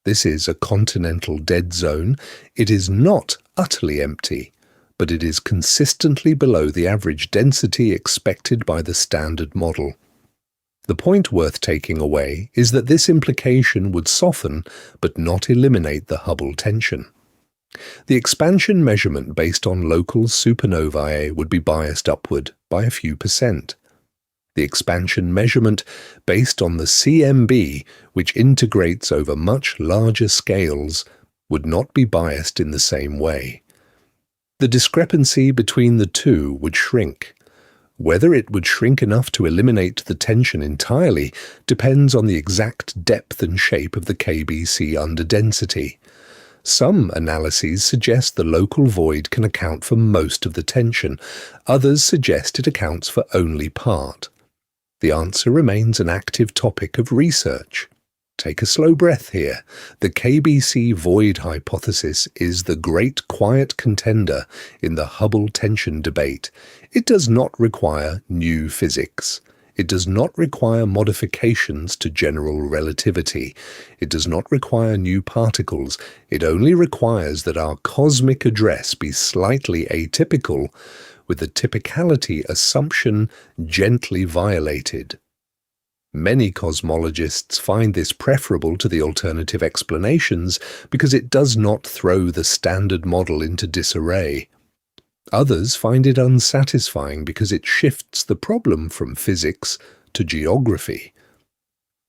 This is a continental dead zone. It is not utterly empty, but it is consistently below the average density expected by the standard model. The point worth taking away is that this implication would soften but not eliminate the Hubble tension. The expansion measurement based on local supernovae would be biased upward by a few percent. The expansion measurement based on the CMB, which integrates over much larger scales, would not be biased in the same way. The discrepancy between the two would shrink. Whether it would shrink enough to eliminate the tension entirely depends on the exact depth and shape of the KBC underdensity. Some analyses suggest the local void can account for most of the tension. Others suggest it accounts for only part. The answer remains an active topic of research. Take a slow breath here. The KBC void hypothesis is the great quiet contender in the Hubble tension debate. It does not require new physics. It does not require modifications to general relativity. It does not require new particles. It only requires that our cosmic address be slightly atypical, with the typicality assumption gently violated. Many cosmologists find this preferable to the alternative explanations because it does not throw the standard model into disarray. Others find it unsatisfying because it shifts the problem from physics to geography.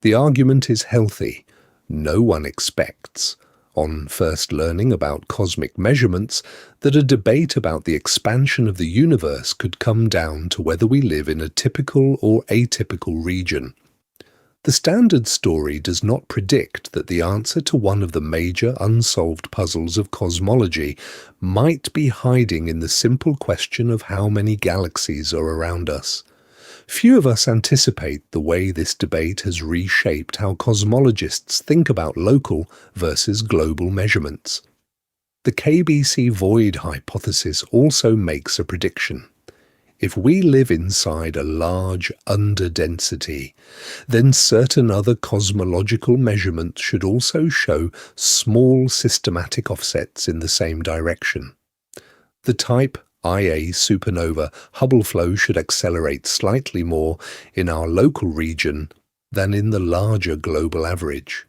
The argument is healthy. No one expects, on first learning about cosmic measurements, that a debate about the expansion of the universe could come down to whether we live in a typical or atypical region. The standard story does not predict that the answer to one of the major unsolved puzzles of cosmology might be hiding in the simple question of how many galaxies are around us. Few of us anticipate the way this debate has reshaped how cosmologists think about local versus global measurements. The KBC void hypothesis also makes a prediction. If we live inside a large underdensity, then certain other cosmological measurements should also show small systematic offsets in the same direction. The type Ia supernova Hubble flow should accelerate slightly more in our local region than in the larger global average.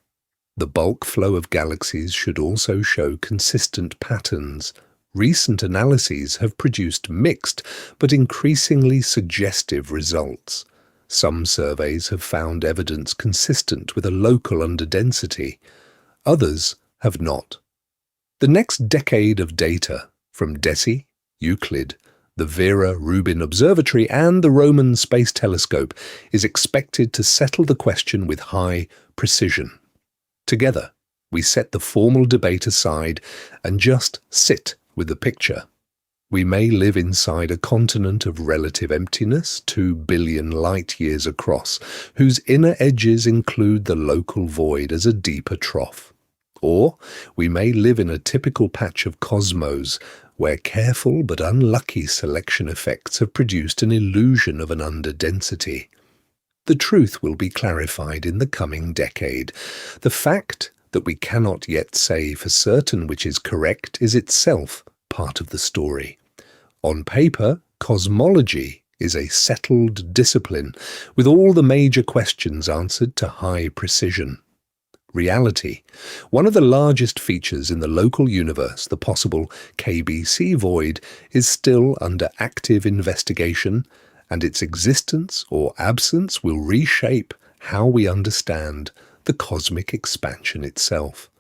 The bulk flow of galaxies should also show consistent patterns. Recent analyses have produced mixed but increasingly suggestive results. Some surveys have found evidence consistent with a local underdensity. Others have not. The next decade of data from DESI, Euclid, the Vera Rubin Observatory and the Roman Space Telescope is expected to settle the question with high precision. Together, we set the formal debate aside and just sit with the picture. We may live inside a continent of relative emptiness, 2 billion light-years across, whose inner edges include the local void as a deeper trough. Or we may live in a typical patch of cosmos, where careful but unlucky selection effects have produced an illusion of an underdensity. The truth will be clarified in the coming decade. The fact that we cannot yet say for certain which is correct is itself part of the story. On paper, cosmology is a settled discipline, with all the major questions answered to high precision. Reality, one of the largest features in the local universe, the possible KBC void, is still under active investigation, and its existence or absence will reshape how we understand the cosmic expansion itself.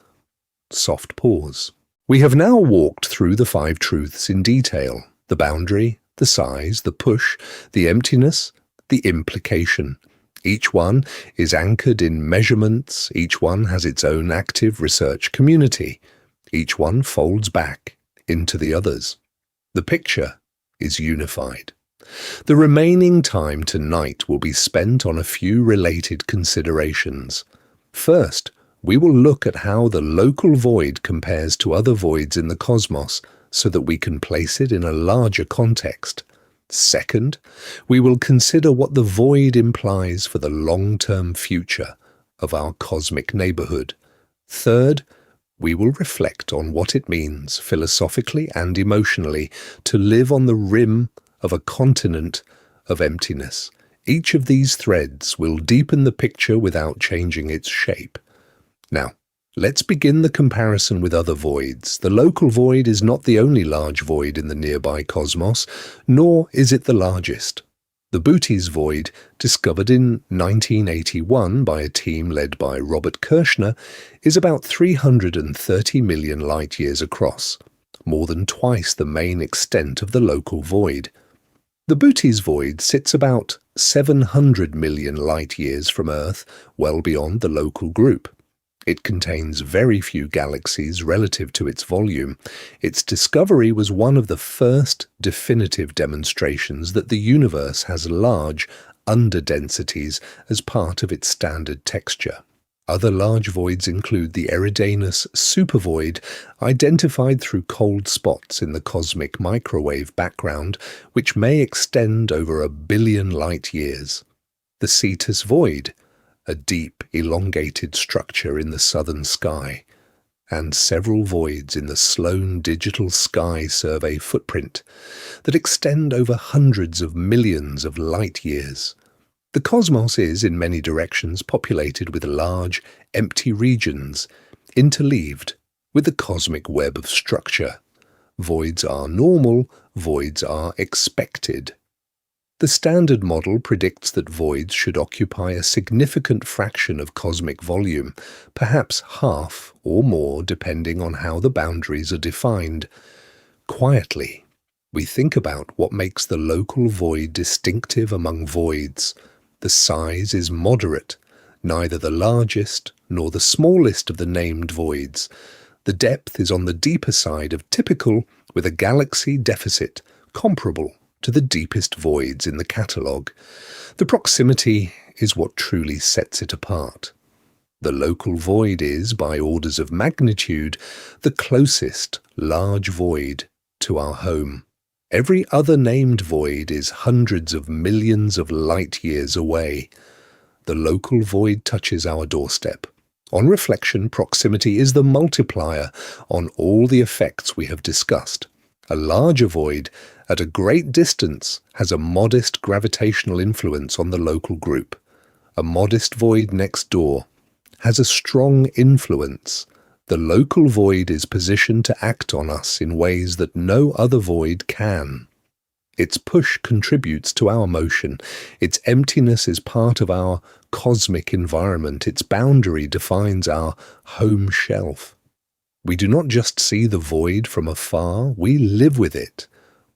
Soft pause. We have now walked through the 5 truths in detail: the boundary, the size, the push, the emptiness, the implication. Each one is anchored in measurements, each one has its own active research community, each one folds back into the others. The picture is unified. The remaining time tonight will be spent on a few related considerations. First, we will look at how the local void compares to other voids in the cosmos so that we can place it in a larger context. Second, we will consider what the void implies for the long-term future of our cosmic neighborhood. Third, we will reflect on what it means philosophically and emotionally to live on the rim of a continent of emptiness. Each of these threads will deepen the picture without changing its shape. Now, let's begin the comparison with other voids. The local void is not the only large void in the nearby cosmos, nor is it the largest. The Bootes void, discovered in 1981 by a team led by Robert Kirshner, is about 330 million light-years across, more than twice the main extent of the local void. The Bootes void sits about 700 million light-years from Earth, well beyond the local group. It contains very few galaxies relative to its volume. Its discovery was one of the first definitive demonstrations that the universe has large underdensities as part of its standard texture. Other large voids include the Eridanus supervoid, identified through cold spots in the cosmic microwave background, which may extend over 1 billion light-years. The Cetus void, a deep, elongated structure in the southern sky, and several voids in the Sloan Digital Sky Survey footprint that extend over hundreds of millions of light-years. The cosmos is, in many directions, populated with large, empty regions, interleaved with the cosmic web of structure. Voids are normal, voids are expected. The Standard Model predicts that voids should occupy a significant fraction of cosmic volume, perhaps half or more depending on how the boundaries are defined. Quietly, we think about what makes the local void distinctive among voids. The size is moderate, neither the largest nor the smallest of the named voids. The depth is on the deeper side of typical, with a galaxy deficit comparable to the deepest voids in the catalogue. The proximity is what truly sets it apart. The local void is, by orders of magnitude, the closest large void to our home. Every other named void is hundreds of millions of light-years away. The local void touches our doorstep. On reflection, proximity is the multiplier on all the effects we have discussed. A larger void, at a great distance, has a modest gravitational influence on the local group. A modest void next door has a strong influence. The local void is positioned to act on us in ways that no other void can. Its push contributes to our motion. Its emptiness is part of our cosmic environment. Its boundary defines our home shelf. We do not just see the void from afar, we live with it.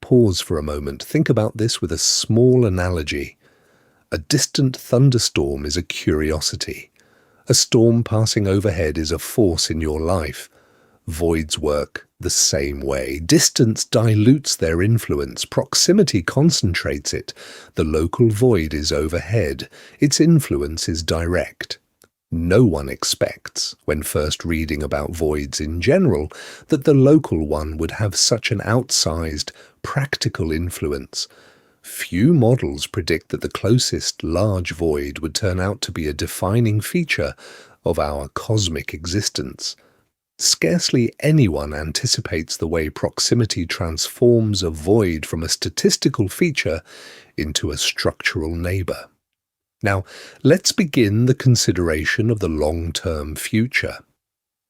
Pause for a moment. Think about this with a small analogy. A distant thunderstorm is a curiosity. A storm passing overhead is a force in your life. Voids work the same way. Distance dilutes their influence. Proximity concentrates it. The local void is overhead. Its influence is direct. No one expects, when first reading about voids in general, that the local one would have such an outsized, practical influence. Few models predict that the closest large void would turn out to be a defining feature of our cosmic existence. Scarcely anyone anticipates the way proximity transforms a void from a statistical feature into a structural neighbor. Now, let's begin the consideration of the long-term future.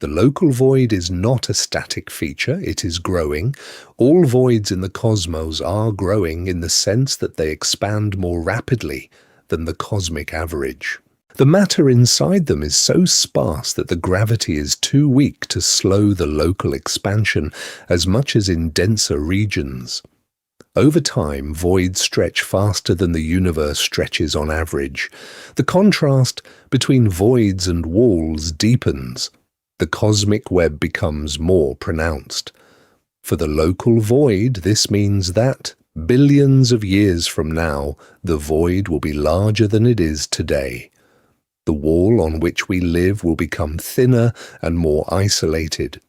The local void is not a static feature, it is growing. All voids in the cosmos are growing in the sense that they expand more rapidly than the cosmic average. The matter inside them is so sparse that the gravity is too weak to slow the local expansion as much as in denser regions. Over time, voids stretch faster than the universe stretches on average. The contrast between voids and walls deepens. The cosmic web becomes more pronounced. For the local void, this means that, Billions of years from now, the void will be larger than it is today. The wall on which we live will become thinner and more isolated.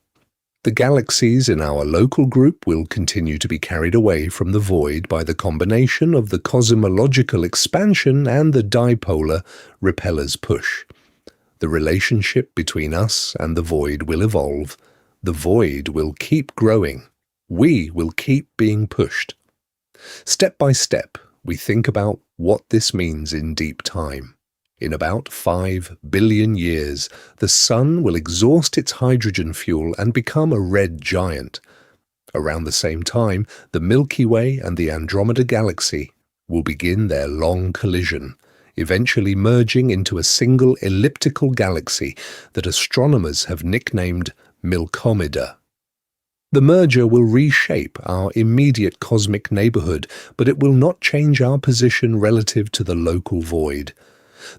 The galaxies in our local group will continue to be carried away from the void by the combination of the cosmological expansion and the Dipole Repeller's push. The relationship between us and the void will evolve. The void will keep growing. We will keep being pushed. Step by step, we think about what this means in deep time. In about 5 billion years, the Sun will exhaust its hydrogen fuel and become a red giant. Around the same time, the Milky Way and the Andromeda Galaxy will begin their long collision, eventually merging into a single elliptical galaxy that astronomers have nicknamed Milkomeda. The merger will reshape our immediate cosmic neighborhood, but it will not change our position relative to the local void.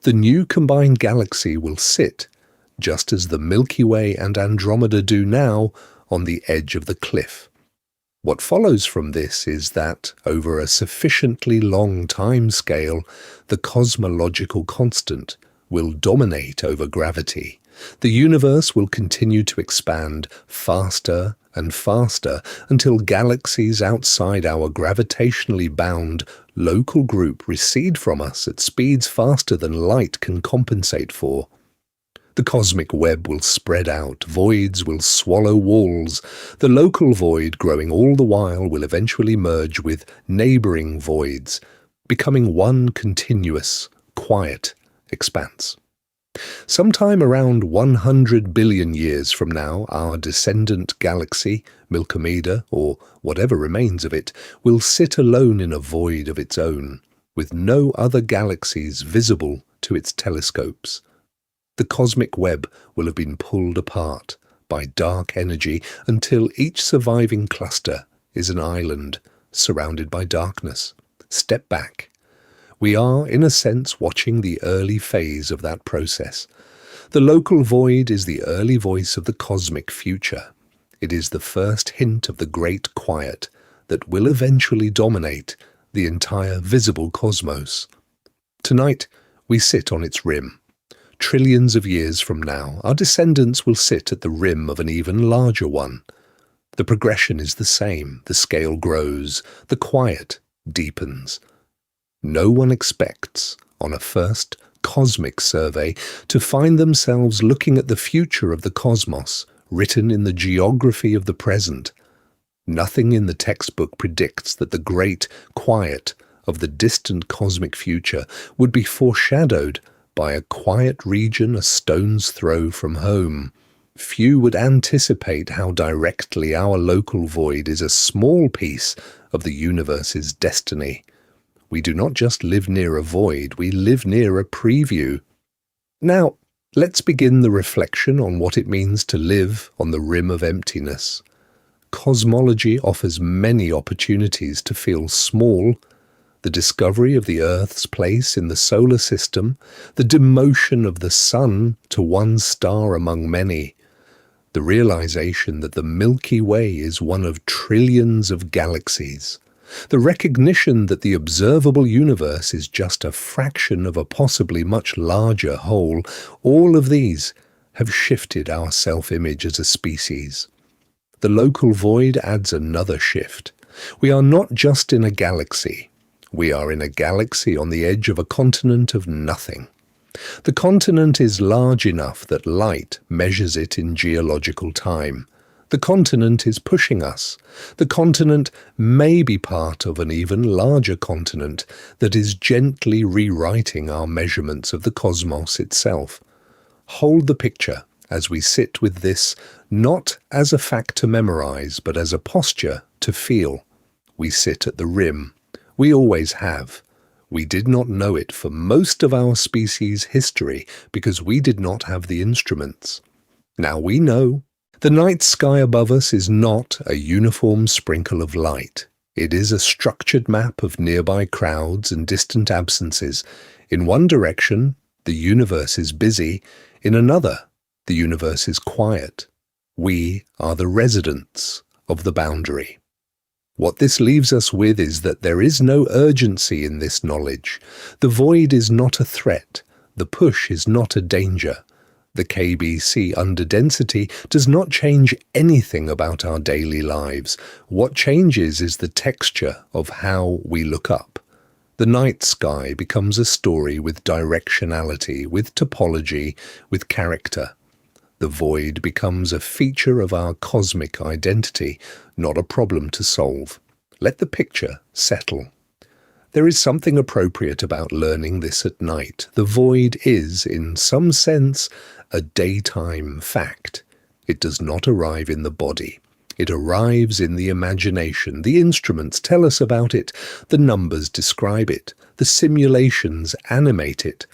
The new combined galaxy will sit, just as the Milky Way and Andromeda do now, on the edge of the cliff. What follows from this is that, over a sufficiently long time scale, the cosmological constant will dominate over gravity. The universe will continue to expand faster and faster until galaxies outside our gravitationally bound local group recede from us at speeds faster than light can compensate for. The cosmic web will spread out, voids will swallow walls. The local void, growing all the while, will eventually merge with neighboring voids, becoming one continuous, quiet expanse. Sometime around 100 billion years from now, our descendant galaxy, Milkomeda, or whatever remains of it, will sit alone in a void of its own, with no other galaxies visible to its telescopes. The cosmic web will have been pulled apart by dark energy until each surviving cluster is an island surrounded by darkness. Step back. We are, in a sense, watching the early phase of that process. The local void is the early voice of the cosmic future. It is the first hint of the great quiet that will eventually dominate the entire visible cosmos. Tonight, we sit on its rim. Trillions of years from now, our descendants will sit at the rim of an even larger one. The progression is the same. The scale grows. The quiet deepens. No one expects, on a first cosmic survey, to find themselves looking at the future of the cosmos, written in the geography of the present. Nothing in the textbook predicts that the great quiet of the distant cosmic future would be foreshadowed by a quiet region a stone's throw from home. Few would anticipate how directly our local void is a small piece of the universe's destiny. We do not just live near a void, we live near a preview. Now, let's begin the reflection on what it means to live on the rim of emptiness. Cosmology offers many opportunities to feel small. The discovery of the Earth's place in the solar system, the demotion of the Sun to one star among many, the realization that the Milky Way is one of trillions of galaxies, the recognition that the observable universe is just a fraction of a possibly much larger whole, all of these have shifted our self-image as a species. The local void adds another shift. We are not just in a galaxy. We are in a galaxy on the edge of a continent of nothing. The continent is large enough that light measures it in geological time. The continent is pushing us. The continent may be part of an even larger continent that is gently rewriting our measurements of the cosmos itself. Hold the picture as we sit with this, not as a fact to memorize, but as a posture to feel. We sit at the rim. We always have. We did not know it for most of our species' history because we did not have the instruments. Now we know. The night sky above us is not a uniform sprinkle of light. It is a structured map of nearby crowds and distant absences. In one direction, the universe is busy. In another, the universe is quiet. We are the residents of the boundary. What this leaves us with is that there is no urgency in this knowledge. The void is not a threat. The push is not a danger. The KBC underdensity does not change anything about our daily lives. What changes is the texture of how we look up. The night sky becomes a story with directionality, with topology, with character. The void becomes a feature of our cosmic identity, not a problem to solve. Let the picture settle. There is something appropriate about learning this at night. The void is, in some sense, a daytime fact. It does not arrive in the body. It arrives in the imagination. The instruments tell us about it. The numbers describe it. The simulations animate it.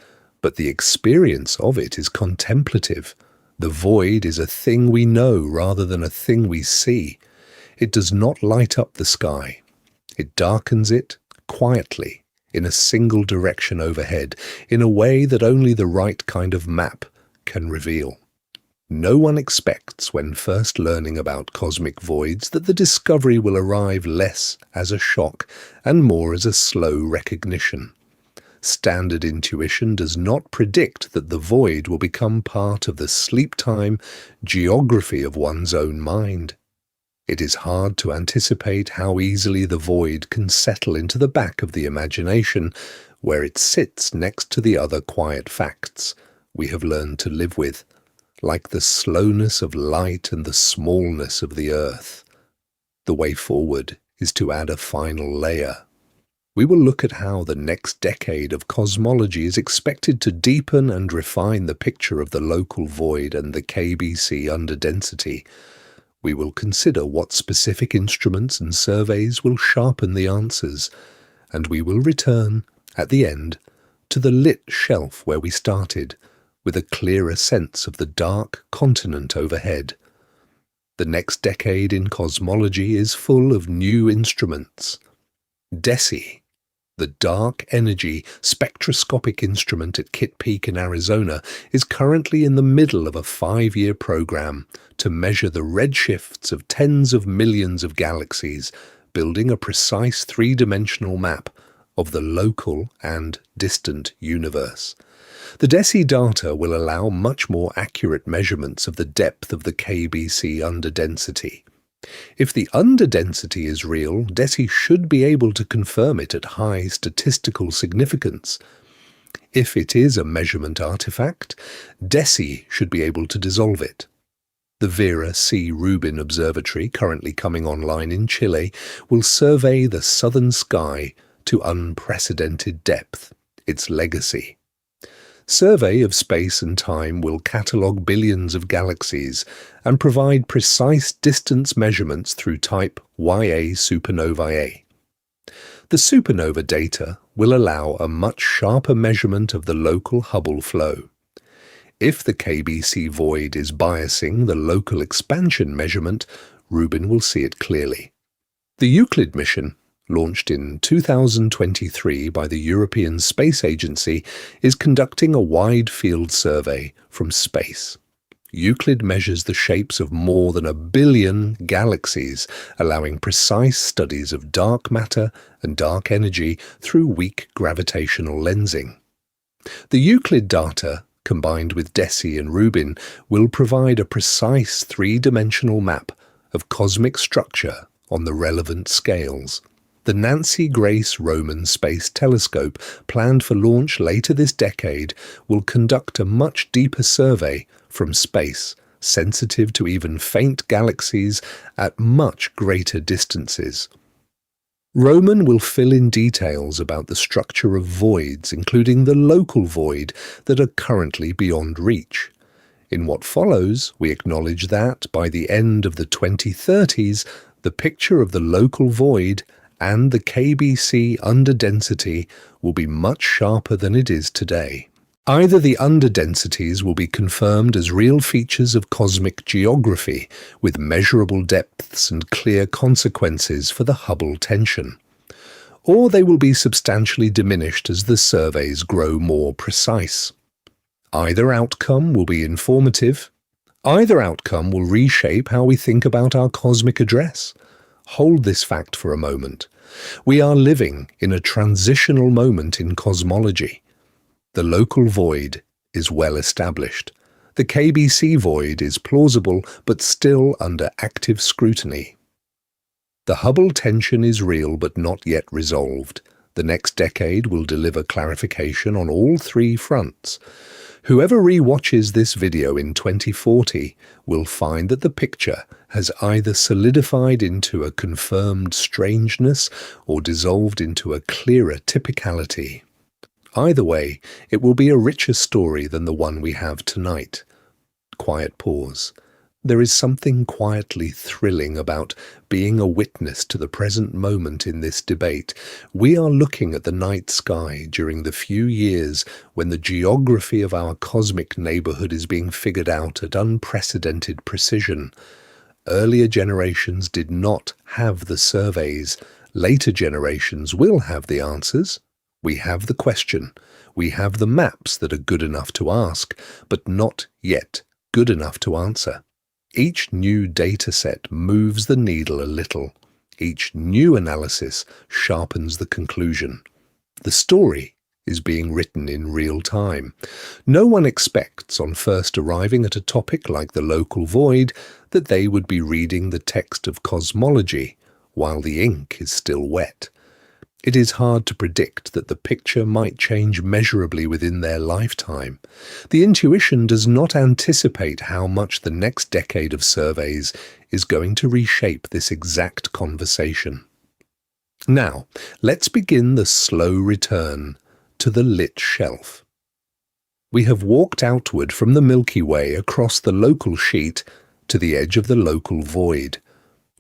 But the experience of it is contemplative. The void is a thing we know rather than a thing we see. It does not light up the sky. It darkens it quietly, in a single direction overhead, in a way that only the right kind of map can reveal. No one expects, when first learning about cosmic voids, that the discovery will arrive less as a shock and more as a slow recognition. Standard intuition does not predict that the void will become part of the sleep-time geography of one's own mind. It is hard to anticipate how easily the void can settle into the back of the imagination, where it sits next to the other quiet facts we have learned to live with, like the slowness of light and the smallness of the earth. The way forward is to add a final layer. We will look at how the next decade of cosmology is expected to deepen and refine the picture of the local void and the KBC underdensity. We will consider what specific instruments and surveys will sharpen the answers, and we will return, at the end, to the lit shelf where we started, with a clearer sense of the dark continent overhead. The next decade in cosmology is full of new instruments. DESI, the dark energy spectroscopic instrument at Kitt Peak in Arizona, is currently in the middle of a 5-year program to measure the redshifts of tens of millions of galaxies, building a precise 3-dimensional map of the local and distant universe. The DESI data will allow much more accurate measurements of the depth of the KBC underdensity. If the underdensity is real, DESI should be able to confirm it at high statistical significance. If it is a measurement artifact, DESI should be able to dissolve it. The Vera C. Rubin Observatory, currently coming online in Chile, will survey the southern sky to unprecedented depth, its legacy. Survey of space and time will catalogue billions of galaxies and provide precise distance measurements through type Ia supernovae. The supernova data will allow a much sharper measurement of the local Hubble flow. If the KBC void is biasing the local expansion measurement, Rubin will see it clearly. The Euclid mission, launched in 2023 by the European Space Agency, is conducting a wide-field survey from space. Euclid measures the shapes of more than 1 billion galaxies, allowing precise studies of dark matter and dark energy through weak gravitational lensing. The Euclid data, combined with DESI and Rubin, will provide a precise 3-dimensional map of cosmic structure on the relevant scales. The Nancy Grace Roman Space Telescope, planned for launch later this decade, will conduct a much deeper survey from space, sensitive to even faint galaxies at much greater distances. Roman will fill in details about the structure of voids, including the local void, that are currently beyond reach. In what follows, we acknowledge that, by the end of the 2030s, the picture of the local void and the KBC underdensity will be much sharper than it is today. Either the underdensities will be confirmed as real features of cosmic geography, with measurable depths and clear consequences for the Hubble tension, or they will be substantially diminished as the surveys grow more precise. Either outcome will be informative. Either outcome will reshape how we think about our cosmic address. Hold this fact for a moment. We are living in a transitional moment in cosmology. The local void is well established. The KBC void is plausible but still under active scrutiny. The Hubble tension is real but not yet resolved. The next decade will deliver clarification on all three fronts. Whoever re-watches this video in 2040 will find that the picture has either solidified into a confirmed strangeness or dissolved into a clearer typicality. Either way, it will be a richer story than the one we have tonight. Quiet pause. There is something quietly thrilling about being a witness to the present moment in this debate. We are looking at the night sky during the few years when the geography of our cosmic neighborhood is being figured out at unprecedented precision. Earlier generations did not have the surveys. Later generations will have the answers. We have the question. We have the maps that are good enough to ask, but not yet good enough to answer. Each new data set moves the needle a little. Each new analysis sharpens the conclusion. The story is being written in real time. No one expects, on first arriving at a topic like the local void, that they would be reading the text of cosmology while the ink is still wet. It is hard to predict that the picture might change measurably within their lifetime. The intuition does not anticipate how much the next decade of surveys is going to reshape this exact conversation. Now, let's begin the slow return to the lit shelf. We have walked outward from the Milky Way across the local sheet to the edge of the local void.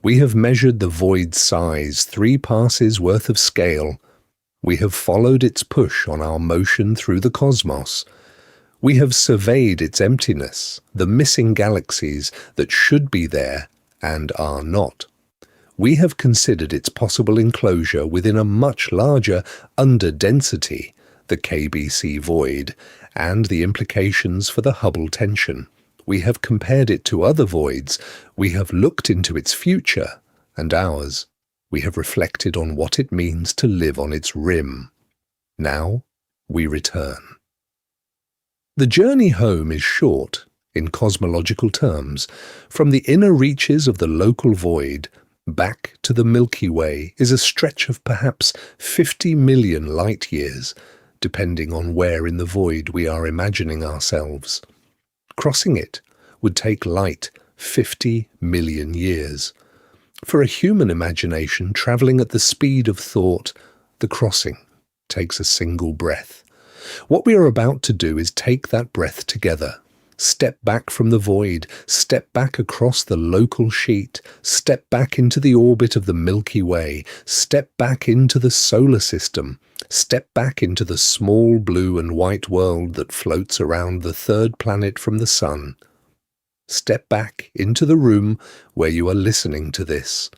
We have measured the void's size 3 passes worth of scale. We have followed its push on our motion through the cosmos. We have surveyed its emptiness, the missing galaxies that should be there and are not. We have considered its possible enclosure within a much larger underdensity, the KBC void, and the implications for the Hubble tension. We have compared it to other voids. We have looked into its future and ours. We have reflected on what it means to live on its rim. Now we return. The journey home is short, in cosmological terms. From the inner reaches of the local void back to the Milky Way is a stretch of perhaps 50 million light-years, depending on where in the void we are imagining ourselves. Crossing it would take light 50 million years. For a human imagination travelling at the speed of thought, the crossing takes a single breath. What we are about to do is take that breath together. Step back from the void, step back across the local sheet, step back into the orbit of the Milky Way, step back into the solar system, step back into the small blue and white world that floats around the third planet from the Sun. Step back into the room where you are listening to this.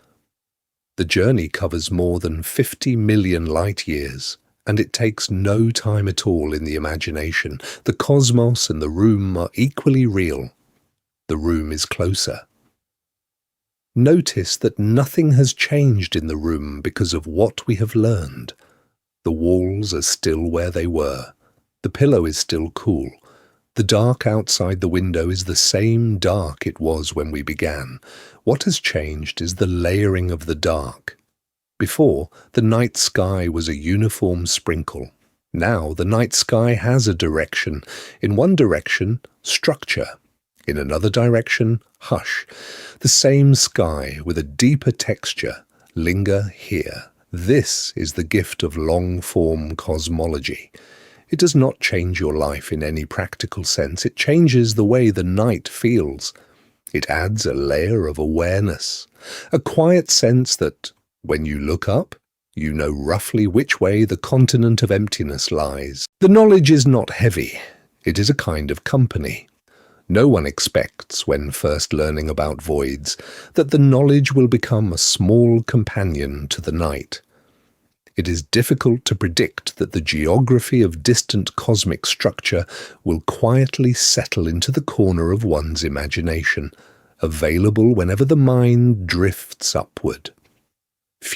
The journey covers more than 50 million light-years, and it takes no time at all in the imagination. The cosmos and the room are equally real. The room is closer. Notice that nothing has changed in the room because of what we have learned. The walls are still where they were. The pillow is still cool. The dark outside the window is the same dark it was when we began. What has changed is the layering of the dark. Before, the night sky was a uniform sprinkle. Now the night sky has a direction. In one direction, structure. In another direction, hush. The same sky with a deeper texture. Linger here. This is the gift of long-form cosmology. It does not change your life in any practical sense. It changes the way the night feels. It adds a layer of awareness, a quiet sense that, when you look up, you know roughly which way the continent of emptiness lies. The knowledge is not heavy. It is a kind of company. No one expects, when first learning about voids, that the knowledge will become a small companion to the night. It is difficult to predict that the geography of distant cosmic structure will quietly settle into the corner of one's imagination, available whenever the mind drifts upward.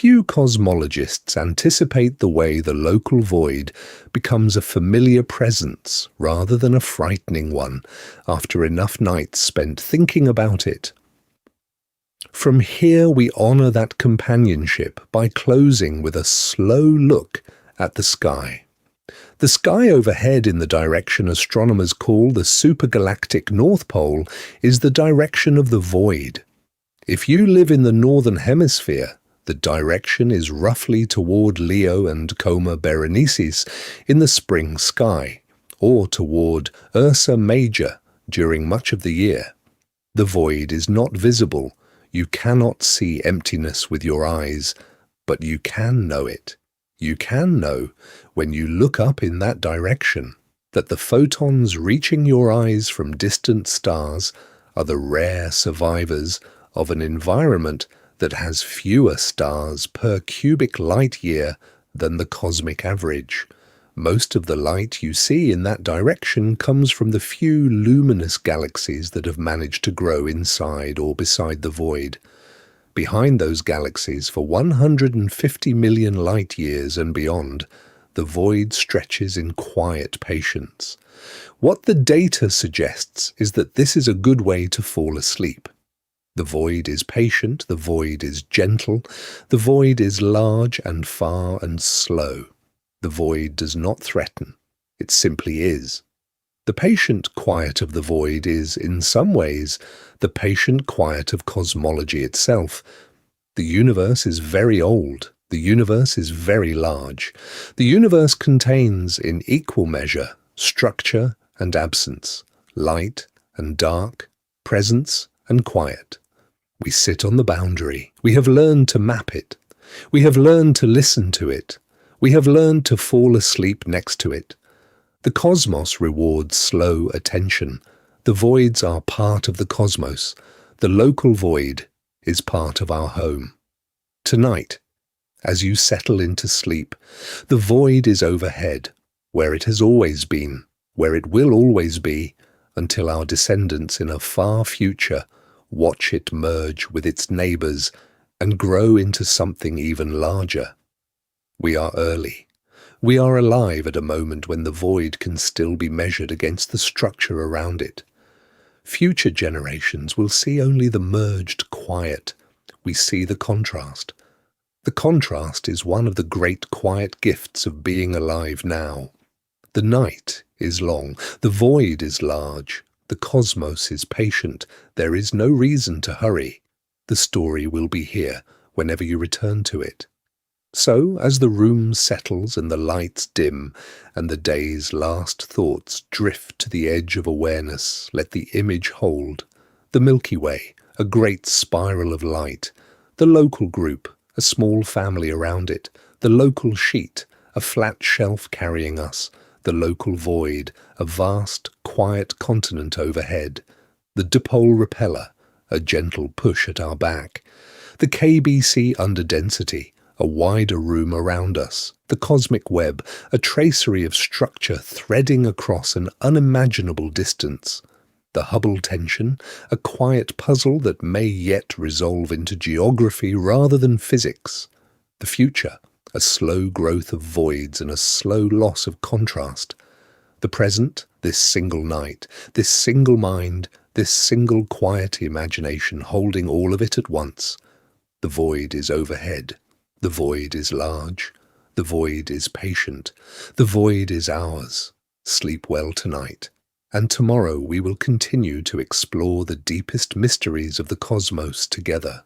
Few cosmologists anticipate the way the local void becomes a familiar presence rather than a frightening one after enough nights spent thinking about it. From here we honour that companionship by closing with a slow look at the sky. The sky overhead in the direction astronomers call the supergalactic North Pole is the direction of the void. If you live in the northern hemisphere, the direction is roughly toward Leo and Coma Berenices in the spring sky, or toward Ursa Major during much of the year. The void is not visible. You cannot see emptiness with your eyes, but you can know it. You can know, when you look up in that direction, that the photons reaching your eyes from distant stars are the rare survivors of an environment that has fewer stars per cubic light year than the cosmic average. Most of the light you see in that direction comes from the few luminous galaxies that have managed to grow inside or beside the void. Behind those galaxies, for 150 million light years and beyond, the void stretches in quiet patience. What the data suggests is that this is a good way to fall asleep. The void is patient, the void is gentle, the void is large and far and slow. The void does not threaten, it simply is. The patient quiet of the void is, in some ways, the patient quiet of cosmology itself. The universe is very old, the universe is very large. The universe contains, in equal measure, structure and absence, light and dark, presence and quiet. We sit on the boundary. We have learned to map it. We have learned to listen to it. We have learned to fall asleep next to it. The cosmos rewards slow attention. The voids are part of the cosmos. The local void is part of our home. Tonight, as you settle into sleep, the void is overhead, where it has always been, where it will always be, until our descendants in a far future watch it merge with its neighbours and grow into something even larger. We are early. We are alive at a moment when the void can still be measured against the structure around it. Future generations will see only the merged quiet. We see the contrast. The contrast is one of the great quiet gifts of being alive now. The night is long. The void is large. The cosmos is patient. There is no reason to hurry. The story will be here whenever you return to it. So, as the room settles and the lights dim, and the day's last thoughts drift to the edge of awareness, let the image hold. The Milky Way, a great spiral of light. The local group, a small family around it. The local sheet, a flat shelf carrying us. The local void, a vast, quiet continent overhead. The Dipole Repeller, a gentle push at our back. The KBC underdensity, a wider room around us. The cosmic web, a tracery of structure threading across an unimaginable distance. The Hubble tension, a quiet puzzle that may yet resolve into geography rather than physics. The future, a slow growth of voids and a slow loss of contrast. The present, this single night, this single mind, this single quiet imagination holding all of it at once. The void is overhead. The void is large. The void is patient. The void is ours. Sleep well tonight. And tomorrow we will continue to explore the deepest mysteries of the cosmos together.